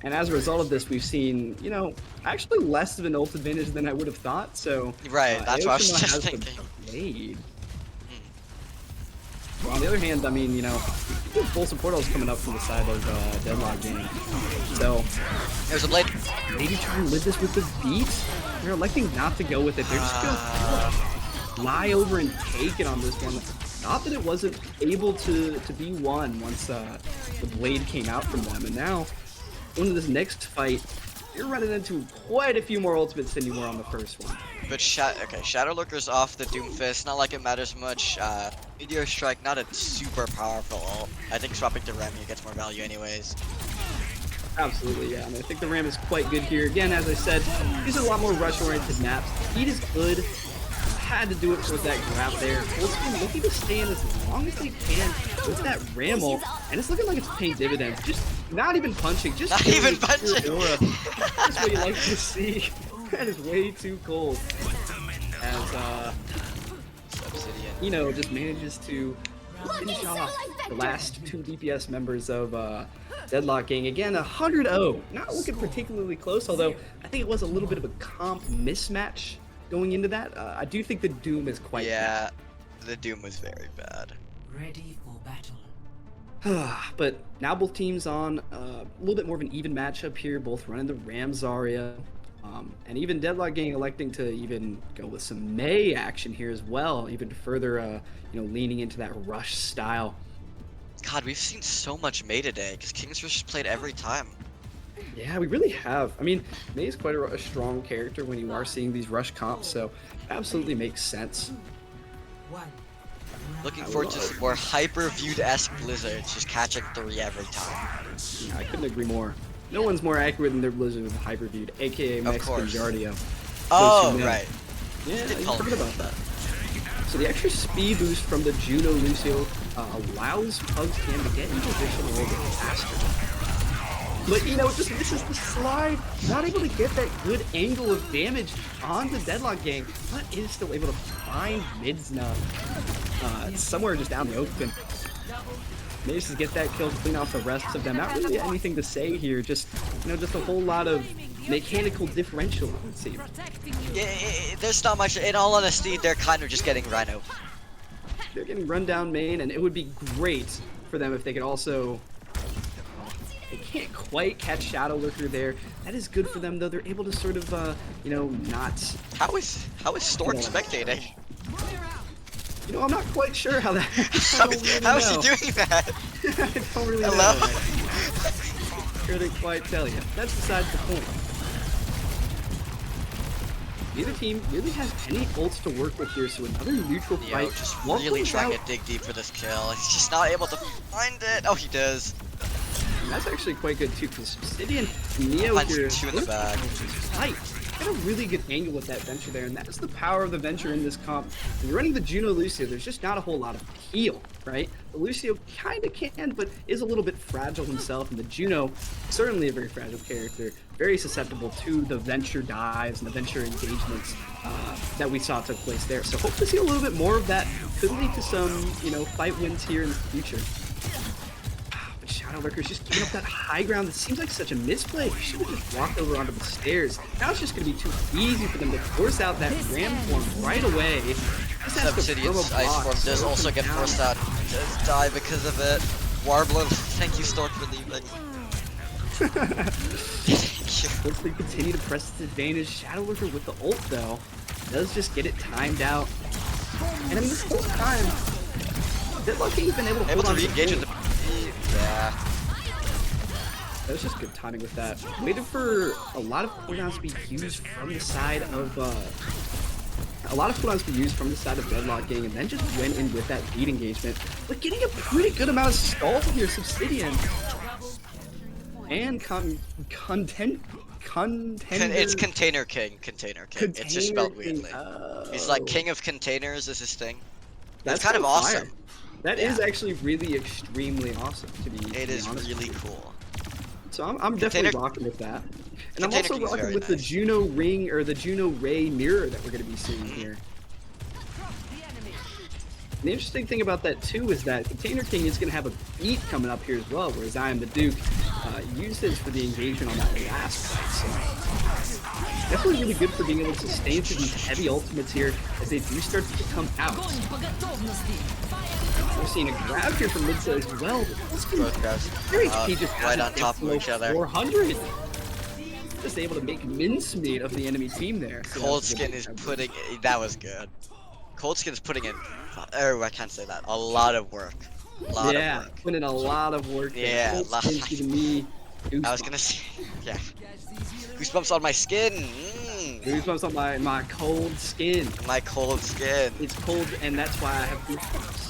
And as a result of this, we've seen, you know, actually less of an ult advantage than I would have thought. So Right, that's what I was Aoshima just has the thinking. blade. Well, on the other hand, I mean, you know, full support is coming up from the side of Deadlock Game. So There's a blade. maybe try and live this with the beat. They're electing not to go with it. They're just gonna lie over and take it on this one. Not that it wasn't able to be won once the blade came out from them. And now, into this next fight, you're running into quite a few more ultimates than you were on the first one. But Shadow Lurker's off the Doomfist, not like it matters much. Meteor Strike, not a super powerful ult. I think swapping to Ram here gets more value anyways. Absolutely, yeah. And I think the Ram is quite good here. Again, as I said, these are a lot more rush-oriented maps. Speed is good. Had to do it with that grab there. Wolfsman looking to stay in as long as they can with that Ram ult, and it's looking like it's paying dividends. Just not even punching, just Not even punching. Aura. That's what you like to see. That is way too cold. As Obsidian. you know, just manages to finish off the last two DPS members of Deadlock Gang. Again, 100-0. Not looking particularly close, although I think it was a little bit of a comp mismatch going into that. I do think the Doom is quite Yeah, the Doom was very bad. Ready for battle. bad. But now both teams on a little bit more of an even matchup here, both running the Ram Zarya. And even Deadlock Gang electing to even go with some Mei action here as well, even further, you know, leaning into that rush style. God, we've seen so much Mei today, because King's Rush played every time. Yeah, we really have. I mean, Mei is quite a strong character when you are seeing these rush comps, so it absolutely makes sense. One. Looking forward to some more hyper-viewed-esque Blizzards, just catching 3 every time. Yeah, I couldn't agree more. No one's more accurate than their Blizzard with Hyperviewed, aka Mexican course. Jardio. Oh, Those who know. right. Yeah, Did you call forgot it. about that. So the extra speed boost from the Juno Lucio allows Pug's Cam to get in position a little bit faster. But you know, just misses the slide, not able to get that good angle of damage on the Deadlock Gang, but is still able to find Midsna somewhere just down the open. Manages to get that kill to clean off the rest of them. Not really anything to say here, just, you know, just a whole lot of mechanical differential, it would seem. Yeah, there's not much. In all honesty, they're kind of just getting Rhino. They're getting run down main, and it would be great for them if they could also... They can't quite catch Shadow Lurker there. That is good for them, though. They're able to sort of, you know, not... How is Stork spectating? You know, I'm not quite sure how that... How is he doing that? I don't really Hello? know. Couldn't quite tell you. That's besides the point. Neither team really has any ults to work with here, so another neutral Yo, fight. just Won't really close trying out. to dig deep for this kill. He's just not able to find it. Oh, he does. And that's actually quite good too, because Obsidian and Neo Punch here 2 in the back. fight. Got a really good angle with that Venture there, and that's the power of the Venture in this comp. When you're running the Juno Lucio, there's just not a whole lot of heal, right? The Lucio kind of can, but is a little bit fragile himself, and the Juno, certainly a very fragile character, very susceptible to the Venture dives and the Venture engagements that we saw took place there. So hope to see a little bit more of that. Could lead to some, you know, fight wins here in the future. But Shadow Lurker's just giving up that high ground. It seems like such a misplay. He should have just walked over onto the stairs. Now it's just going to be too easy for them to force out that ram form right away. Just has to Obsidian's throw a Ice block, Form does slow also him get down. forced out. Does die because of it. Warbler, thank you, Stork, for leaving. Once they continue to press its advantage, Shadow Lurker with the ult though does just get it timed out. And I mean, this whole time, Deadlock King's been able to Able hold to on re-engage the with the... Yeah. That was just good timing with that. Waited for a lot of cooldowns to be used from the side of Deadlock Gang, and then just went in with that beat engagement, but getting a pretty good amount of stall here, Subsidian. And contender. It's Container King. Container King. It's just spelled weirdly. He's like king of containers is his thing. That's kind of awesome. That is actually really extremely awesome to be. It is honest really with you. cool. So I'm definitely rocking with that. And I'm Container also King's rocking very with the nice. Juno Ring or the Juno Ray mirror that we're going to be seeing here. The interesting thing about that too is that Container King is going to have a beat coming up here as well, whereas I Am the Duke used his for the engagement on that last fight. So definitely really good for being able to sustain through these heavy ultimates here as they do start to come out. We're seeing a grab here from mid as well. Both guys. Their HP just right on hasn't top of below each other. 400. Just able to make mincemeat of the enemy team there. So Cold that's a Skin good is grab. putting... That was good. Cold Skin is putting in... Oh, I can't say that. A lot of work. A lot of work. Put in a lot of work there. Yeah, Cold a lot. Skin's giving me I was goosebumps. gonna say... Yeah. Goosebumps on my skin. Goosebumps on my cold skin. My cold skin. It's cold, and that's why I have goosebumps.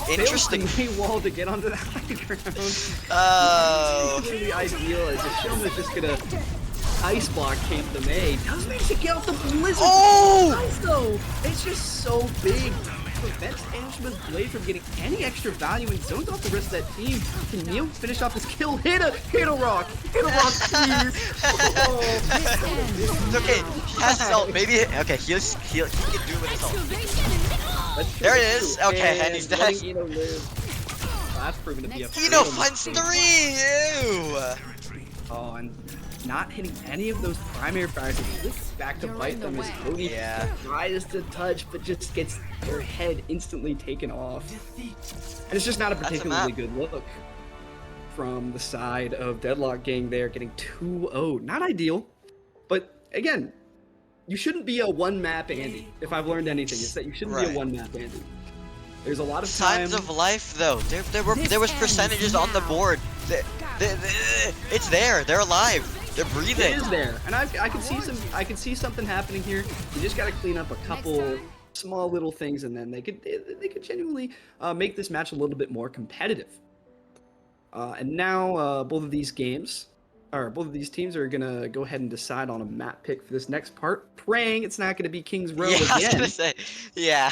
Interesting. Fails the wall to get onto the high ground. Oh. It's really ideal as the Shilma's just gonna ice block Kate the May. Does manage to get off the blizzard. Oh! Nice though. It's just so big. Prevents Anshima's blade from getting any extra value and zones off the rest of that team. Can Neil finish off his kill? Hit a rock, please. Oh, It's okay. He has his ult. Maybe. Okay. He can do it with his ult. that's There true, it is. too. Okay, and he's dead. letting Eno live. That's proven to be a Eno fatal finds mistake. 3. Ew. Oh, and not hitting any of those primary fires. Back to bite them as Cody tries to touch, but just gets their head instantly taken off. And it's just not a particularly good look from the side of Deadlock Gang there, getting 2-0. Not ideal, but again, you shouldn't be a one-map Andy. If I've learned anything, it's that you shouldn't be a one-map Andy. There's a lot of time. Signs of life, though. There was percentages on the board. It's there. They're alive. They're breathing. It is there, and I can see something happening here. You just got to clean up a couple small little things, and then they could genuinely make this match a little bit more competitive. And now both of these teams are gonna go ahead and decide on a map pick for this next part. Praying it's not gonna be King's Row Yeah, again. I was gonna say. Yeah.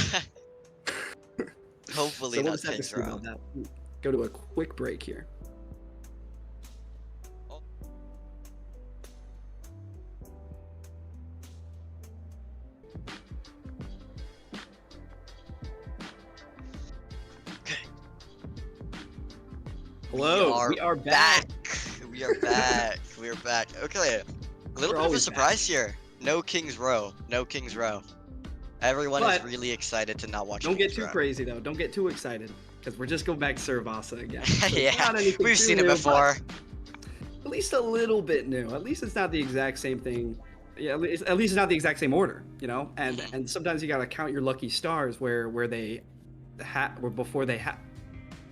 Hopefully So we'll not just have to King's see Row. about that. Go to a quick break here. Hello, we are back. We are back. We are back. Okay, a little bit of a always surprise here. No King's Row. No King's Row. Everyone is But really excited to not watch Don't get King's too Row. crazy though. Don't get too excited because we're just going back to Cervasa again. So it's Yeah, not anything we've too seen it new, before. but at least a little bit new. At least it's not the exact same thing. Yeah, at least it's not the exact same order, you know. And sometimes you gotta count your lucky stars where they before they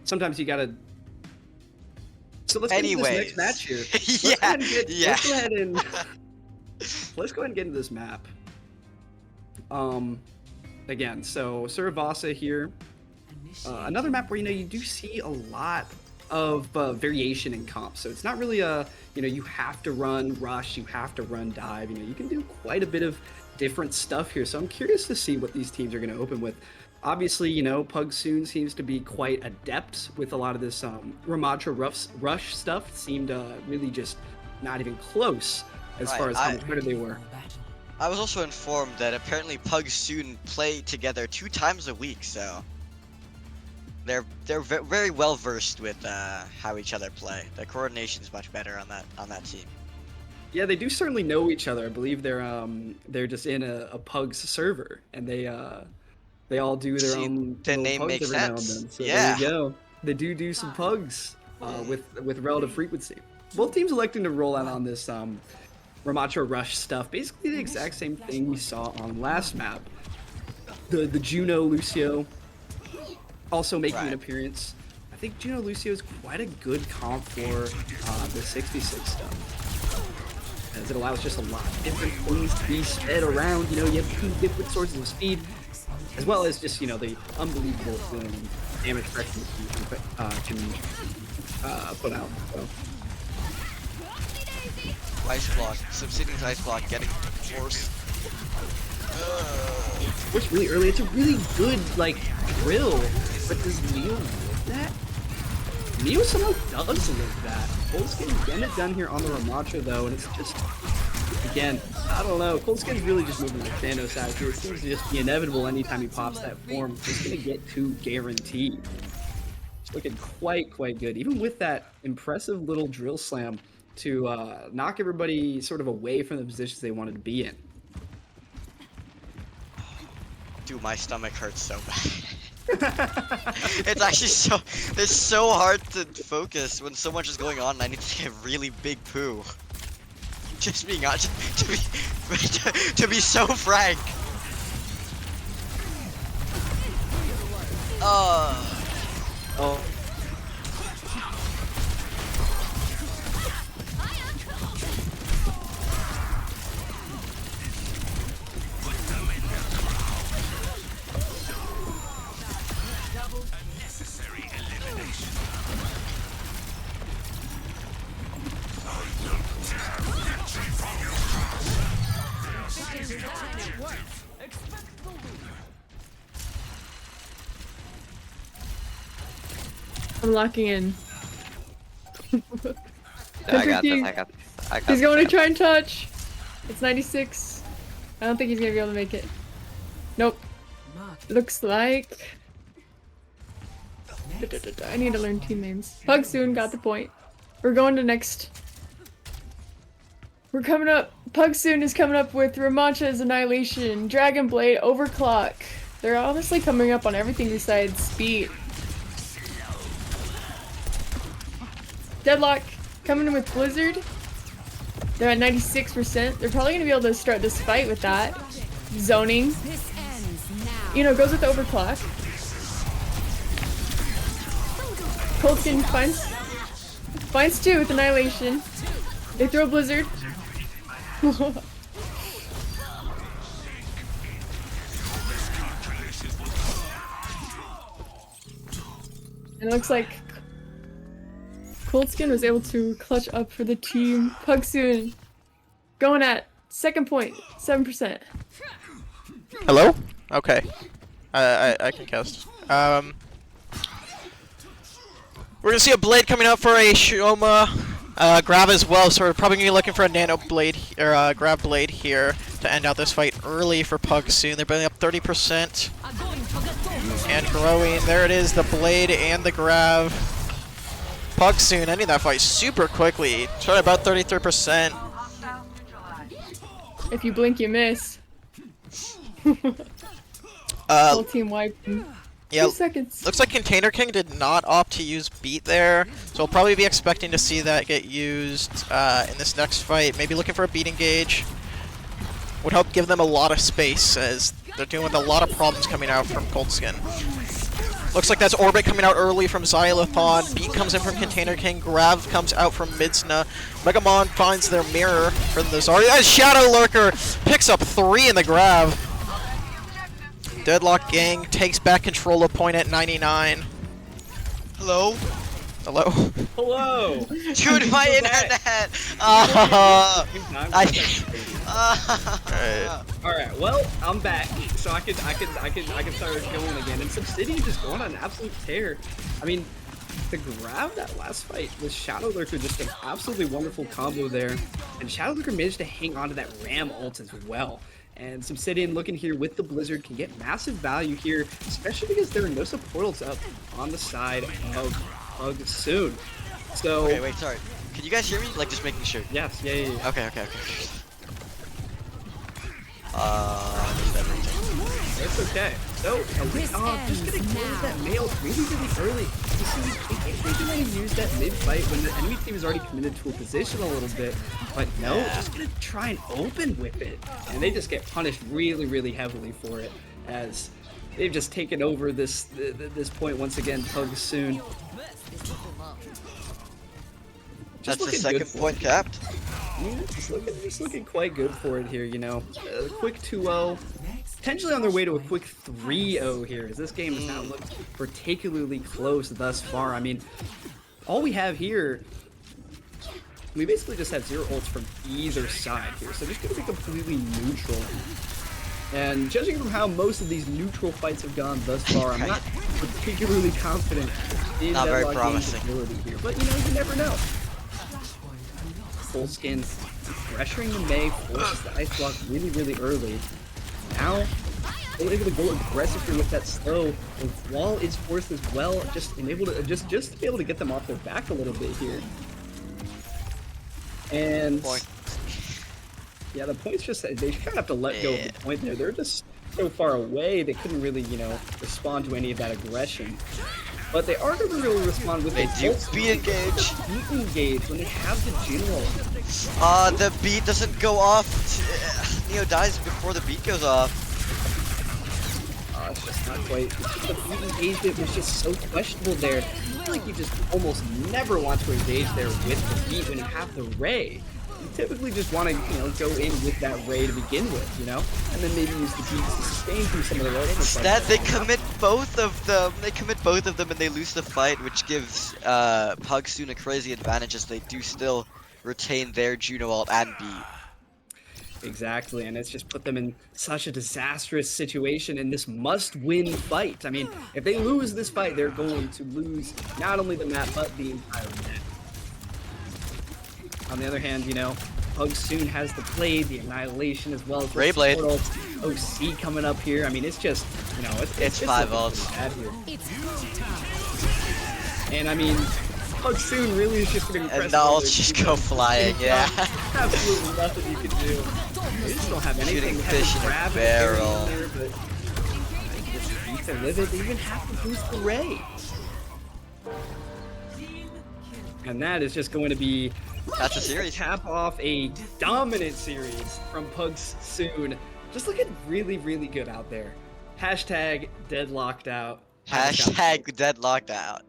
sometimes you gotta. So let's get into this next match here. Let's go ahead and let's go ahead and get into this map. Again, so Cervasa here. Another map where you do see a lot of variation in comps. So it's not really you have to run rush, you have to run dive. You can do quite a bit of different stuff here. So I'm curious to see what these teams are going to open with. Obviously, Pug Soon seems to be quite adept with a lot of this Ramatra rush stuff. Seemed really just not even close as far as how much better they were. I was also informed that apparently Pug Soon play together 2 times a week, so they're very well versed with how each other play. The coordination's much better on that team. Yeah, they do certainly know each other. I believe they're just in a Pugs server, and they all do their own. The little name Pugs makes every now and sense. then. So Yeah. there you go. They do some Pugs with relative frequency. Both teams electing to roll out on this Ramatra Rush stuff. Basically the exact same thing we saw on last map. The Juno Lucio also making an Right. appearance. I think Juno Lucio is quite a good comp for the 66 stuff, as it allows just a lot of different things to be sped around. You know, you have 2 different sources of speed, as well as just, you know, the unbelievable damage pressure you can put out. So. Ice block. Subsidian's ice block getting forced. Which really early, it's a really good, like, drill, but does Neo live that? Neo somehow does live that. Coldskins getting it done here on the Ramacha, though, and it's just, again, I don't know, Coldskin's really just moving like Thanos out here. It seems to just be inevitable anytime he pops that form. He's gonna get 2 guaranteed. It's looking quite good, even with that impressive little drill slam to knock everybody sort of away from the positions they wanted to be in. Dude, my stomach hurts so bad. It's actually it's so hard to focus when so much is going on and I need to take a really big poo. Just being honest, to be so frank. Oh. I'm locking in. I got this, I got this. I got He's this, going I to try and touch. It's 96. I don't think he's gonna be able to make it. Nope. Looks like. I need to learn team names. Pug soon got the point. We're going to next. We're coming up. Pug soon is coming up with Ramacha's Annihilation, Dragon Blade, Overclock. They're honestly coming up on everything besides speed. Deadlock coming in with Blizzard. They're at 96%. They're probably going to be able to start this fight with that. Zoning. You know, goes with the Overclock. Coldskin finds 2 with Annihilation. They throw Blizzard. And it looks like Coldskin was able to clutch up for the team. Pugsoon going at second point, 7%. Hello? Okay. I can cast. We're gonna see a blade coming out for a Shoma grab as well, so we're probably gonna be looking for a nano blade or grab blade here to end out this fight early for Pugsoon. They're building up 30% and growing. There it is, the blade and the grab. Pugsoon ending that fight super quickly. Showing about 33%. If you blink, you miss. Whole team wiped in Yeah, 2 seconds. looks like Container King did not opt to use beat there, so we'll probably be expecting to see that get used in this next fight. Maybe looking for a beat engage. Would help give them a lot of space, as they're dealing with a lot of problems coming out from Coldskin. Looks like that's Orbit coming out early from Xylothon. Beat comes in from Container King. Grav comes out from Midsna. Megamon finds their mirror from the Zarya. Shadow Lurker picks up 3 in the Grav. Deadlock Gang takes back control of point at 99. Hello? Hello? Hello! Dude, my internet! Alright, well, I'm back, so I can start going again. And Subsidian just going on an absolute tear. I mean, to grab that last fight with Shadow Lurker, just an absolutely wonderful combo there. And Shadow Lurker managed to hang on to that Ram ult as well. And Subsidian looking here with the Blizzard can get massive value here, especially because there are no supportals up on the side of Pugsoon. So Okay, wait, sorry. Can you guys hear me? Like, just making sure. yes, yeah. Okay. There's everything. It's okay. So, just gonna close that mail really early. You see, they can only use that mid-fight when the enemy team is already committed to a position a little bit. But no, just gonna try and open with it. And they just get punished really heavily for it. As they've just taken over this point once again. Pug soon. That's the looking second good for point it. capped. Yeah, just looking quite good for it here, you know. A quick 2-0. Potentially on their way to a quick 3-0 here, as this game has not looked particularly close thus far. I mean, all we have here, we basically just have 0 ults from either side here, so just going to be completely neutral. And judging from how most of these neutral fights have gone thus far, I'm not particularly confident in Not very Deadlock Game's promising. ability here. But, you know, you never know. Full skin pressuring the Mei, forces the ice block really, really early. Now, they're able to go aggressively with that slow. The wall is forced as well, just able to just to be able to get them off their back a little bit here. And Point. yeah, the point's just they kind of have to let go of the point there. They're just so far away they couldn't really, you know, respond to any of that aggression. But they are going to really respond with They the do pulse. beat engage. Beat engage when they have the general. The beat doesn't go off. Neo dies before the beat goes off. It's just not quite. The beat engagement was just so questionable there. I feel like you just almost never want to engage there with the beat when you have the ray. You typically just want to, you know, go in with that ray to begin with, you know, and then maybe use the beat to sustain through some of the road. Instead, they commit both of them. They commit both of them and they lose the fight, which gives Pug soon a crazy advantage as they do still retain their Juno ult and beat. Exactly, and it's just put them in such a disastrous situation in this must-win fight. I mean, if they lose this fight, they're going to lose not only the map, but the entire net. On the other hand, you know, Pug soon has the Blade, the Annihilation, as well as the Ray Blade. support ults. OC coming up here. I mean, it's just, you know, It's just 5 looking ults. pretty bad here. And I mean, Pug soon really is just going to And the ults just go flying, yeah. Absolutely nothing you can do. They just don't have anything. Shooting They have to fish in a grab barrel. There, but they can just beat their livid. They even have to boost the Ray. And that is just going to be That's a series. cap off a dominant series from Pugs soon. Just looking really, really good out there. Hashtag deadlocked out. Hashtag deadlocked out.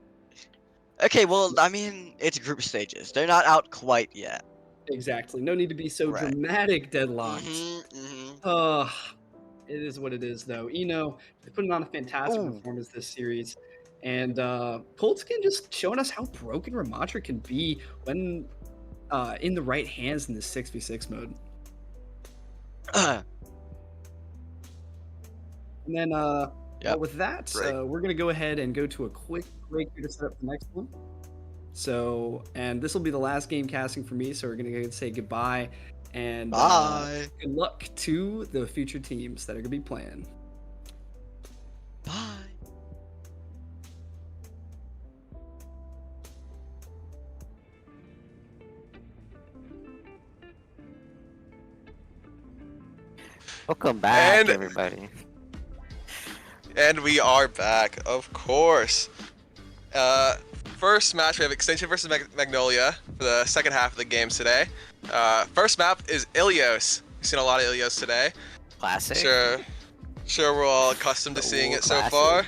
Okay, well, I mean, it's group stages. They're not out quite yet. Exactly. No need to be so Right. dramatic, deadlocked. Mm-hmm. It is what it is, though. Eno, they put on a fantastic Ooh. performance this series. And Coldskin just showing us how broken Ramatra can be when in the right hands in this 6v6 mode. And then Yep. with that, Right. we're going to go ahead and go to a quick break here to set up the next one. So, and this will be the last game casting for me, so we're going to say goodbye. And Bye. good luck to the future teams that are going to be playing. Bye. Welcome back, And- everybody. And we are back, of course. First match, we have Extinction versus Magnolia for the second half of the games today. First map is Ilios. We've seen a lot of Ilios today. Classic. Sure we're all accustomed to seeing it so Classic. far.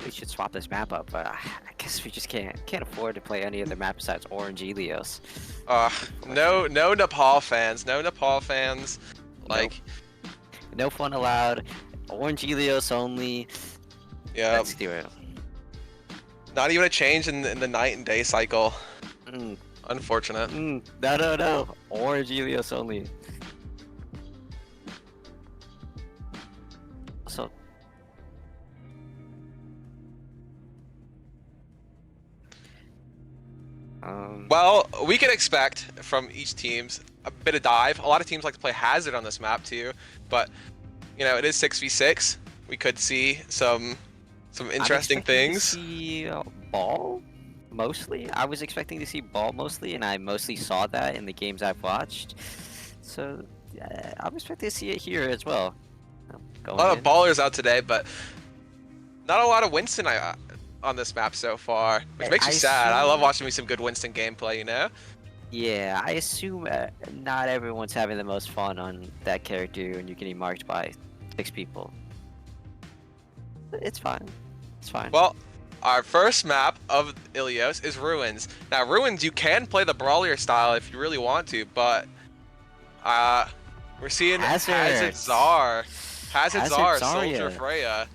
We should swap this map up, but I guess we just can't afford to play any other map besides Orange Ilios. No Nepal fans. No Nepal fans. Like, No fun allowed. Orange Ilios only. yeah, Let's do it. not even a change in the night and day cycle. Mm, Unfortunate. no. Orange Ilios only. So. Well, we can expect from each team's a bit of dive. A lot of teams like to play Hazard on this map too, but you know it is 6v6. We could see some interesting I'm expecting things. To see ball, mostly. I was expecting to see ball mostly, and I mostly saw that in the games I've watched. So I'm expecting to see it here as well. A lot of ballers out today, but not a lot of Winston on this map so far, which makes me I sad. I assume- love watching me some good Winston gameplay, you know? Yeah, I assume not everyone's having the most fun on that character when you're getting marked by 6 people. It's fine. It's fine. Well, our first map of Ilios is Ruins. Now, Ruins, you can play the Brawler style if you really want to, but we're seeing Hazard Czar, Soldier Zarya. Freya.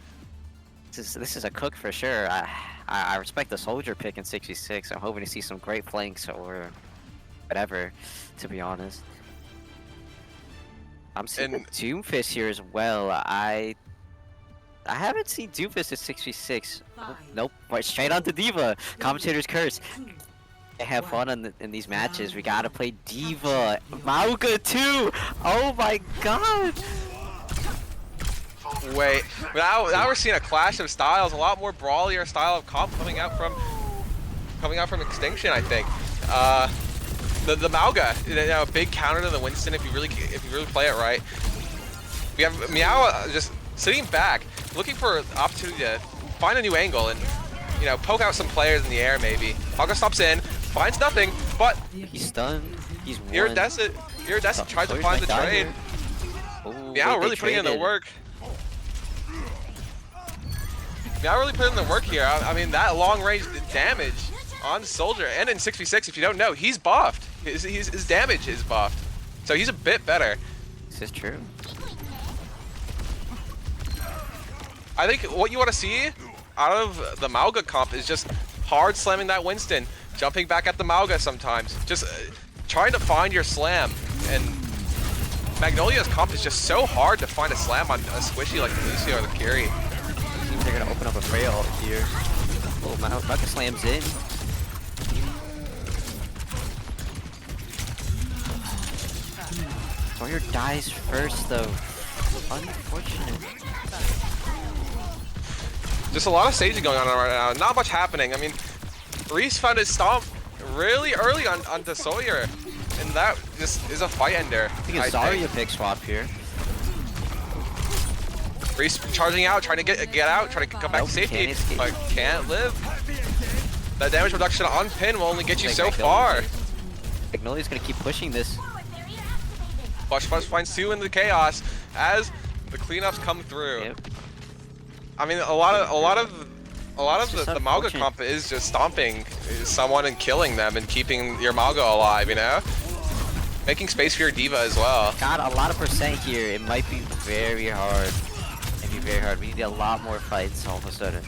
This is a cook for sure. I respect the soldier pick in 66. I'm hoping to see some great flanks or whatever, to be honest. I'm seeing And- Doomfist here as well. I haven't seen Doomfist at 66. Nope, right straight on to Diva. Commentator's curse. Have fun in these matches. We gotta play Diva. Mauga too. Oh my god. Wait, now we're seeing a clash of styles, a lot more brawlier style of comp coming out from Extinction, I think. The Mauga, you know, a big counter to the Winston if you really play it right. We have Meow just sitting back, looking for an opportunity to find a new angle and, you know, poke out some players in the air maybe. Mauga stops in, finds nothing, but He's stunned. He's won. Iridescent tries to find the trade. Meow really putting in the work. Meow really putting in the work here. I mean, that long range damage on Soldier, and in 6v6, if you don't know, he's buffed. His damage is buffed, so he's a bit better. This is true. I think what you want to see out of the Mauga comp is just hard slamming that Winston, jumping back at the Mauga sometimes, just trying to find your slam. And Magnolia's comp is just so hard to find a slam on a squishy like the Lucio or the Curie. Seems they're gonna open up a Freya ult here. Oh, Mauga slams in. Sawyer dies first though. Unfortunate. Just a lot of staging going on right now. Not much happening. I mean, Reese found his stomp really early onto Sawyer, and that just is a fight ender. I think it's Zarya pick swap here. Reese charging out, trying to get out, trying to come back to safety, but can't live. That damage reduction on pin will only get you so far. Magnolia's gonna keep pushing this. Flush finds 2 in the chaos as the cleanups come through. Yep. I mean, a lot of the Mauga comp is just stomping someone and killing them and keeping your Mauga alive, you know? Making space for your Diva as well. Got a lot of percent here. It might be very hard. Maybe very hard. We need a lot more fights all of a sudden.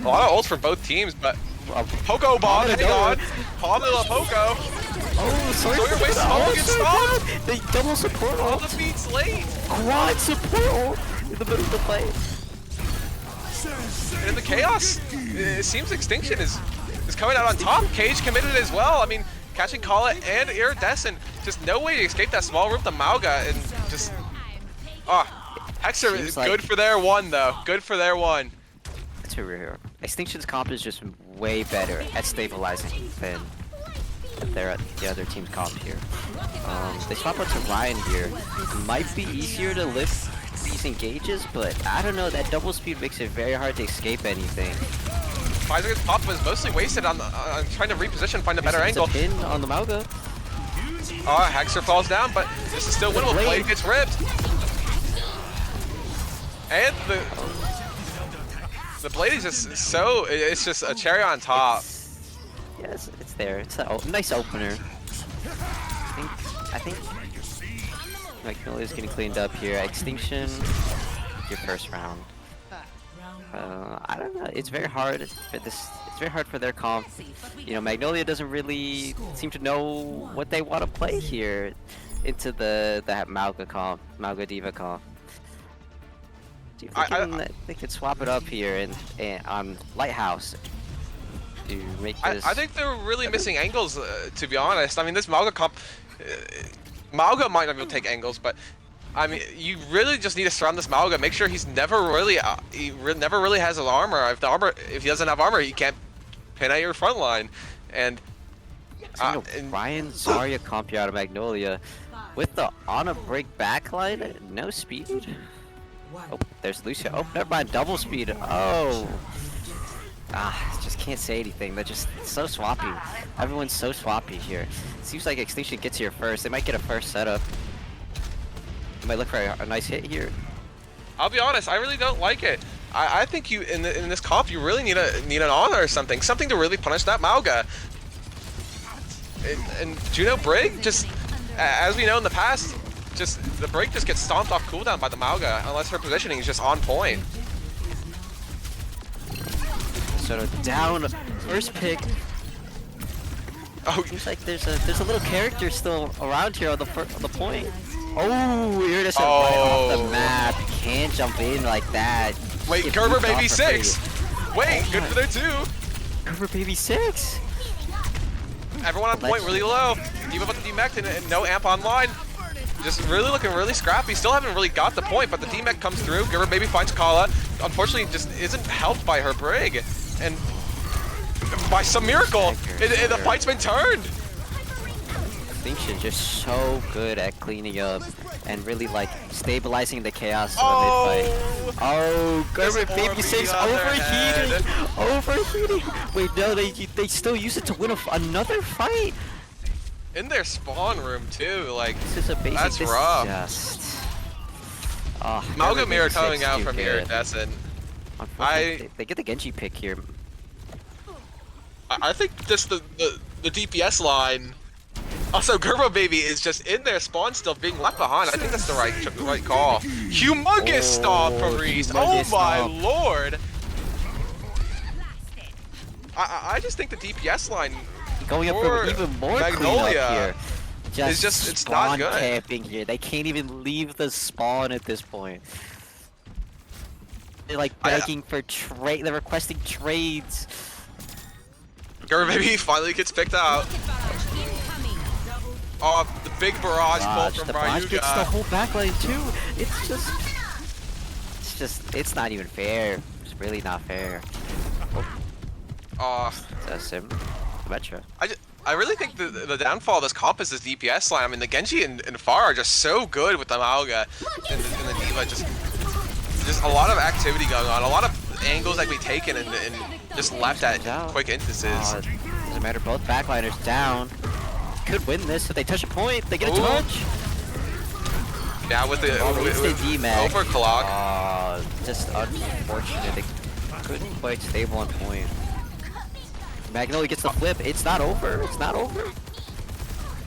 A lot of ults for both teams, but Poco bomb, hang on. Pamela Poco. Oh, Sawyer wastes smoke and stomped. They double support All ult. the beats late. Quad support ult in the middle of the fight. And in the chaos, it seems Extinction is coming out on top. Cage committed as well. I mean, catching Kala and Iridescent. Just no way to escape that small room, the Mauga, and just Hexer is good for their one though. Good for their one. That's a rare. Extinction's comp is just way better at stabilizing than the other team's comp here. They swap out to Ryan here. It might be easier to lift these engages, but I don't know. That double speed makes it very hard to escape anything. Pfizer's pop was mostly wasted on trying to reposition, find a better angle. A pin on the Mauga. Hexer falls down, but this is still winnable. Blade gets ripped. And the Blade is just so, it's just a cherry on top. Yes, it's there. It's a nice opener. I think Magnolia's getting cleaned up here. Extinction, your first round. I don't know. It's very hard for this. It's very hard for their comp. You know, Magnolia doesn't really seem to know what they want to play here into that Mauga comp, Mauga Diva comp. Do you think they could swap it up here and on Lighthouse to make this? I think they're really missing angles, to be honest. I mean, this Mauga comp, Mauga might not be able to take angles, but I mean, you really just need to surround this Mauga. Make sure he's never really, never really has an armor. If he doesn't have armor, he can't pin at your front line. And Ryan Zarya comp here out of Magnolia with the on a break backline, no speed. Oh, there's Lucio. Oh, never mind, double speed. Oh. Just can't say anything. They're just so swappy. Everyone's so swappy here. Seems like Extinction gets here first. They might get a first setup. might look for a nice hit here. I'll be honest, I really don't like it. I think you in this comp you really need an honor or something to really punish that Mauga. And Juno Brig just, as we know in the past, just the Brig just gets stomped off cooldown by the Mauga unless her positioning is just on point. So down, first pick. Oh, Seems like there's a little character still around here on the point. Oh, Iridescent right off the map. You can't jump in like that. wait, Get Gerber moved off baby for 6. free. Wait, Oh good my- for there too. Gerber baby 6. Everyone on point really low. Even with the D-Mech and no amp online. Just really looking really scrappy. Still haven't really got the point, but the D-Mech comes through. Gerber baby finds Kala. Unfortunately, just isn't helped by her Brig. And by some miracle, the fight's been turned. Extinction just so good at cleaning up and really like stabilizing the chaos of Oh, the mid-fight. Oh, Gerber This baby 6 orb on their overheating. Wait, no, they still use it to win another fight. In their spawn room too, like This is a basic. That's this rough. Is just. Oh, Malga Gerber Mirror baby coming 6 out too from good. Iridescent. Unfortunately, they get the Genji pick here. I think just the DPS line. Also, Gerbo Baby is just in their spawn still being left behind. I think that's the right call. Humongous stomp from Reese. Oh humongous my stomp. lord. I just think the DPS line Going up for for even more Magnolia cleanup here. is just it's spawn not good. camping here. They can't even leave the spawn at this point. They're like begging for trade. They're requesting trades. Gerbo Baby finally gets picked out. Oh, the big barrage pull from The barrage gets the Ryuga. whole backline too. It's not even fair. It's really not fair. Oh, That's him. Metro. I really think the downfall of this comp is this DPS line. I mean, the Genji and Pharah are just so good with the Mauga and the D.Va. Just a lot of activity going on, a lot of angles that can be taken and just left at quick instances. Doesn't matter. Both backliners down. Could win this if they touch a point. They get a Ooh. touch. Yeah, with the With D-Mag. overclock. Just unfortunate. They couldn't quite stable on point. Magnolia gets the flip. It's not over. It's not over.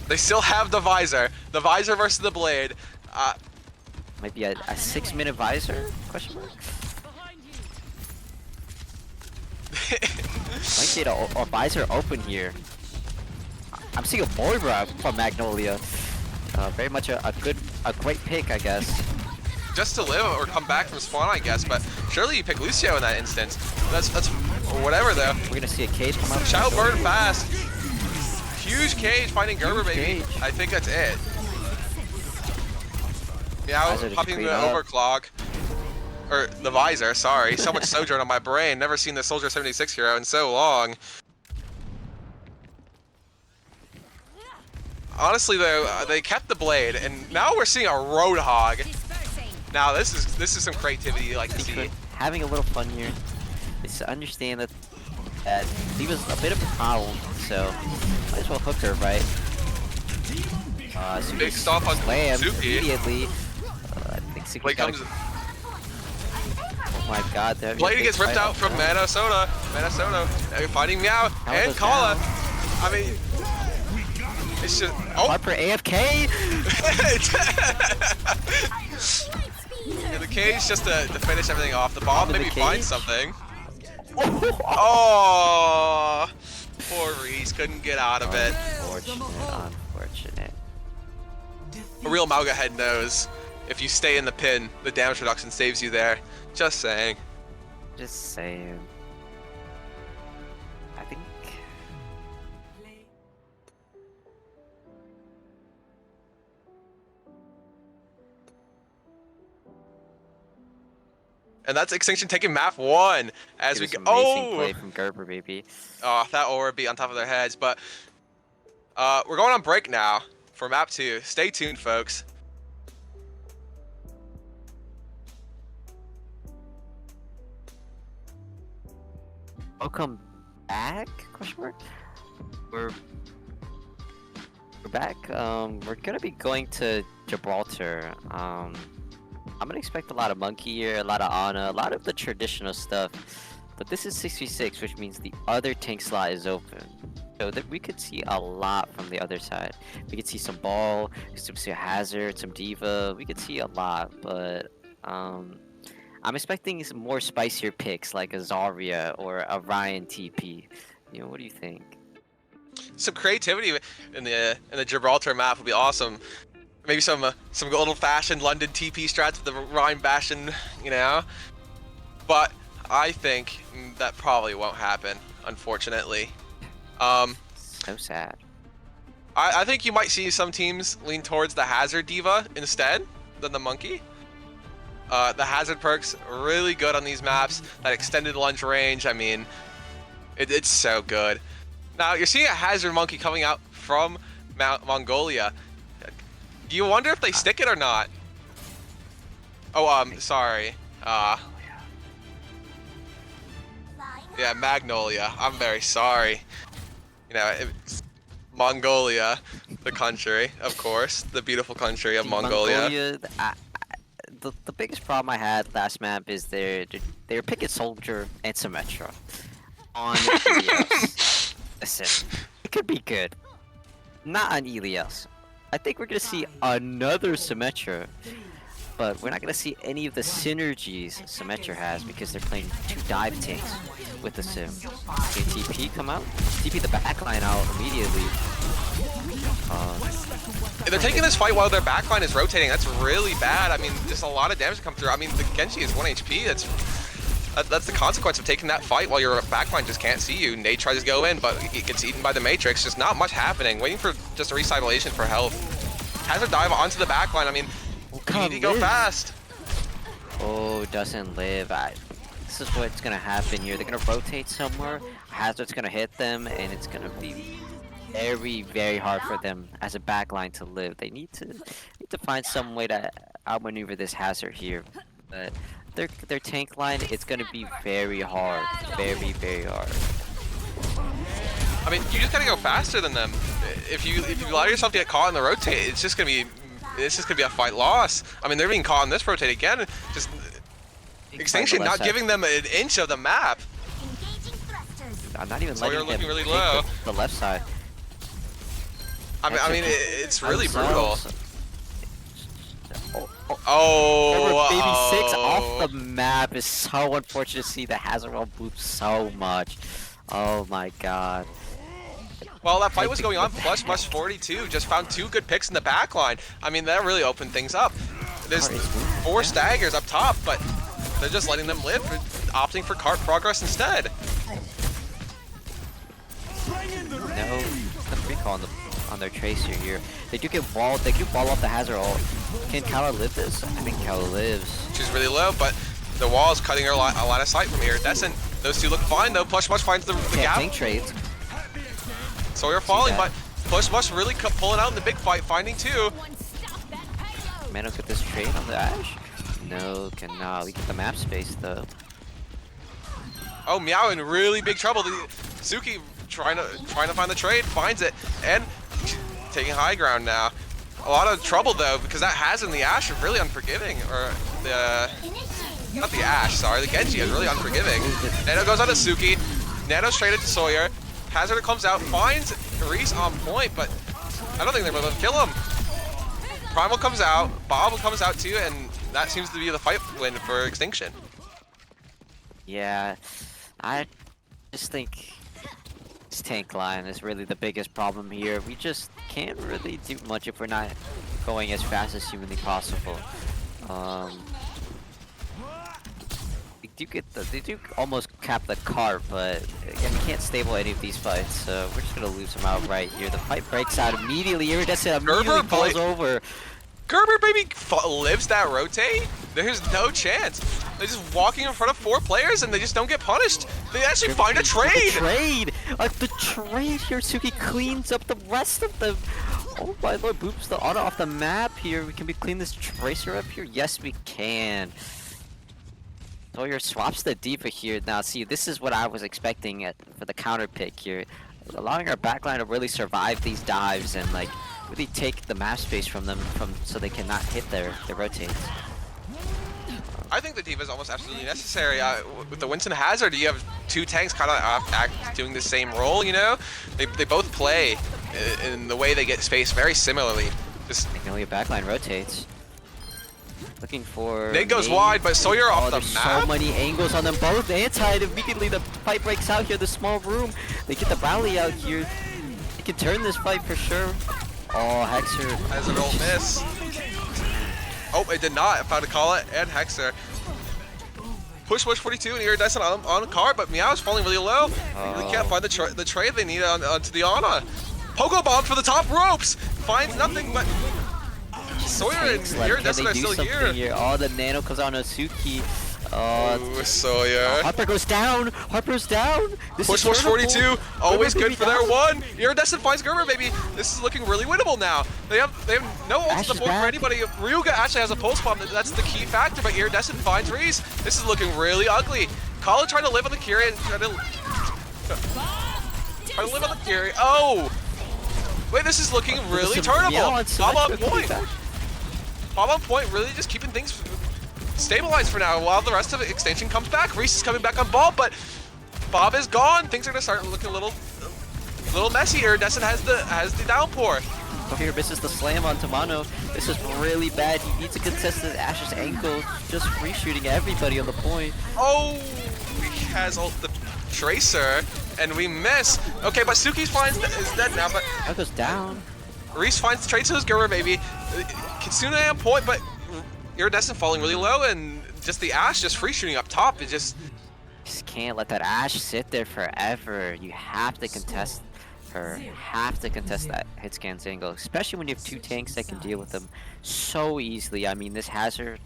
They still have the visor. The visor versus the blade. Might be a 6-minute visor? Question mark. Might get a visor open here. I'm seeing a Moira from Magnolia. Very much a great pick, I guess. Just to live or come back from spawn, I guess. But surely you pick Lucio in that instance. That's whatever though. We're gonna see a cage come out. Shadow burn fast. Huge cage finding Gerber baby. cage. I think that's it. Yeah, Visor just popping the clean up. overclock. Or the visor, sorry. So much Sojourn on my brain. Never seen the Soldier 76 hero in so long. Honestly though, they kept the blade, and now we're seeing a Roadhog. Now this is some creativity you like to see. Having a little fun here is to understand that he was a bit of a problem, so might as well hook her, right? Big stomp on slammed Suki. immediately. I think Suki's Blade gotta- comes. Oh my god, that Blade gets ripped out from Minnesota. Fighting Meow and goes Kala. down. I mean, it's just Harper AFK. Yeah, the cage just to finish everything off. The bomb in the maybe finds cage. something. Oh, poor Reese couldn't get out of it. Unfortunate. A real Mauga head knows if you stay in the pin, the damage reduction saves you there. Just saying. Just saying. I think. And that's Extinction taking map 1 as It we was go. amazing Oh, play from Gerber, baby. that orb be on top of their heads. But we're going on break now for map 2. Stay tuned, folks. Welcome back? Question mark. We're We're back. We're gonna be going to Gibraltar. I'm gonna expect a lot of Monkey here, a lot of Ana, a lot of the traditional stuff. But this is 6v6, which means the other tank slot is open. So that we could see a lot from the other side. We could see some Ball, some Hazard, some Diva. We could see a lot, but I'm expecting some more spicier picks like a Zarya or a Ryan TP. You know, what do you think? Some creativity in the Gibraltar map would be awesome. Maybe some old-fashioned London TP strats with the Rhyme Bastion, you know. But I think that probably won't happen, unfortunately. So sad. I think you might see some teams lean towards the Hazard Diva instead than the Monkey. The Hazard perk's really good on these maps. That extended lunge range, I mean, it's so good. Now, you're seeing a Hazard Monkey coming out from Mongolia. Do you wonder if they stick it or not? Oh, sorry. Yeah, Magnolia. I'm very sorry. You know, Mongolia, the country, of course. The beautiful country of Mongolia. The biggest problem I had last map is they were picking Soldier and Symmetra on Elios. Listen, it could be good. Not on Elios. I think we're gonna see another Symmetra, but we're not gonna see any of the synergies Symmetra has because they're playing 2 dive tanks with the Sim. Okay, TP come out, TP the backline out immediately. They're taking this fight while their backline is rotating. That's really bad. I mean, just a lot of damage to come through. I mean, the Genji is 1 HP. That's the consequence of taking that fight while your backline just can't see you. Nate tries to go in, but he gets eaten by the Matrix. Just not much happening. Waiting for just a recyclation for health. Has a dive onto the backline. I mean, you need to go fast. Oh, doesn't live. This is what's gonna happen here. They're gonna rotate somewhere. Hazard's gonna hit them, and it's gonna be very, very hard for them as a backline to live. They need to find some way to outmaneuver this Hazard here. But their tank line, it's gonna be very hard. Very, very hard. I mean, you just gotta go faster than them. If you allow yourself to get caught in the rotate, it's just gonna be a fight loss. I mean, they're being caught in this rotate again. Just Extinction not giving them an inch of the map. I'm not even So you're letting looking them really take low. the left side. I mean, it's really brutal. Remember, baby Oh, 6 off the map is so unfortunate to see the Hazard roll boop so much. Oh my god. Well, that fight was going on. Plus 42 just found 2 good picks in the backline. I mean, that really opened things up. There's 4 staggers up top, but they're just letting them live, opting for cart progress instead. No, the recall on their Tracer here. They do get walled. They do wall off the Hazard ult. Can Kala live this? I think Kala lives. She's really low, but the wall is cutting her a lot of sight from iridescent. Those 2 look fine though. Push finds the gap. Tank trades. So you're falling, but Push really pulling out in the big fight, finding 2. Mano get this trade on the Ash? No, cannot. We get the map space though. Oh, Meow in really big trouble. Suki trying to find the trade, finds it, and taking high ground now. A lot of trouble though, because that Hazard and the Ash are really unforgiving. Or not the Ash, sorry, the Genji is really unforgiving. Nano goes on to Suki. Nano's traded to Sawyer. Hazard comes out, finds Reese on point, but I don't think they're able to kill him. Primal comes out, Bob comes out too, and that seems to be the fight win for Extinction. Yeah, I just think this tank line is really the biggest problem here. We just can't really do much if we're not going as fast as humanly possible. They do almost cap the cart, but again, we can't stable any of these fights, so we're just gonna lose them outright here. The fight breaks out immediately. Iridescent immediately falls over. Gerber baby lives that rotate. There's no chance. They're just walking in front of 4 players and they just don't get punished. They actually find a trade. The trade here. Suki cleans up the rest of them. Oh my lord, boops the auto off the map here. Can we clean this Tracer up here? Yes, we can. Sawyer swaps the Diva here. Now, see, this is what I was expecting for the counter pick here. Allowing our backline to really survive these dives and, like, really take the map space from them so they cannot hit their rotates. I think the D.Va is almost absolutely necessary. With the Winston Hazard, you have two tanks kind of doing the same role, you know? They both play in the way they get space very similarly. Just Magnolia backline rotates. Looking for... Nate goes wide, but Sawyer off the there's map. so many angles on them both. Anti, immediately the fight breaks out here, the small room. They get the rally out here. They can turn this fight for sure. Oh, Hexer. As an old miss. Oh, it did not. Found to call it, and Hexer. Push 42 and Iridescent on the card, but Meow is falling really low. Really can't find the trade they need onto the Ana. Pogo bomb for the top ropes. Finds nothing, but Sawyer and Iridescent are still here. Oh, the nano comes out on Osuki. Oh, Ooh, Sawyer. Harper goes down. Harper's down. This Push is 42. Always Gerber good baby for their down. one. Iridescent finds Gerber, baby. This is looking really winnable now. They have no ult Ash is support for back. anybody. Ryuga actually has a pulse bomb. That's the key factor, but Iridescent finds Reese. This is looking really ugly. Kala trying to live on the Kyrie and trying to live on the Kyrie. Oh! Wait, this is looking really There's some Meow on turnable. Bob on Symmetra coming point. back. Bob on point, really just keeping things stabilized for now while the rest of Extinction comes back. Reese is coming back on ball, but Bob is gone. Things are gonna start looking a little messy. Iridescent has the downpour. Oh, here misses the slam on Tamano. This is really bad. He needs to contest the Ash's ankle. Just free shooting everybody on the point. Oh, he has the Tracer, and we miss. Okay, but Suki is dead now, but That goes down. Reese finds the Tracer's Gerber, baby. Kitsune on point, but Iridescent falling really low, and just the Ash just free shooting up top. It just... Just can't let that Ash sit there forever. You have to contest her. You have to contest that hit scan's angle, especially when you have two tanks that can deal with them so easily. I mean, this Hazard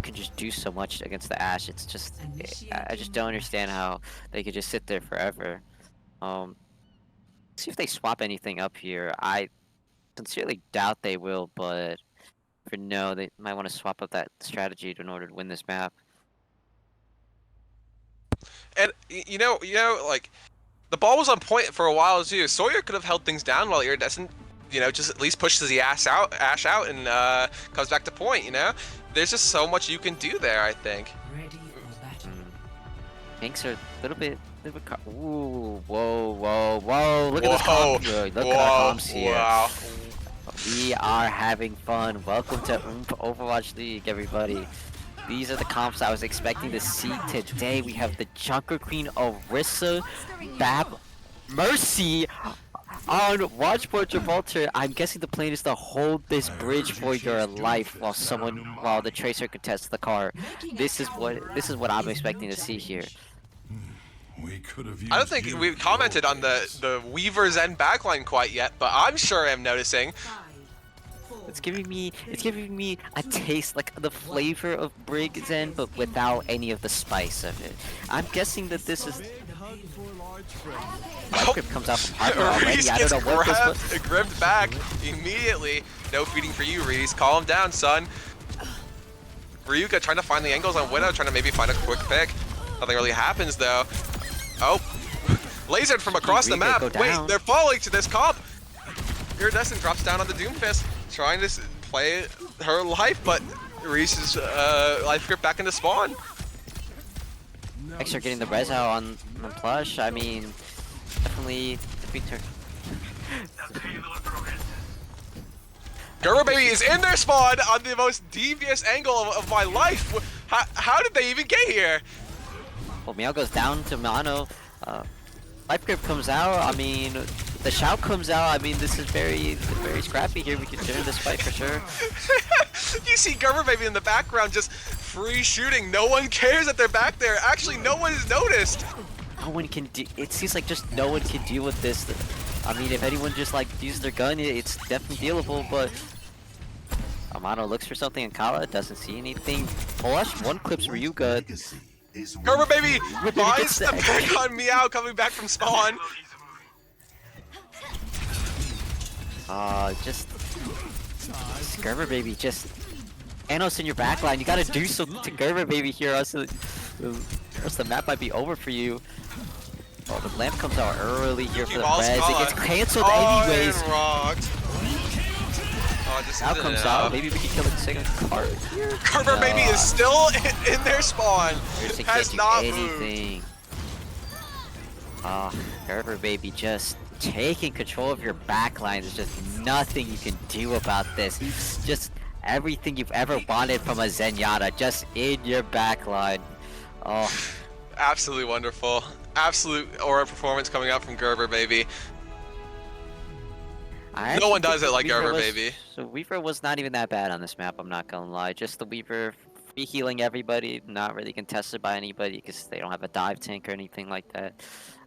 could just do so much against the Ash. It's just, I just don't understand how they could just sit there forever. See if they swap anything up here. I sincerely doubt they will, but for no, they might want to swap up that strategy in order to win this map. And you know, like the ball was on point for a while too. Sawyer could have held things down while Iridescent, you know, just at least pushes the Ash out, and comes back to point. You know, there's just so much you can do there. I think. Ready for battle. Tanks are a little bit. Ooh, whoa! Look at this comp. Look at our comps here. Wow. We are having fun. Welcome to Overwatch League, everybody. These are the comps I was expecting to see today. We have the Junker Queen Orisa, Bab, Mercy on Watchport Gibraltar. I'm guessing the plan is to hold this bridge for your life while the Tracer contests the car. This is what I'm expecting to see here. I don't think we've commented on the Weaver's End backline quite yet, but I'm sure I'm noticing. It's giving me a taste, like the flavor of Brig's End, but without any of the spice of it. I'm guessing that this is. Life grip comes out from Harper already. Reese I gets don't know what this was. gripped back immediately. No feeding for you, Reese. Calm down, son. Ryuga trying to find the angles on Widow, trying to maybe find a quick pick. Nothing really happens though. Oh, lasered from across the map. Wait, they're falling to this comp. Iridescent drops down on the Doomfist, trying to play her life, but Reese's life grip back into spawn. Extra getting the res out on Plush. I mean, definitely defeat her. Gerber baby is in their spawn on the most devious angle of my life. How did they even get here? Well, Meow goes down to Mono. Life grip comes out. I mean, the shout comes out. I mean, this is very scrappy here. We can turn this fight for sure. You see Gerber baby in the background just free shooting. No one cares that they're back there. Actually, no one has noticed. No one can do. It seems like just no one can deal with this. I mean, if anyone just like uses their gun, it's definitely dealable. But Amano looks for something in Kala, doesn't see anything. Flush one clips Ryuga. Gerber baby finds the pick on Meow coming back from spawn. Just Gerber baby, just Anos in your backline. You gotta do something to Gerber baby here, else the map might be over for you. Oh, the lamp comes out early here for the res. It gets cancelled anyways. And rocked. Oh, just Now isn't comes enough. out. Maybe we can kill the second card here. Carver Baby is still in their spawn. Mercy Has can't do not moved. anything. Ah, Carver Baby just taking control of your backline. There's just nothing you can do about this. Just everything you've ever wanted from a Zenyatta just in your backline. Oh, Absolutely wonderful. Absolute aura performance coming out from Gerber Baby. No one does it like Gerber Baby. So Weaver was not even that bad on this map, I'm not gonna lie. Just the Weaver free healing everybody, not really contested by anybody because they don't have a dive tank or anything like that.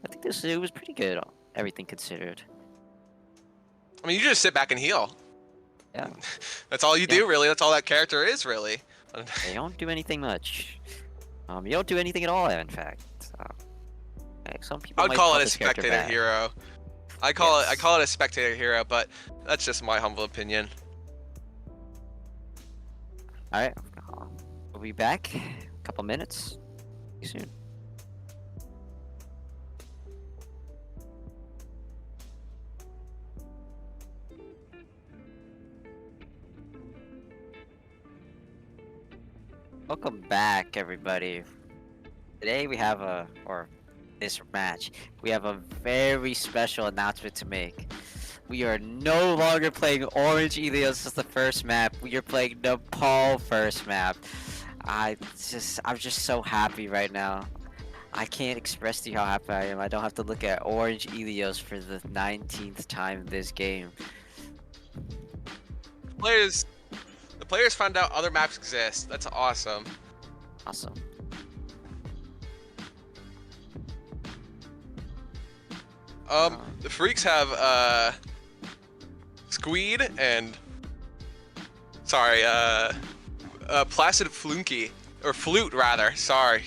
I think it was pretty good, everything considered. I mean, you just sit back and heal. Yeah, That's all you do, really. That's all that character is, really. they don't do anything much. You don't do anything at all, in fact. Some people I would might call it a this character spectator bad. hero. I call it a spectator hero, but that's just my humble opinion. Alright, we'll be back. A couple minutes. See you soon. Welcome back, everybody. Today we have this match, we have a very special announcement to make. We are no longer playing Orange Elios as the first map. We are playing Nepal first map. I'm just so happy right now. I can't express to you how happy I am. I don't have to look at Orange Elios for the 19th time in this game. The players found out other maps exist. That's awesome. Awesome. The Freaks have Squeed and Placid Flunky or Flute rather. Sorry.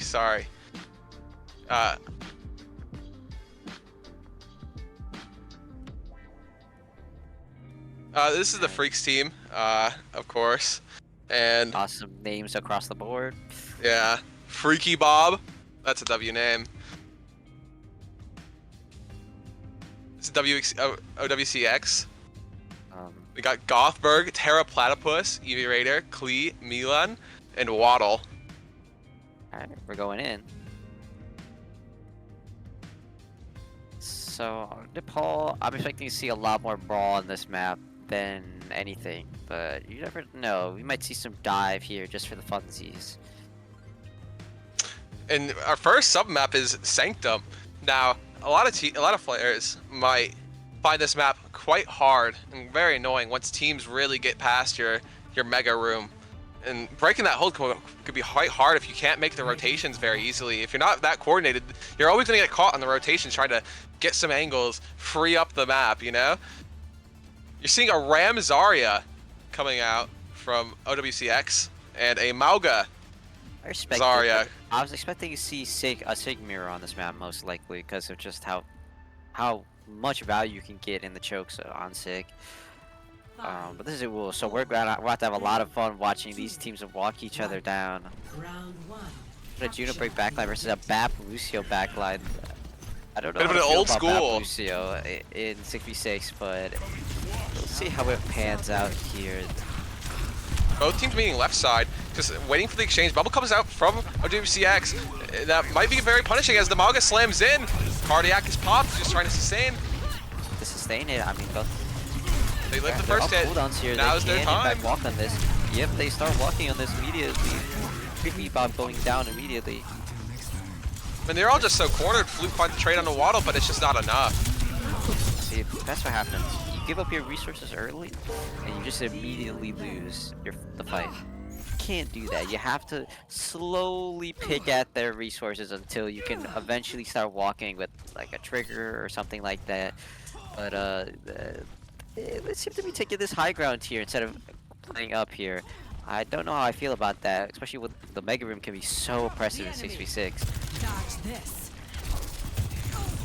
This is the Freaks team, of course, and Awesome names across the board. yeah, Freaky Bob. That's a W name. It's OWCX. We got Gothberg, Terra Platypus, Eevee Raider, Klee, Milan, and Waddle. Alright, we're going in. So, Nepal, I'm expecting to see a lot more brawl on this map than anything, but you never know. We might see some dive here just for the funsies. And our first sub map is Sanctum. Now, a lot of players might find this map quite hard and very annoying once teams really get past your mega room. And breaking that hold could be quite hard if you can't make the rotations very easily. If you're not that coordinated, you're always going to get caught on the rotations trying to get some angles, free up the map, you know? You're seeing a Ram Zarya coming out from OWCX and a Mauga I respect Zarya. it, but I was expecting to see a Sig mirror on this map most likely because of just how much value you can get in the chokes on Sig. But this is a rule, so we're gonna have to have a lot of fun watching these teams walk each other down. Round one. A Juno break backline versus a Bap Lucio backline. I don't know Bit how of to an feel old about school. Bap Lucio in 6v6, but we'll see how it pans out here. Both teams meeting left side, just waiting for the exchange. Bubble comes out from OWCX. That might be very punishing as the Mauga slams in. Cardiac is popped, just trying to sustain. To sustain it, I mean, both. They live the They're first all hit. cooldowns here. Now They is their can, in time. fact, walk on this. Yep, they start walking on this immediately. Creepy Bob going down immediately. And they're all just so cornered. Flute finds the trade on the Waddle, but it's just not enough. See, that's what happens. You give up your resources early, and you just immediately lose the fight. You can't do that. You have to slowly pick at their resources until you can eventually start walking with like a trigger or something like that. But they seem to be taking this high ground here instead of playing up here. I don't know how I feel about that, especially with the Mega Room can be so oppressive in 6v6. Dodge this.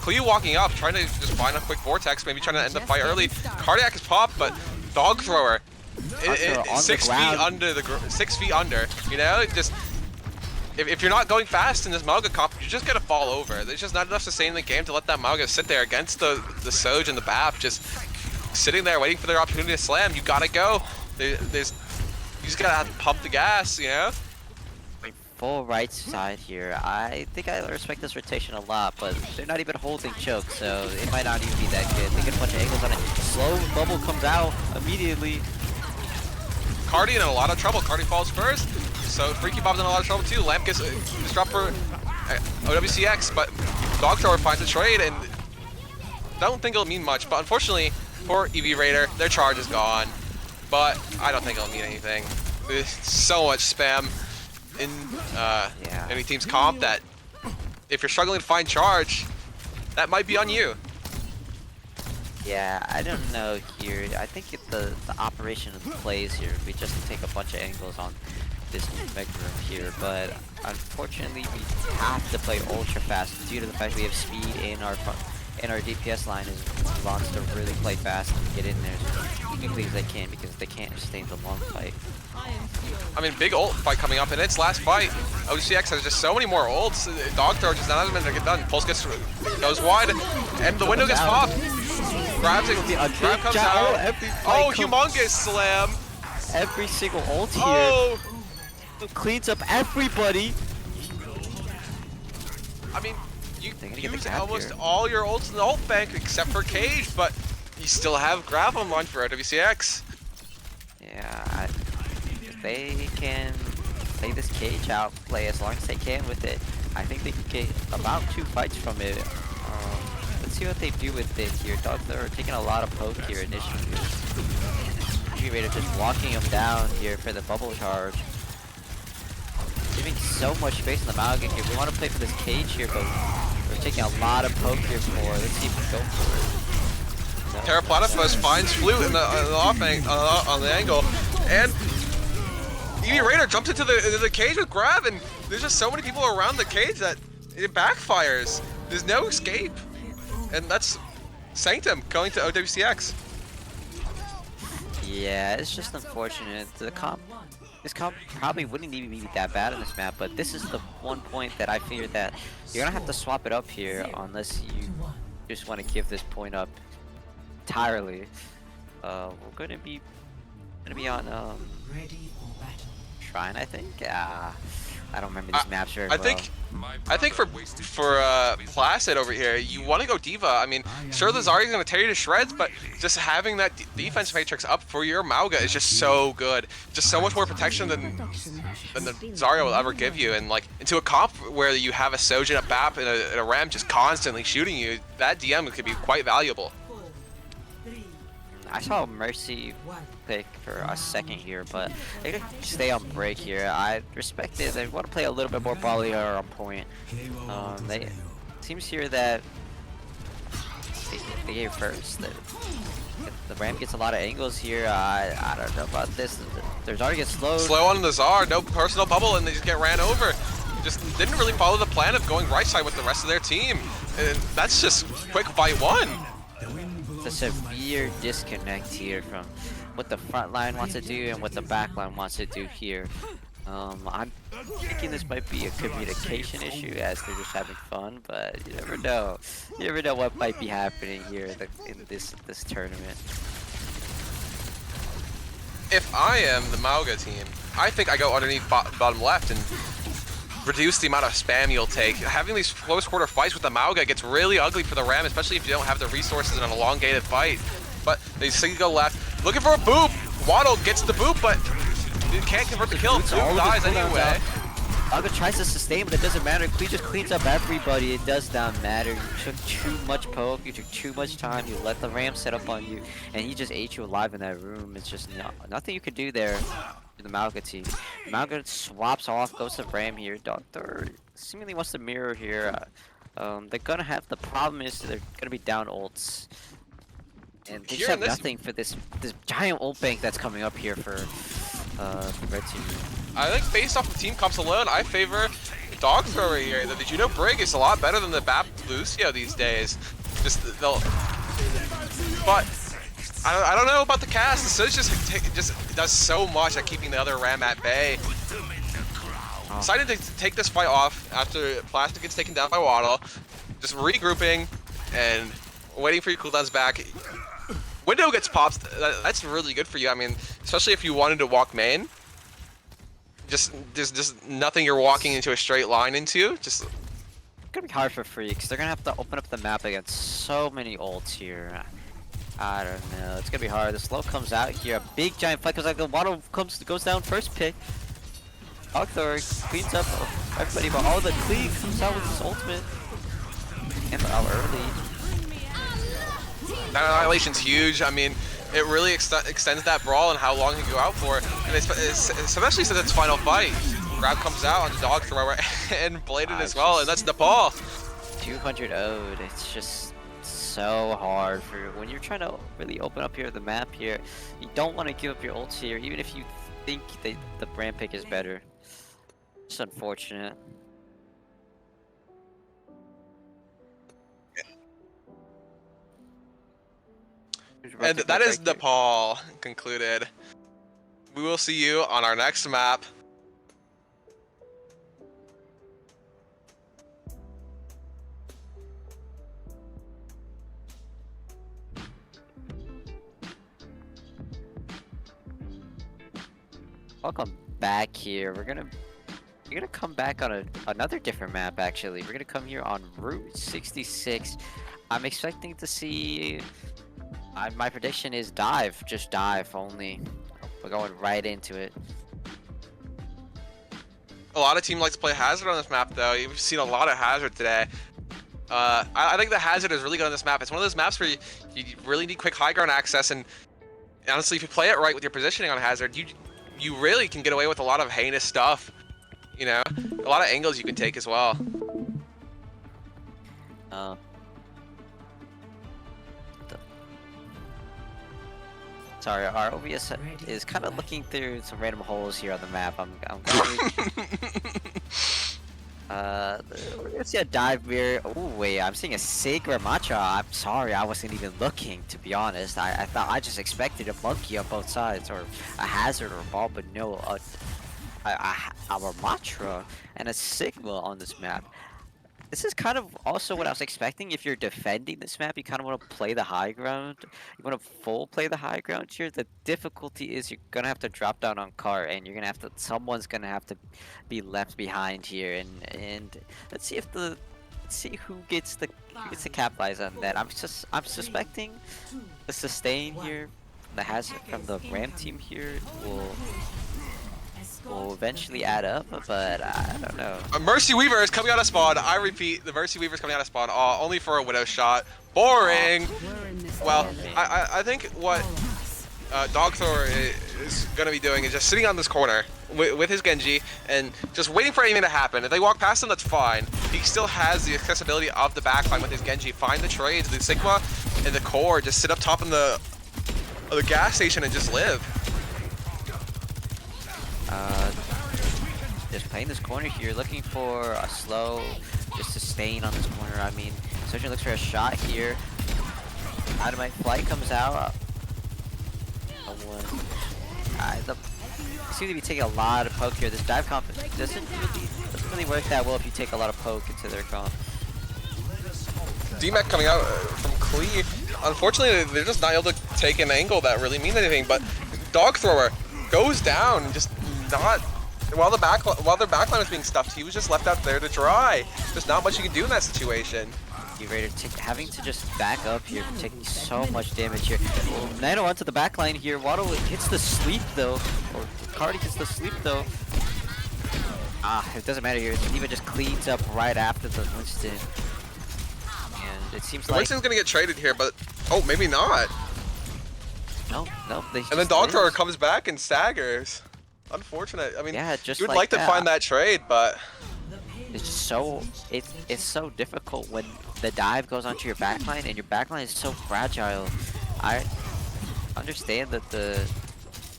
Klee walking up, trying to just find a quick vortex, maybe trying to end the fight early. Cardiac is popped, but Dog Thrower, On 6 the feet ground. under 6 feet under. You know, just if you're not going fast in this Mauga comp, you're just gonna fall over. There's just not enough sustain in the game to let that Mauga sit there against the Soj and the Bap, just sitting there waiting for their opportunity to slam. You gotta go. There's you just gotta pump the gas, you know. Full right side here. I think I respect this rotation a lot, but they're not even holding choke, so it might not even be that good. They get a bunch of angles on it. Slow bubble comes out immediately. Cardi in a lot of trouble. Cardi falls first, so Freaky Bob's in a lot of trouble too. Lamp gets dropped for OWCX, but Dog Thrower finds a trade, and don't think it'll mean much. But unfortunately, for EV Raider, their charge is gone. But I don't think it'll mean anything. There's so much spam in any team's comp that if you're struggling to find charge, that might be on you. Yeah, I don't know here. I think the operation of the plays here would be just to take a bunch of angles on this mega room here, but unfortunately we have to play ultra fast due to the fact we have speed in our DPS line wants to really play fast and get in there as quickly as they can because they can't sustain the long fight. I mean, big ult fight coming up in its last fight. OCX has just so many more ults. Dog Thrower just not even to get done. Pulse goes wide, and the window gets popped. Grabs it. Grab comes out. Oh, humongous slam. Every single ult here. Oh. Cleans up everybody. I mean, you use almost all your ults in the ult bank except for Cage, but you still have grab on line for OWCX. Yeah, if they can play this Cage out, play as long as they can with it, I think they could get about 2 fights from it. Let's see what they do with it here. They're taking a lot of poke here initially. Raider just walking him down here for the bubble charge. Giving so much space in the Malgan here. We want to play for this Cage here, but we're taking a lot of poke here for. Let's see if we go for it. No, Terra Platypus finds Flute in the off on the angle, and EV Raider jumps into the cage with grab, and there's just so many people around the cage that it backfires. There's no escape, and that's Sanctum going to OWCX. Yeah, it's just unfortunate. This comp probably wouldn't even be that bad on this map, but this is the one point that I fear that you're gonna have to swap it up here unless you just want to give this point up entirely. We're gonna be on Shrine, I think. I don't remember these maps very well. I think for Placid over here, you want to go Diva. I mean, sure, the Zarya's going to tear you to shreds, but just having that defense matrix up for your Mauga is just so good. Just so much more protection than the Zarya will ever give you. And like into a comp where you have a Sojin, a BAP, and a Ram just constantly shooting you, that DM could be quite valuable. I saw Mercy pick for a second here, but they could stay on break here. I respect it. They want to play a little bit more volley or on point. They seems here that they gave first. The Ram gets a lot of angles here. I don't know about this. There's already get slowed. Slow on the Zar, no personal bubble, and they just get ran over. Just didn't really follow the plan of going right side with the rest of their team, and that's just quick fight one. It's a severe disconnect here from what the front line wants to do and what the back line wants to do here. I'm thinking this might be a communication issue as they're just having fun, but you never know. You never know what might be happening here in this tournament. If I am the Mauga team, I think I go underneath bottom left and reduce the amount of spam you'll take. Having these close quarter fights with the Mauga gets really ugly for the Ram, especially if you don't have the resources in an elongated fight. But they see you go left, looking for a boop. Waddle gets the boop, but you can't convert the kill. Boop dies anyway. Mauga tries to sustain, but it doesn't matter. He just cleans up everybody. It does not matter. You took too much poke. You took too much time. You let the Ram set up on you, and he just ate you alive in that room. It's just nothing you could do there. The Mauga team. Mauga swaps off, goes to Ram here. Doctor seemingly wants to mirror here. They're gonna have the problem is they're gonna be down ults, and they just have nothing for this giant ult bank that's coming up here for the red team. I think based off of team comps alone, I favor Dog Thrower here. The Juno Brig is a lot better than the BAP Lucio these days. But I don't know about the cast. The Surge just does so much at keeping the other Ram at bay. Decided to take this fight off after Plastic gets taken down by Waddle. Just regrouping and waiting for your cooldowns back. Window gets popped. That's really good for you. I mean, especially if you wanted to walk main. There's just nothing you're walking into a straight line into. Just It's gonna be hard for Freaks. They're gonna have to open up the map against so many ults here. I don't know. It's gonna be hard. The slow comes out here. A big giant fight comes out. The water goes down first pick. Hawkthor cleans up everybody, but all the clean comes out with his ultimate. And out early. that annihilation's huge. I mean, it really extends that brawl and how long he can go out for. And especially since it's final fight. Grab comes out on the dog thrower and bladed as well, and that's Nepal. 200 owed. It's just so hard for when you're trying to really open up here the map here. You don't want to give up your ults here, even if you think that the brand pick is better. It's unfortunate. And that is Nepal concluded. We will see you on our next map. Welcome back here. We're gonna come back on another different map actually. We're gonna come here on Route 66. I'm expecting to see my prediction is dive, just dive only. We're going right into it. A lot of teams like to play Hazard on this map though. You've seen a lot of Hazard today. I think the Hazard is really good on this map. It's one of those maps where you really need quick high ground access, and honestly, if you play it right with your positioning on Hazard, you really can get away with a lot of heinous stuff. You know, a lot of angles you can take as well. Sorry, our OBS is kind of looking through some random holes here on the map. I'm we're gonna see a dive mirror. Oh wait, I'm seeing a Sacred Matra. I'm sorry, I wasn't even looking, to be honest. I thought I just expected a monkey on both sides, or a Hazard or a ball, but no, a Matra and a Sigma on this map. This is kind of also what I was expecting. If you're defending this map, you kind of want to play the high ground. You want to full play the high ground here. The difficulty is you're gonna have to drop down on cart, and you're gonna have to. Someone's gonna have to be left behind here, and let's see who gets to capitalize on that. I'm suspecting the sustain here, the Hazard from the Ram team here will eventually add up, but I don't know. Mercy Weaver is coming out of spawn. I repeat, the Mercy Weaver is coming out of spawn. Only for a Widow shot. Boring. Well, I think what Dog Thrower is gonna be doing is just sitting on this corner with his Genji and just waiting for anything to happen. If they walk past him, that's fine. He still has the accessibility of the backline with his Genji. Find the trades, the Sigma and the core. Just sit up top in the gas station and just live. Just playing this corner here, looking for a slow, just sustain on this corner. I mean, Sojourn looks for a shot here. Dynamite Flight comes out. Seem to be taking a lot of poke here. This dive comp doesn't really work that well if you take a lot of poke into their comp. DMAC coming out from Klee. Unfortunately, they're just not able to take an angle that really means anything. But Dog Thrower goes down, just not while their backline was being stuffed. He was just left out there to dry. There's not much you can do in that situation. Raider having to just back up here, taking so much damage here. Nano onto the backline here. Waddle hits the sleep though, or Cardi hits the sleep though. It doesn't matter here. D.Va just cleans up right after the Winston, and it seems like Winston's gonna get traded here, but oh, maybe not. No, and then Dog Thrower comes back and staggers. Unfortunate. I mean, yeah, just you would like to find that trade, but it's just so it's so difficult when the dive goes onto your backline and your backline is so fragile. I understand that the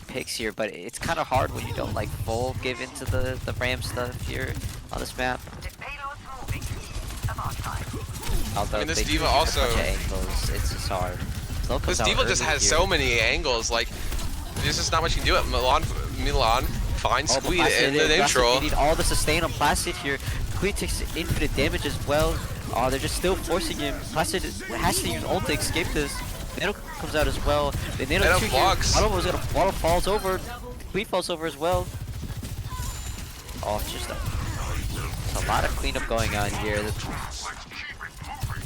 picks here, but it's kind of hard when you don't like full give into the Ram stuff here on this map. Although I mean, this D.Va also angles, it's just hard. This D.Va just has so many angles. Like, there's just not much you can do at Milan. Fine, squeeze in the neutral. They need all the sustain on Placid here. Queen takes infinite damage as well. Oh, they're just still forcing him. Placid has to use ult to escape this. Nano comes out as well. The Nano Nano 2 blocks. here. Waddle falls over. Queen falls over as well. Oh, it's just a lot of cleanup going on here.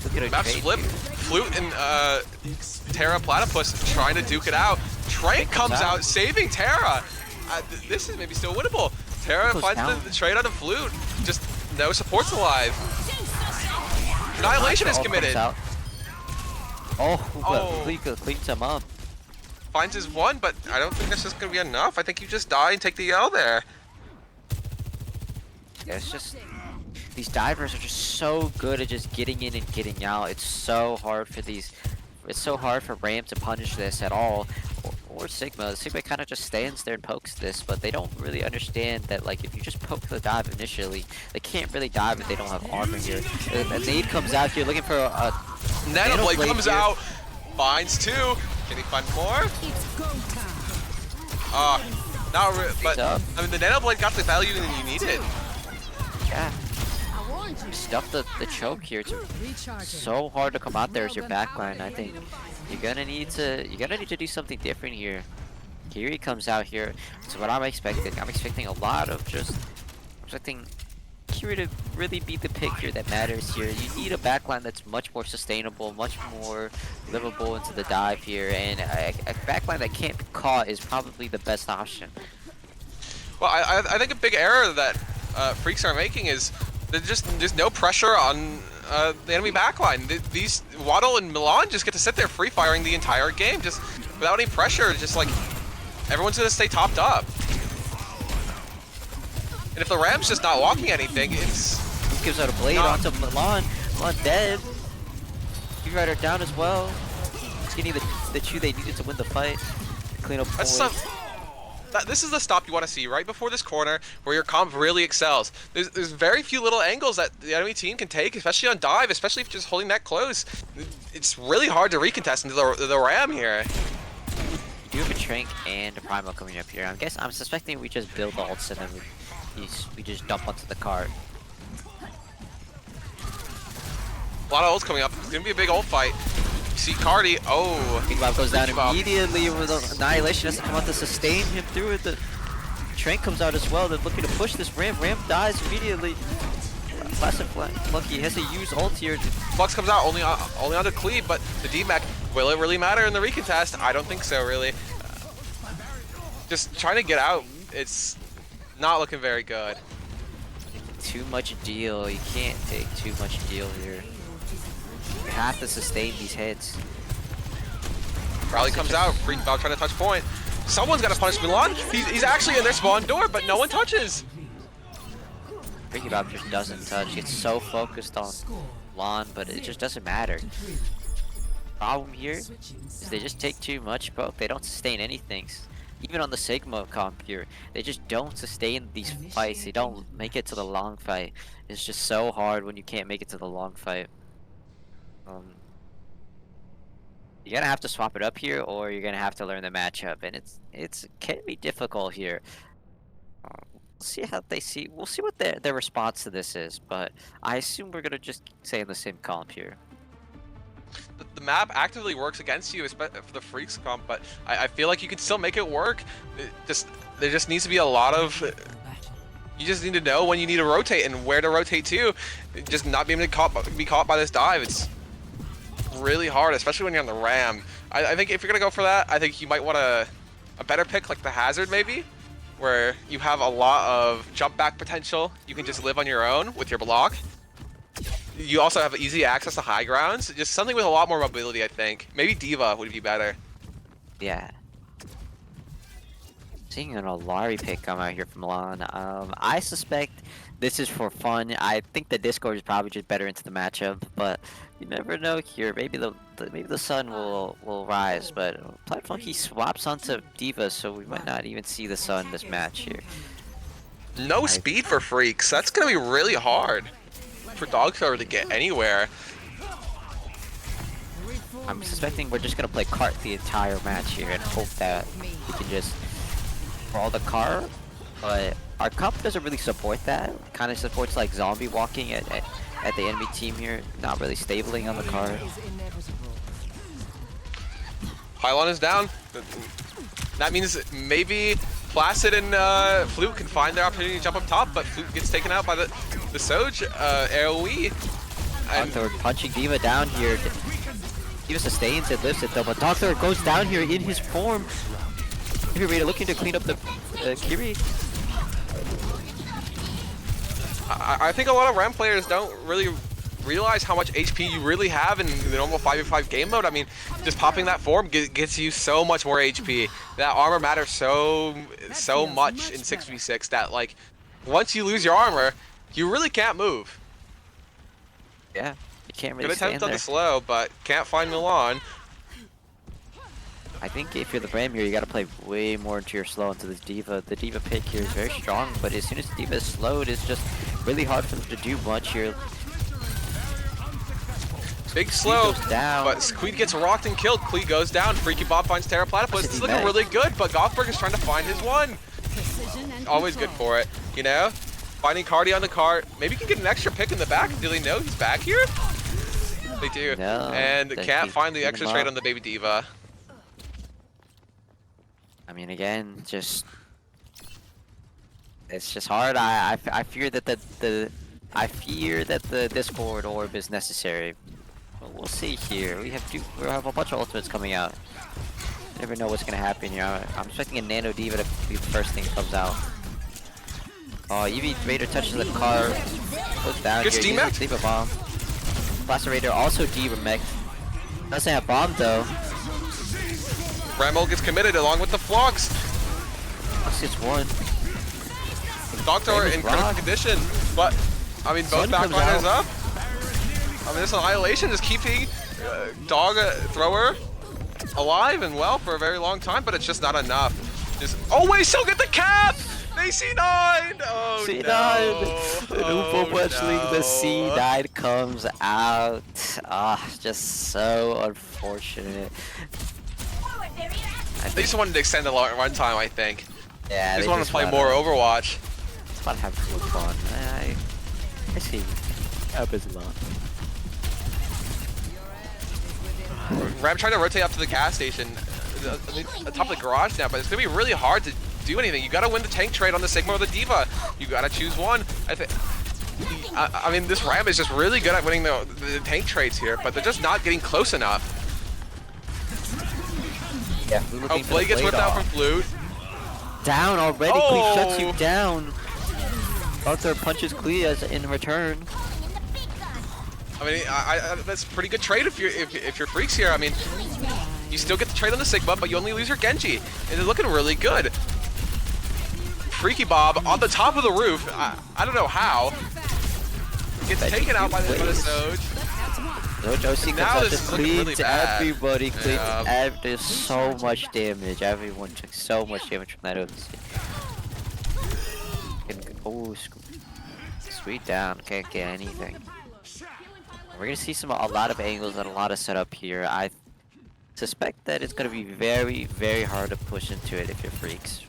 Look at a Maps trade flip. here. Flute and Terra Platypus trying to duke it out. Trank comes out, saving Terra. This is maybe still winnable. Terra Goes finds down. the trade on the Flute. Just no supports alive. Annihilation is All committed. comes out. Oh, Oh. but cleans him up. Finds his one, but I don't think that's just gonna be enough. I think you just die and take the L there. Yeah, it's just these divers are just so good at just getting in and getting out. It's so hard for it's so hard for Ram to punish this at all. Or Sigma. Sigma kind of just stands there and pokes this, but they don't really understand that, like, if you just poke the dive initially, they can't really dive if they don't have armor here. A Nade comes out here looking for a Nanoblade Blade comes here. out, finds two. Can he find more? But up. I mean, the Nanoblade got the value that you needed. Yeah. Stuff the choke here. It's so hard to come out there as your backline. I think you're gonna need to do something different here. Kiri comes out here. So what I'm expecting a lot of expecting Kiri to really be the pick here that matters here. You need a backline that's much more sustainable, much more livable into the dive here, and a backline that can't be caught is probably the best option. Well, I think a big error that Freaks are making is there's no pressure on the enemy backline. These Waddle and Milan just get to sit there free firing the entire game, just without any pressure. Just like everyone's gonna stay topped up. And if the Ram's just not walking anything, it's Gives out a blade onto Milan. Milan dead. You Rider down as well. He's getting the chew they needed to win the fight. Clean up that's point. this is the stop you want to see right before this corner where your comp really excels. There's very few little angles that the enemy team can take, especially on dive, especially if you're just holding that close. It's really hard to recontest into the Ram here. You do have a Trank and a Primal coming up here. I'm suspecting we just build ults and then we just dump onto the cart. A lot of ults coming up. It's gonna be a big ult fight. You see Cardi. Oh, Big Bob goes down Big Bob. immediately with Annihilation has to come out to sustain him through it. The Trank comes out as well. They're looking to push this Ram. Ram dies immediately. Classic Lucky has to use ult here. Flux comes out only on the cleave, but the D-Mac, will it really matter in the recontest? I don't think so, really. Just trying to get out, it's not looking very good. Too much deal. You can't take too much deal here. You have to sustain these hits. Rally comes out, Freak Valve trying to touch point. Someone's got to punish Milan. He's actually in their spawn door, but no one touches. Freaky Bob just doesn't touch. It's so focused on Lon, but it just doesn't matter. Problem here is they just take too much poke. They don't sustain anything. Even on the Sigma comp here, they just don't sustain these fights. They don't make it to the long fight. It's just so hard when you can't make it to the long fight. You're gonna have to swap it up here, or you're gonna have to learn the matchup, and it can be difficult here. We'll see how they see. We'll see what their response to this is, but I assume we're gonna just stay in the same comp here. The map actively works against you, especially for the Freaks comp, but I feel like you can still make it work. There just needs to be a lot of. You just need to know when you need to rotate and where to rotate to. Just not being able to be caught by this dive. It's really hard, especially when you're on the Ram. I think if you're gonna go for that, I think you might want a better pick like the Hazard maybe, where you have a lot of jump back potential. You can just live on your own with your block. You also have easy access to high grounds. Just something with a lot more mobility, I think. Maybe Diva would be better. Yeah. Seeing an Olari pick come out here from Milan. I suspect this is for fun. I think the Discord is probably just better into the matchup, but you never know here. Maybe the sun will rise, but Platform he swaps onto Diva, so we might not even see the sun this match here. No speed for Freaks. That's gonna be really hard for Dogkiller to get anywhere. I'm suspecting we're just gonna play cart the entire match here and hope that we can just brawl the cart, but our comp doesn't really support that. It kind of supports like zombie walking at the enemy team here, not really stabling on the cart. Pylon is down. That means maybe Placid and Flute can find their opportunity to jump up top, but Flute gets taken out by the Soj AoE. And Doctor punching D.Va down here. D.Va sustains it, lifts it though, but Doctor goes down here in his form. Rita looking to clean up the Kiri. I think a lot of Ram players don't really realize how much HP you really have in the normal 5v5 game mode. I mean, just popping that form gets you so much more HP. That armor matters so much in 6v6 that, like, once you lose your armor, you really can't move. Yeah, you can't really Good stand attempt on there. the slow, but can't find Milan. I think if you're the Ram here, you gotta play way more into your slow into this D.Va. The D.Va pick here is very strong, but as soon as the D.Va is slowed, it's just really hard for them to do much here. Big slow, goes down. but Squeed gets rocked and killed. Clee goes down. Freaky Bob finds Terra Platypus. It's looking really good, but Gothberg is trying to find his one. Always good for it, you know? Finding Cardi on the cart. Maybe you can get an extra pick in the back. Do they know he's back here? They do. No, And they can't keep find the beating extra him trade up. on the baby D.Va. I mean, again, just it's just hard. I fear that the Discord orb is necessary. But we'll see here. We have a bunch of ultimates coming out. Never know what's gonna happen here. I'm expecting a Nano D.Va to be the first thing that comes out. Oh, Eevee Raider touches the car, goes down Good here. steam uses mech. D.Va bomb. Blaster Raider also D.Va mech. Doesn't have bomb though. Ramel gets committed along with the Flogs. Plus it's one. Doctor Famous in critical rock. condition, but I mean, both Sun comes backliners out. up. I mean, this Annihilation is keeping Dog Thrower alive and well for a very long time, but it's just not enough. Just wait, still get the cap. They C9. Oh C9! no. Upo Wetchling, no. the C9 comes out. Just so unfortunate. They just wanted to extend the runtime, I think. Yeah, They just wanted to play more Overwatch. Just want to have some fun. I see. Happens a lot. Ram trying to rotate up to the gas station, atop the garage now, but it's gonna be really hard to do anything. You gotta win the tank trade on the Sigma or the D.Va. You gotta choose one. I mean, this Ram is just really good at winning the tank trades here, but they're just not getting close enough. Yeah, Oh, Blade gets whipped out from Flute. Down already. Oh! Klee shuts you down. Arthur punches Klee as in return. I mean, that's a pretty good trade if you're freaks here. I mean, you still get the trade on the Sigma, but you only lose your Genji, and they're looking really good. Freaky Bob on the top of the roof. I don't know how. Gets taken out by the Soj. Josie comes Now out, this just is looking really cleans bad. everybody, cleans Yeah. there's so much damage. Everyone took so much damage from that OC. Oh, sweet down, can't get anything. We're gonna see a lot of angles and a lot of setup here. I suspect that it's gonna be very, very hard to push into it if you're freaks.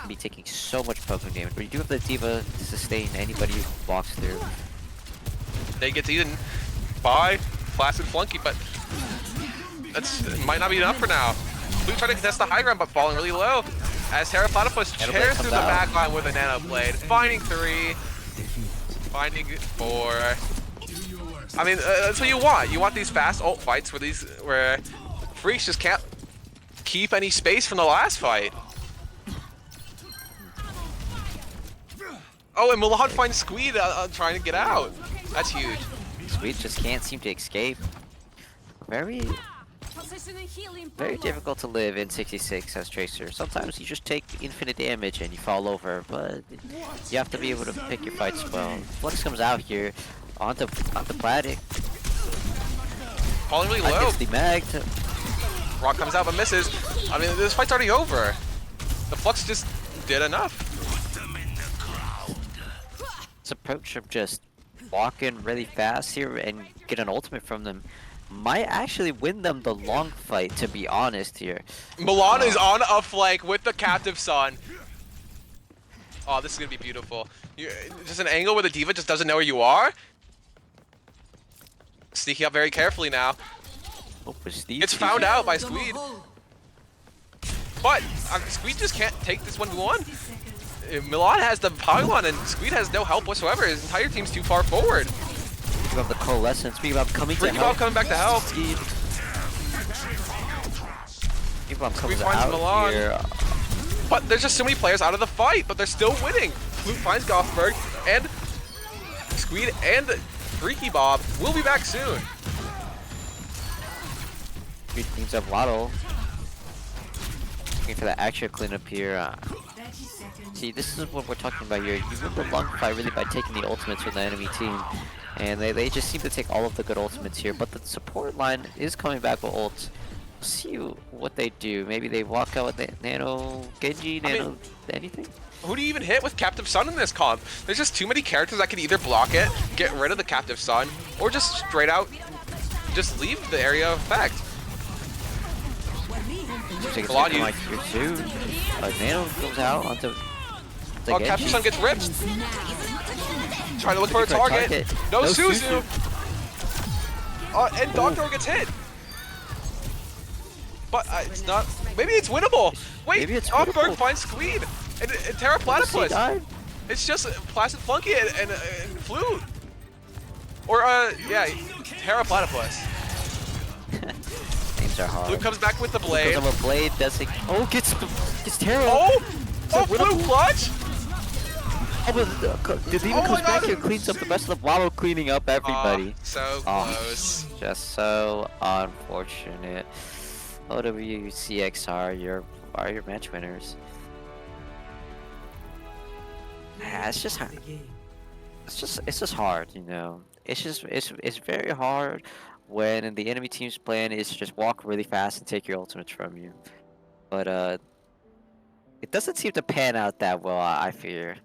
Be taking so much poking damage, but you do have the D.Va to sustain anybody who walks through. They get eaten by Placid Flunky, but might not be enough for now. Blue trying to contest the high ground, but falling really low. As Terra Platypus Nano tears Blade through the comes back out. line with a Nano Blade, finding 3, finding 4. I mean, that's what you want. You want these fast ult fights where freaks just can't keep any space from the last fight. Oh, and Milan finds Squeed trying to get out. That's huge. Sweet just can't seem to escape. Very difficult to live in 66 as Tracer. Sometimes you just take infinite damage and you fall over, but you have to be able to pick your fights well. Flux comes out here onto Platic. Falling really Platic low. gets the mag. Rock comes out but misses. I mean, this fight's already over. The Flux just did enough. This approach of just walking really fast here and get an ultimate from them might actually win them the long fight, to be honest here. Milan is on a flank with the captive son. Oh, this is gonna be beautiful. Just an angle where the D.Va just doesn't know where you are. Sneaking up very carefully now. Oh, Was these It's two- found out by Squeed. But Squeed just can't take this 1v1. Milan has the pylon and Squeed has no help whatsoever. His entire team's too far forward. Speaking of the coalescence, speaking of coming to Freaky help. Bob coming back to help. Squeed. Speaking of Squeed comes finds out Milan. here. But there's just so many players out of the fight, but they're still winning. Flute finds Gothberg, and Squeed and Freaky Bob will be back soon. Squeed cleans up Waddle. Looking for the extra cleanup here. See, this is what we're talking about here. You win the long fight really by taking the ultimates from the enemy team. And they just seem to take all of the good ultimates here. But the support line is coming back with ults. We'll see what they do. Maybe they walk out with the Nano Genji, Nano anything? Who do you even hit with Captive Sun in this comp? There's just too many characters that can either block it, get rid of the Captive Sun, or just straight out just leave the area of effect. Looks like it's Glad looking you- like here too. Nano goes out onto the Oh, Genji. Captive Sun gets ripped. Trying to look for a Looking for a target. target. No No Suzu. And Doctor gets hit. But it's not. Maybe it's winnable. Wait, Maybe it's Gothberg winnable. finds Squeed and Terra He Platypus. died. It's just Placid Flunky and Flute. Or yeah, Terra Platypus. Names are hard. Flute comes back with the blade. Goes up a blade, does it? Oh, gets Terra. Oh, oh, a winnable- Flute clutch. Oh, but the demon Oh comes my back God. here, cleans up the rest of the Waddle, cleaning up everybody. So Oh, close. just so unfortunate. OWCXR, are your match winners. Yeah, it's just hard, you know. It's very hard when the enemy team's plan is to just walk really fast and take your ultimates from you. But it doesn't seem to pan out that well, I fear.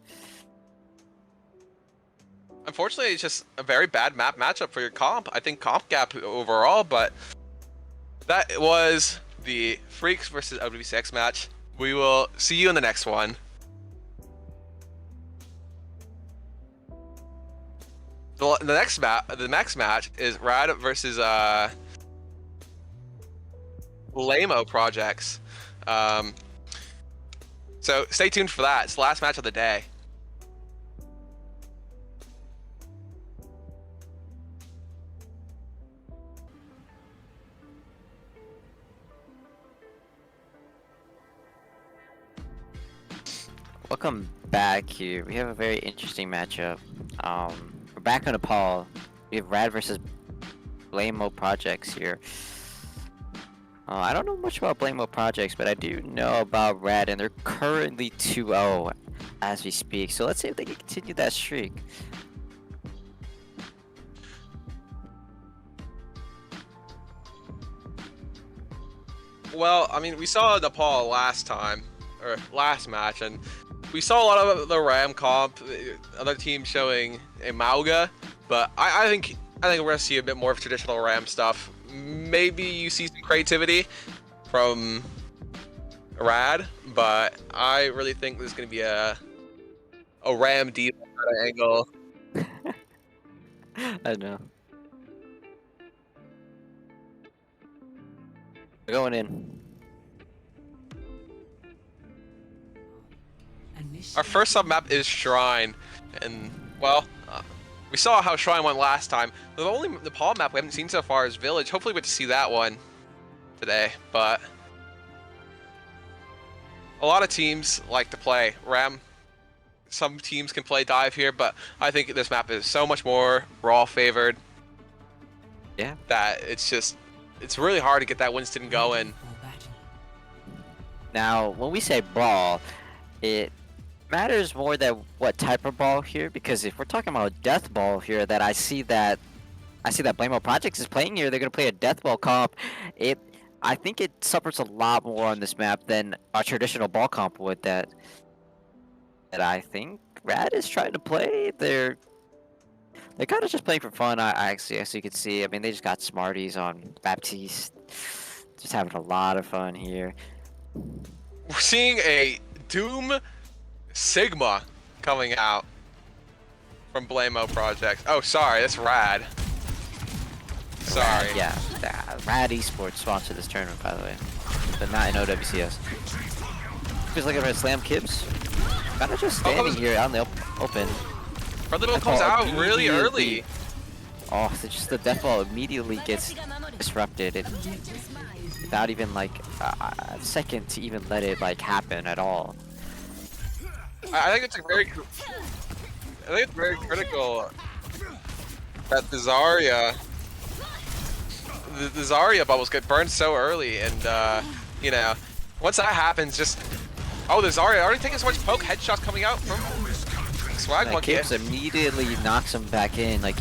Unfortunately, it's just a very bad map matchup for your comp. I think comp gap overall, but that was the Freaks versus OWCX match. We will see you in the next one. The next match is Rad versus Lamo Projects. So stay tuned for that. It's the last match of the day. Welcome back here. We have a very interesting matchup. We're back on Nepal. We have Rad versus Blameo Projects here. I don't know much about Blameo Projects, but I do know about Rad, and they're currently 2-0 as we speak. So let's see if they can continue that streak. Well, I mean, we saw Nepal last match, and we saw a lot of the Ram comp, other teams showing a Mauga, but I think we're gonna see a bit more of traditional Ram stuff. Maybe you see some creativity from Rad, but I really think there's gonna be a Ram deep angle. I know. We're going in. Our first sub map is Shrine, and well, we saw how Shrine went last time. The only Nepal map we haven't seen so far is Village. Hopefully we get to see that one today, but a lot of teams like to play Ram. Some teams can play Dive here, but I think this map is so much more Raw favored. Yeah. That it's really hard to get that Winston going. Now, when we say ball, it matters more than what type of ball here, because if we're talking about death ball here, that I see that Blameo Projects is playing here, they're gonna play a death ball comp. I think it suffers a lot more on this map than a traditional ball comp would. That I think Rad is trying to play. They're kind of just playing for fun. I actually, as you can see, I mean, they just got Smarties on Baptiste, just having a lot of fun here. We're seeing a Doom Sigma coming out from Blameo Project. Oh, sorry, that's Rad. Sorry. Yeah, Rad Esports sponsored this tournament, by the way, but not in OWCS. He's looking for Slam Kibs. Kind of just standing here out in the open. Friendly Ball comes out really early. Oh, so just the death ball immediately gets disrupted without even like a second to even let it like happen at all. I think it's very critical that the Zarya bubbles get burned so early, and you know, once that happens, just the Zarya already taking so much poke headshots coming out from Swag Monkey. Kibs immediately knocks him back in, like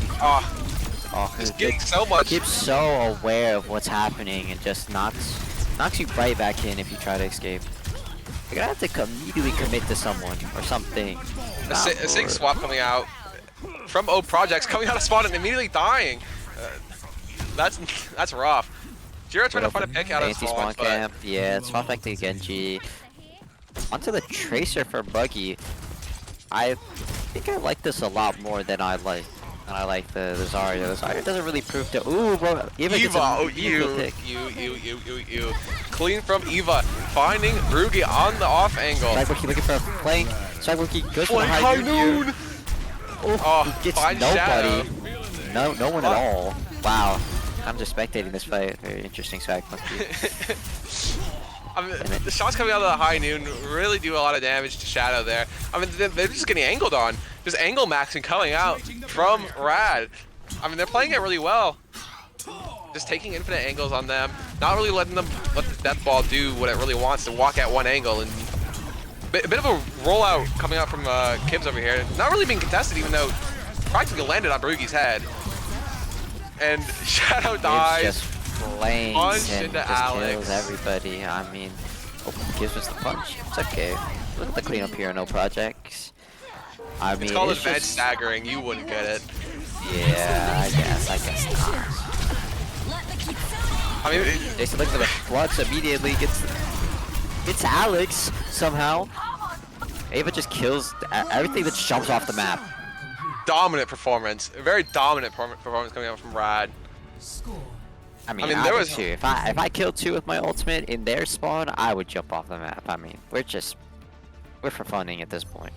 Just getting so much. Kibs so aware of what's happening and just knocks you right back in if you try to escape. You're gonna have to immediately commit to someone or something. A SIG swap coming out from O Projects, coming out of spawn and immediately dying. That's rough. Jiro trying to find a pick out of spawn camp. Yeah, swap back to Genji. Onto the Tracer for Buggy. I think I like this a lot more than I like the Zarya. The Zarya doesn't really prove to. Ooh, bro. Eva, you. Clean from Eva, finding Rugi on the off angle. Cyborg looking for a flank. Cyborg goes for the high noon. Oh, gets nobody. No one at all. Wow. I'm just spectating this fight. Very interesting Swag Monkey. I mean, the shots coming out of the high noon really do a lot of damage to Shadow there. I mean, they're just getting angled on. Just angle maxing coming out from Rad. I mean, they're playing it really well. Just taking infinite angles on them, not really letting them let the death ball do what it really wants to walk at one angle, and a bit of a rollout coming out from Kibs over here. Not really being contested, even though practically landed on Barugi's head. And Shadow dies. Just flames and just Alex. kills everybody. I mean, gives us the punch. It's okay. Look at the cleanup here, no projects. I mean, it's called it's advanced just... staggering. You wouldn't get it. Yeah, I guess not. I mean, Jason looks for the floods immediately, gets Alex somehow. Ava just kills everything that jumps off the map. dominant performance. A very dominant performance coming out from Rad. I mean, there was too. If I killed 2 with my ultimate in their spawn, I would jump off the map. I mean, we're for funning at this point.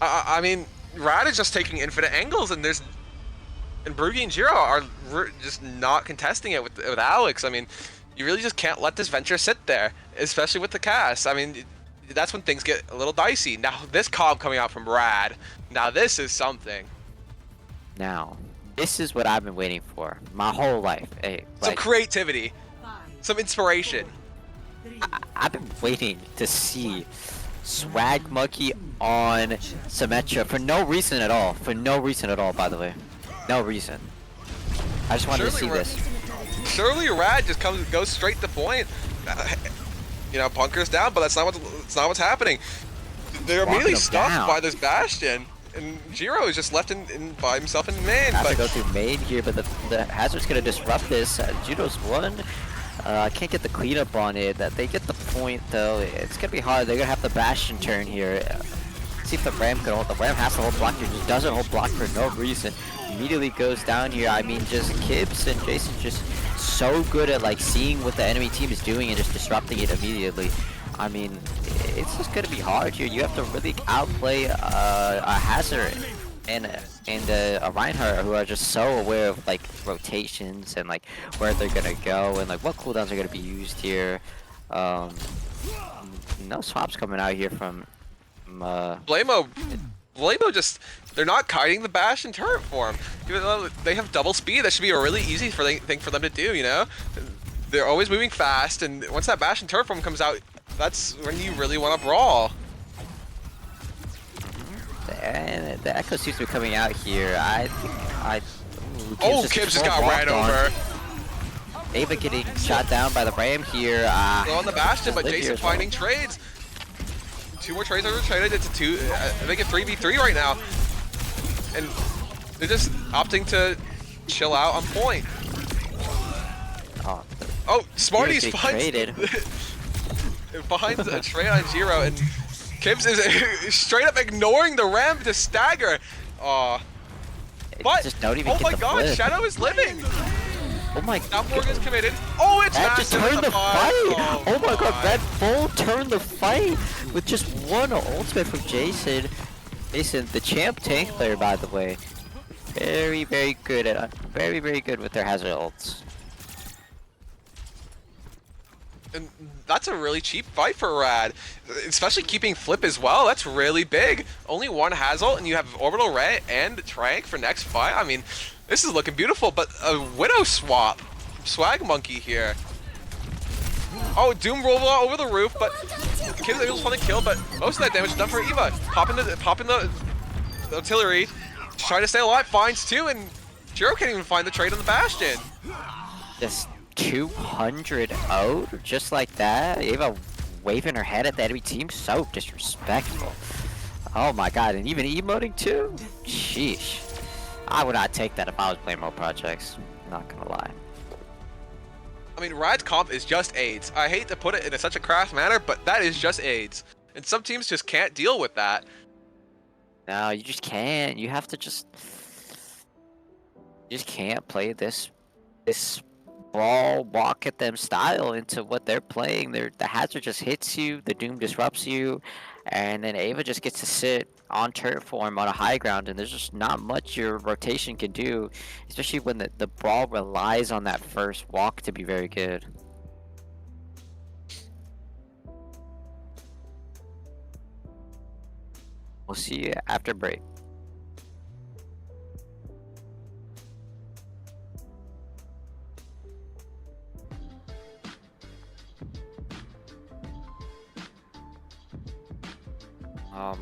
I mean, Rad is just taking infinite angles, and Bruggy and Jiro are just not contesting it with Alex. I mean, you really just can't let this venture sit there, especially with the cast. I mean, that's when things get a little dicey. Now, this comp coming out from Rad, now this is something. Now, this is what I've been waiting for my whole life. Hey, some creativity, some inspiration. I've been waiting to see Swag Monkey on Symmetra for no reason at all. For no reason at all, by the way. No reason. I just wanted to see this. Surely Rad just goes straight to point. You know, bunkers down, but that's not what's happening. They're immediately stuffed by this Bastion, and Jiro is just left by himself in main. Has to go through main here, but the Hazard's gonna disrupt this. Judo's one. Can't get the cleanup on it. They get the point though. It's gonna be hard. They're gonna have the Bastion turn here. See if the Ram can hold. The Ram has to hold block here. Just doesn't hold block for no reason. Immediately goes down here. I mean, just Kibs and Jason just so good at like seeing what the enemy team is doing and just disrupting it immediately. I mean, it's just gonna be hard here. You have to really outplay a Hazard and a Reinhardt, who are just so aware of like rotations and like where they're gonna go and like what cooldowns are gonna be used here. No swaps coming out here from Blamo just, they're not kiting the Bastion turret for him. Even though they have double speed, that should be a really easy thing for them to do, you know? They're always moving fast, and once that Bastion turret form comes out, that's when you really want to brawl. And the Echo seems to be coming out here. Kibs just got ran over. Ava getting shot down by the Ram here. They're on the Bastion, but Jason finding trades. 2 more trades are traded. It's I think it's 3v3 right now, and they're just opting to chill out on point. Oh, Smarties finds a trade on Jiro, and Kibs is straight up ignoring the Ram to stagger. But just don't even oh get my the god, flip. Shadow is living. Oh my Now god. Morgan's committed. Oh, it's That just massive turned with the fight! Oh my god, Red Bull turned the fight with just one ultimate from Jason. Jason, the champ tank player, by the way. Very, very good at very, very good with their hazard ults. And that's a really cheap fight for Rad, especially keeping Flip as well. That's really big. Only one Hazult, and you have Orbital Ray and Trank for next fight. I mean, this is looking beautiful, but a Widow swap. Swag Monkey here. Oh, Doom roll over the roof, but Kid was fun to kill, but most of that damage is done for Eva. Popping the artillery, trying to stay alive, finds two, and Jiro can't even find the trade on the Bastion. Just 200 out, just like that. Eva waving her head at the enemy team, so disrespectful. Oh my god, and even emoting too? Sheesh. I would not take that if I was playing more projects. Not gonna lie. I mean, Rad's comp is just AIDS. I hate to put it in such a crass manner, but that is just AIDS. And some teams just can't deal with that. No, you just can't. You have to just... You just can't play this brawl, walk at them style into what they're playing. The hazard just hits you, the Doom disrupts you, and then Ava just gets to sit on turret form on a high ground, and there's just not much your rotation can do, especially when the brawl relies on that first walk to be very good. We'll see you after break.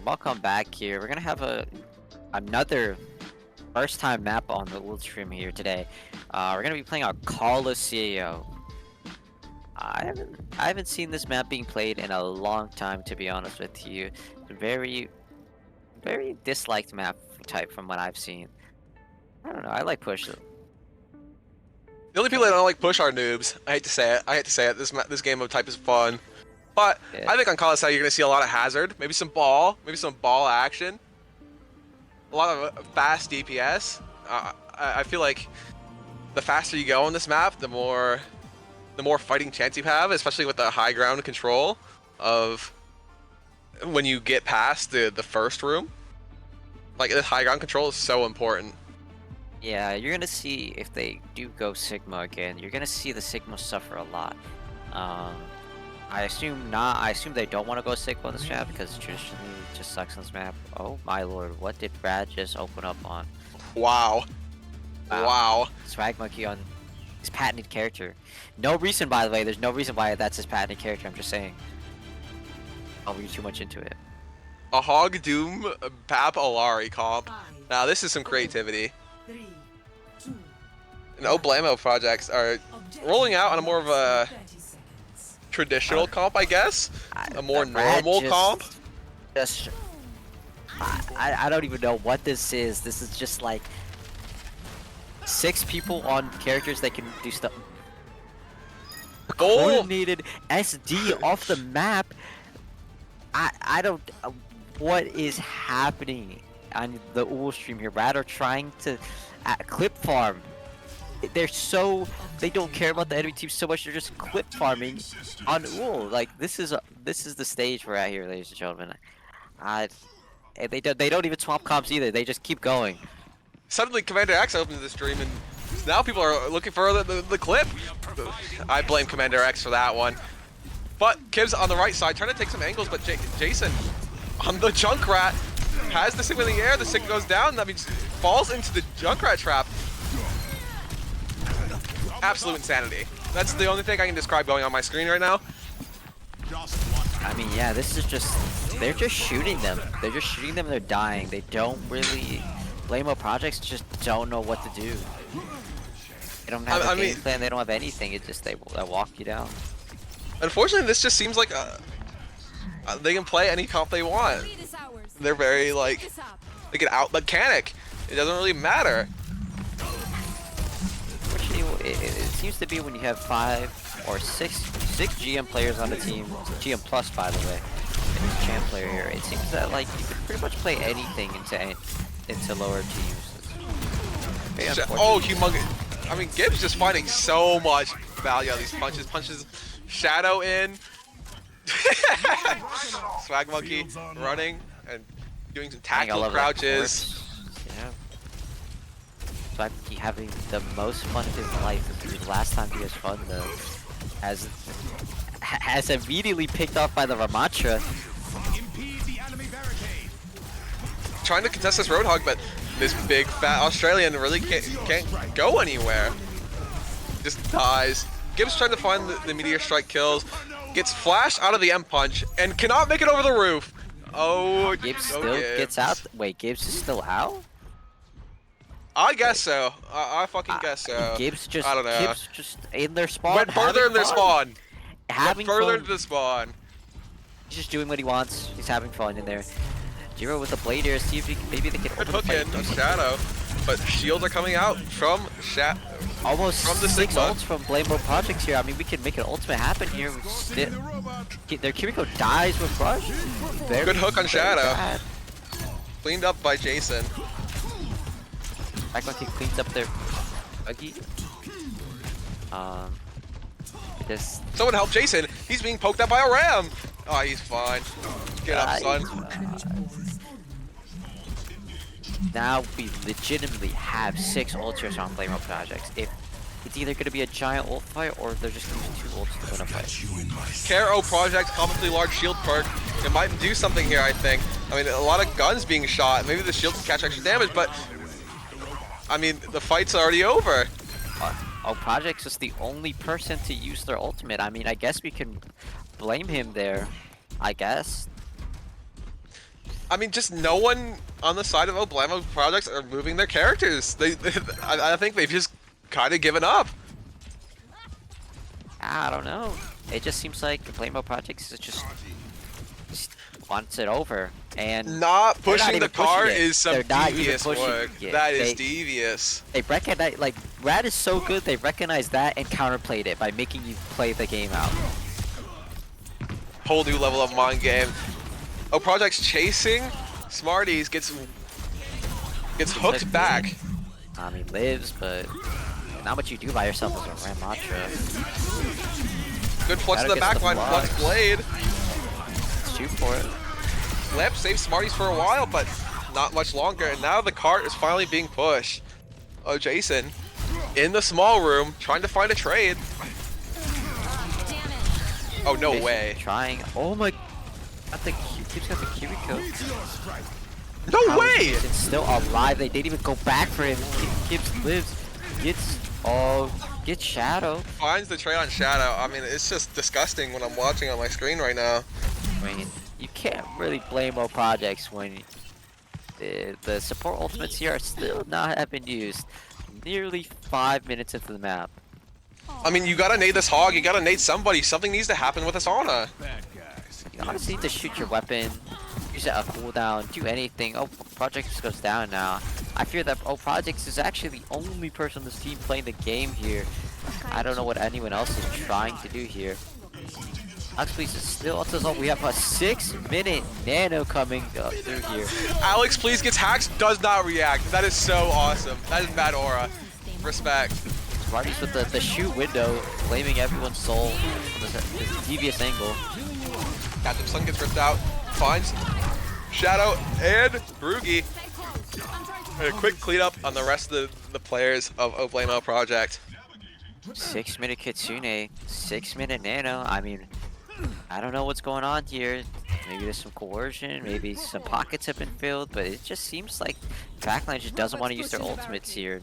Welcome back here. We're gonna have another first time map on the OOL stream here today. We're gonna be playing our Coliseum. I haven't seen this map being played in a long time, to be honest with you. Very disliked map type from what I've seen. I don't know. I like push. The only people that don't like push are noobs. I hate to say it. This game of type is fun. But Yeah. I think on Coliseum you're going to see a lot of hazard, maybe some ball action, a lot of fast DPS. I feel like the faster you go on this map, the more fighting chance you have, especially with the high ground control of when you get past the first room. Like, the high ground control is so important. Yeah, you're gonna see if they do go Sigma again. You're gonna see the Sigma suffer a lot. I assume not. I assume they don't want to go Sigma on this map because traditionally it just sucks on this map. Oh my lord, what did Brad just open up on? Wow. Swag Monkey on his patented character. No reason, by the way. There's no reason why that's his patented character. I'm just saying. I'll read too much into it. A Hog Doom Pap Alari comp. Now this is some creativity. And Oblamo projects are rolling out on a more of a traditional comp, I guess. A more Brad normal just- comp. Just, I don't even know what this is. This is just like 6 people on characters that can do stuff. Oh, Coordinated SD off the map. I don't. What is happening on the OOL stream here? Rad are trying to clip farm. They don't care about the enemy team so much. They're just clip farming on OOL. Like, this is the stage we're at here, ladies and gentlemen. They don't even swap comps either. They just keep going. suddenly Commander X opens the stream and now people are looking for the clip. I blame Commander X for that one. But Kib's on the right side trying to take some angles, but Jason on the Junkrat has the Sigma in the air. The Sigma goes down. That means falls into the Junkrat trap. Absolute insanity. That's the only thing I can describe going on my screen right now. I mean, yeah, this is just, they're just shooting them. They're just shooting them and they're dying. They don't really, Blamo projects just don't know what to do. They don't have a game plan, they don't have anything, it's just they walk you down. Unfortunately, this just seems like they can play any comp they want. They're very, like, they can out mechanic. It doesn't really matter. Unfortunately, it seems to be when you have 5 or 6 GM players on the team, GM plus by the way, and he's a champ player here, it seems that like you can pretty much play anything into lower teams. Very Oh, unfortunate. humongous. I mean, Gibbs just finding so much value out of these punches. Punches Shadow in. Swag Monkey running and doing some Running all tactical over the crouches. court. Yeah. Swaggy having the most fun of his life. This is the last time he has fun though. Has immediately picked off by the Ramatra. Trying to contest this Roadhog, but this big fat Australian really can't go anywhere. Just dies. Gibbs trying to find the Meteor Strike kills. Gets flashed out of the M punch and cannot make it over the roof. Oh, Gibbs oh, still Gibbs. gets out. Wait, Gibbs is still out? I guess so. I fucking guess so. Gibbs just I don't know. Gibbs just in their spawn. Went further having in their fun. spawn. Having Went further fun. into the spawn. He's just doing what he wants. He's having fun in there. Jiro with the blade here. See if he can, maybe they can Good open hook the in fight. on Shadow, but shields are coming out from Almost from the 6 Sigma. ults from Blamebo Projects here. I mean, we can make an ultimate happen here. Their Kiriko dies with Rush. Very, Good hook on very Shadow. bad. Cleaned up by Jason. Back when he cleans up their buggy. This. Someone help Jason. He's being poked at by a ram. Oh, he's fine. Get up, son. Now we legitimately have 6 ultras on Blamebo Projects. If it's either going to be a giant ult fight or they're just going to use 2 ults to win a fight. Care Project, comically large shield perk. It might do something here, I think. I mean, a lot of guns being shot. Maybe the shield can catch extra damage, but I mean, the fight's already over. Projects is the only person to use their ultimate. I mean, I guess we can blame him there. I guess. I mean, just no one on the side of Oblamo Projects are moving their characters. I think they've just kind of given up. I don't know. It just seems like Blamebo Projects is just wants it over, and Not they're pushing the even pushing car it. is some They're not even devious pushing work. it. That is They- devious. They recognize, like, Rad is so good, they recognize that and counterplayed it by making you play the game out. Whole new level of mind game. Oh, Project's chasing Smarties, gets hooked back. I mean, lives, but not what you do by yourself as a Ramatra. Good flex in the Shadow back gets the line, flex blocks. blade. Shoot for it. Lamp saves Smarties for a while, but not much longer. And now the cart is finally being pushed. Oh, Jason in the small room trying to find a trade. Oh, no Jason way. Trying. Oh my. Keeps got the Kiriko. No How way! is Jason still alive. They didn't even go back for him. Gibbs lives. Gets Shadow. Finds the trade on Shadow. I mean, it's just disgusting when I'm watching on my screen right now. I mean, you can't really blame all projects when the support ultimates here are still not have been used. Nearly 5 minutes into the map. I mean, you gotta nade this hog, you gotta nade somebody. Something needs to happen with this Ana. You honestly need to shoot your weapon, use it a cooldown, do anything. Oh, Project just goes down now. I fear that Projects is actually the only person on this team playing the game here. I don't know what anyone else is trying to do here. Alex Please is still up to result. We have a 6-minute nano coming through here. Alex Please gets hacked, does not react. That is so awesome. That is mad aura. Respect. Smarties with the shoot window, blaming everyone's soul from this devious angle. Captain Sun gets ripped out. Finds Shadow and Broogie. A quick cleanup on the rest of the players of Oblamo Project. 6-minute Kitsune, 6-minute nano. I mean, I don't know what's going on here. Maybe there's some coercion, maybe some pockets have been filled, but it just seems like backline just doesn't want to use their ultimates here.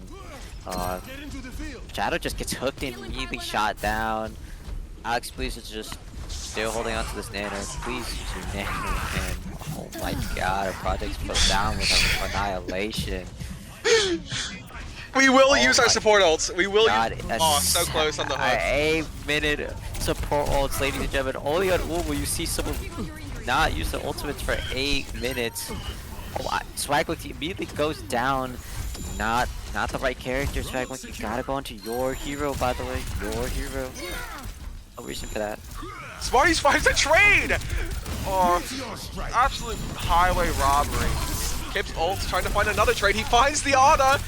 Shadow just gets hooked and immediately shot down. Alex Please is just still holding on to this nano. Please use your nano, and oh my god, our project's put down with an annihilation. We will Oh use our my support ults. We will God, use. Oh, so close on the hook. 8-minute support ults, ladies and gentlemen. Only on OOL will you see someone not use the ultimates for 8 minutes. Oh, Swagwix immediately goes down. Not the right character, Swagwix. You gotta go into your hero, by the way. Your hero. No reason for that. Smarties finds a trade! Oh, absolute highway robbery. Kip's ult's trying to find another trade. He finds the Ana.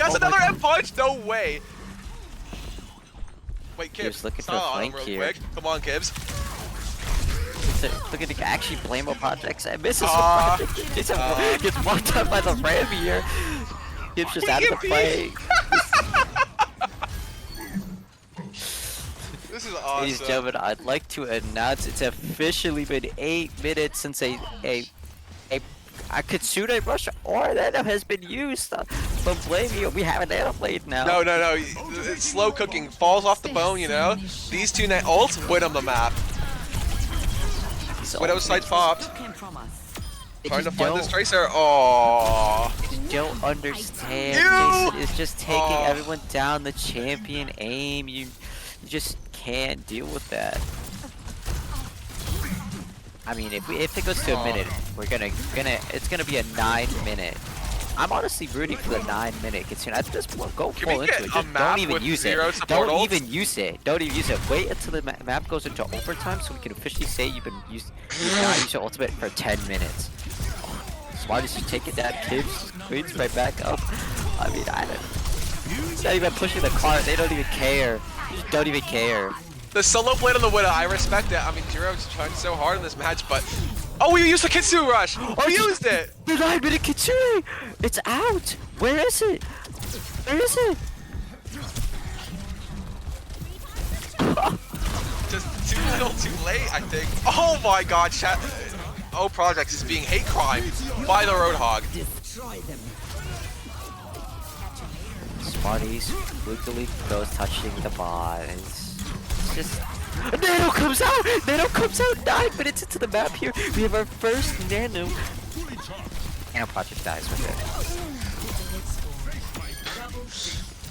Gets Oh my another God. M punch. No way. Wait, He was Kibbs. looking for a Style on him flank real here. quick. Come on, Kibbs. Looking to actually blame on projects and misses Ah, the project. Gets marked up by the ram here. Gibbs just out of the EMP. play. This is Ladies and awesome. gentlemen, I'd like to announce it's officially been 8 minutes since a Kitsune rush or Nano has been used. Don't blame you. We have a Nano blade now. No. It's slow cooking. Falls off the bone, you know? These two net ults win on the map. So Widow's sight popped. they Trying to just find this don't- Tracer. Oh. don't understand. Ew! Jason is just taking Oh. everyone down the champion aim. You just can't deal with that. I mean, if it goes to a minute, we're it's gonna be a 9-minute. I'm honestly rooting for the 9-minute Kitsune. At this point, go Can we full get into it. a Just map don't even with use it. 0 support Don't ults? even use it. Don't even use it. Wait until the map goes into overtime so we can officially say you've not used your ultimate for 10 minutes. Smart as you take it down, kids. Queens right back up. I mean, I don't. It's not even pushing the cart. They don't even care. Just don't even care. The solo plate on the Widow, I respect it. I mean, Jiro's trying so hard in this match, but... Oh, we used the Kitsune Rush! We used it! The 9-minute Kitsune! It's out! Where is it? Where is it? Just too little, too late, I think. Oh my god, chat. Oh, Projects is being hate crime by the Roadhog. Smarties wiggly goes touching the bot. It's just. Nano comes out! Nano comes out 9 minutes into the map here. We have our first Nano. Nano Project dies with it.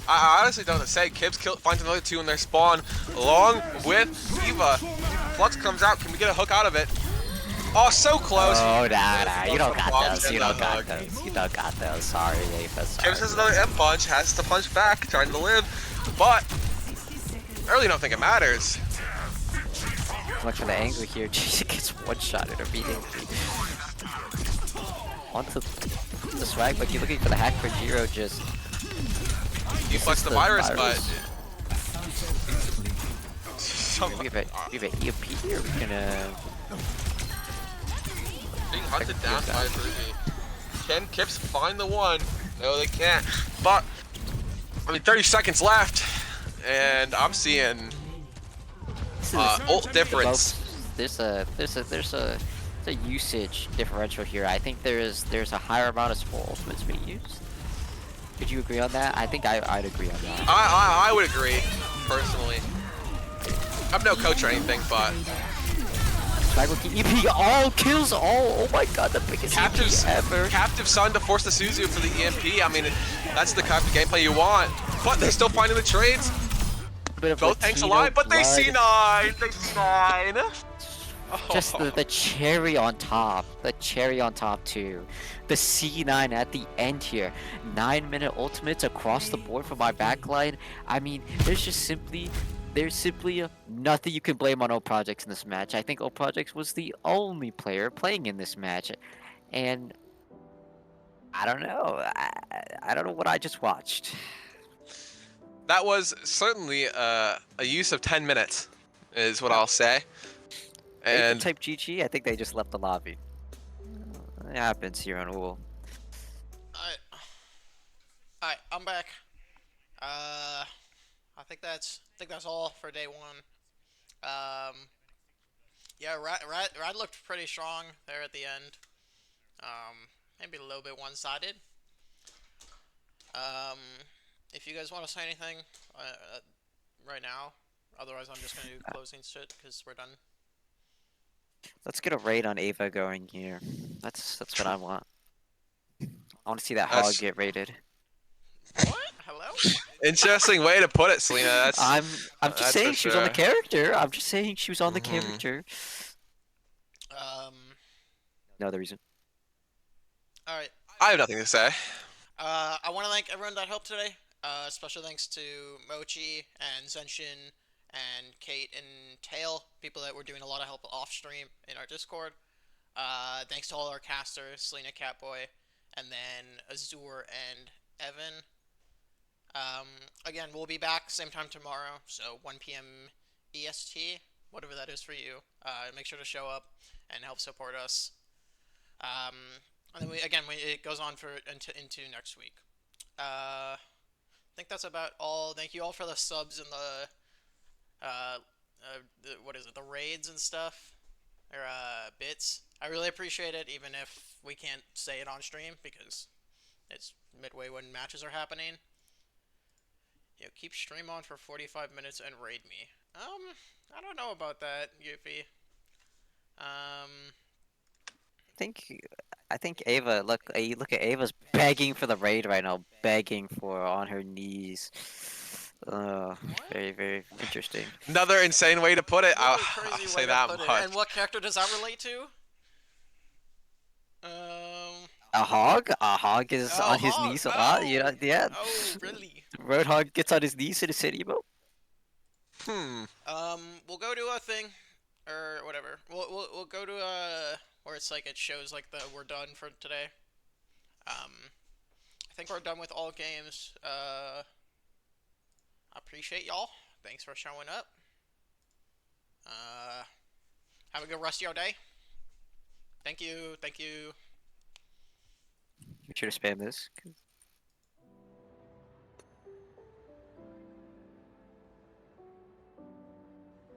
I honestly don't know what to say. Kibbs finds another 2 in their spawn, along with Eva. Flux comes out. Can we get a hook out of it? Oh, so close. Oh, nah. You don't got those. And You the don't got hook. those. You don't got those. Sorry, Ava. Sorry. Kibbs has another M punch, has to punch back, trying to live, but I really don't think it matters. Much of the angle here. She gets one-shotted immediately. Onto the swag, but you're looking for the hack for Jiro. Just You flex the the virus, virus. but we have an EMP here. We're gonna. being hunted down by Ruby. Can Kips find the one? No, they can't. But I mean, 30 seconds left, and I'm seeing ult difference. There's a usage differential here. I think there's a higher amount of support ultimates being used. Could you agree on that? I think I'd agree on that. I would agree, personally. I'm no coach or anything, but Swag looking EP all kills all. Oh my god, the biggest Captive's EP ever. Captive Sun to force the Suzu for the EMP. I mean, that's the kind of gameplay you want. But they're still finding the trades. Bit of Both tanks Latino alive, but they blood. C9. They C9. Just the cherry on top. The cherry on top too. The C9 at the end here. 9-minute ultimates across the board for my backline. I mean, there's simply nothing you can blame on O Projects in this match. I think O Projects was the only player playing in this match. And I don't know. I don't know what I just watched. That was certainly a use of 10 minutes, is what I'll say. And And type GG, I think they just left the lobby. It happens here on OOL. Alright, I'm back. I think that's all for day one. Yeah, Rad looked pretty strong there at the end. Maybe a little bit one-sided. If you guys want to say anything right now, otherwise I'm just gonna do closing shit because we're done. Let's get a raid on Ava going here. That's what I want. I want to see that That's- hog get raided. What? Hello? interesting way to put it, Selena. That's I'm that's just for saying she was on the sure. character. I'm just saying she was on the Mhm. character. No other reason. All right. I have nothing to say. I want to thank everyone that helped today. Special thanks to Mochi and Zenshin and Kate and Tail, people that were doing a lot of help off stream in our Discord. Thanks to all our casters, Selena, Catboy, and then Azure and Evan. Again, we'll be back same time tomorrow, so 1 p.m. EST, whatever that is for you. Make sure to show up and help support us. And then it goes on for into next week. I think that's about all. Thank you all for the subs and what is it, the raids and stuff, or bits. I really appreciate it, even if we can't say it on stream because it's midway when matches are happening. Keep stream on for 45 minutes and raid me. I don't know about that, Yuffie. think I think Ava, look, you look at Ava's begging for the raid right now, begging for on her knees. Very, very interesting. Another insane way to put it. I'll Crazy say way to that put it. much. And what character does that relate to? A hog? A hog is Oh, on his hog. knees a lot. You know, yeah. Oh, really? Roadhog gets on his knees in the city, bro. We'll go to a thing, or whatever. We'll go to where it's like it shows like we're done for today. I think we're done with all games. I appreciate y'all. Thanks for showing up. Have a good rest of your day. Thank you. Make sure to spam this.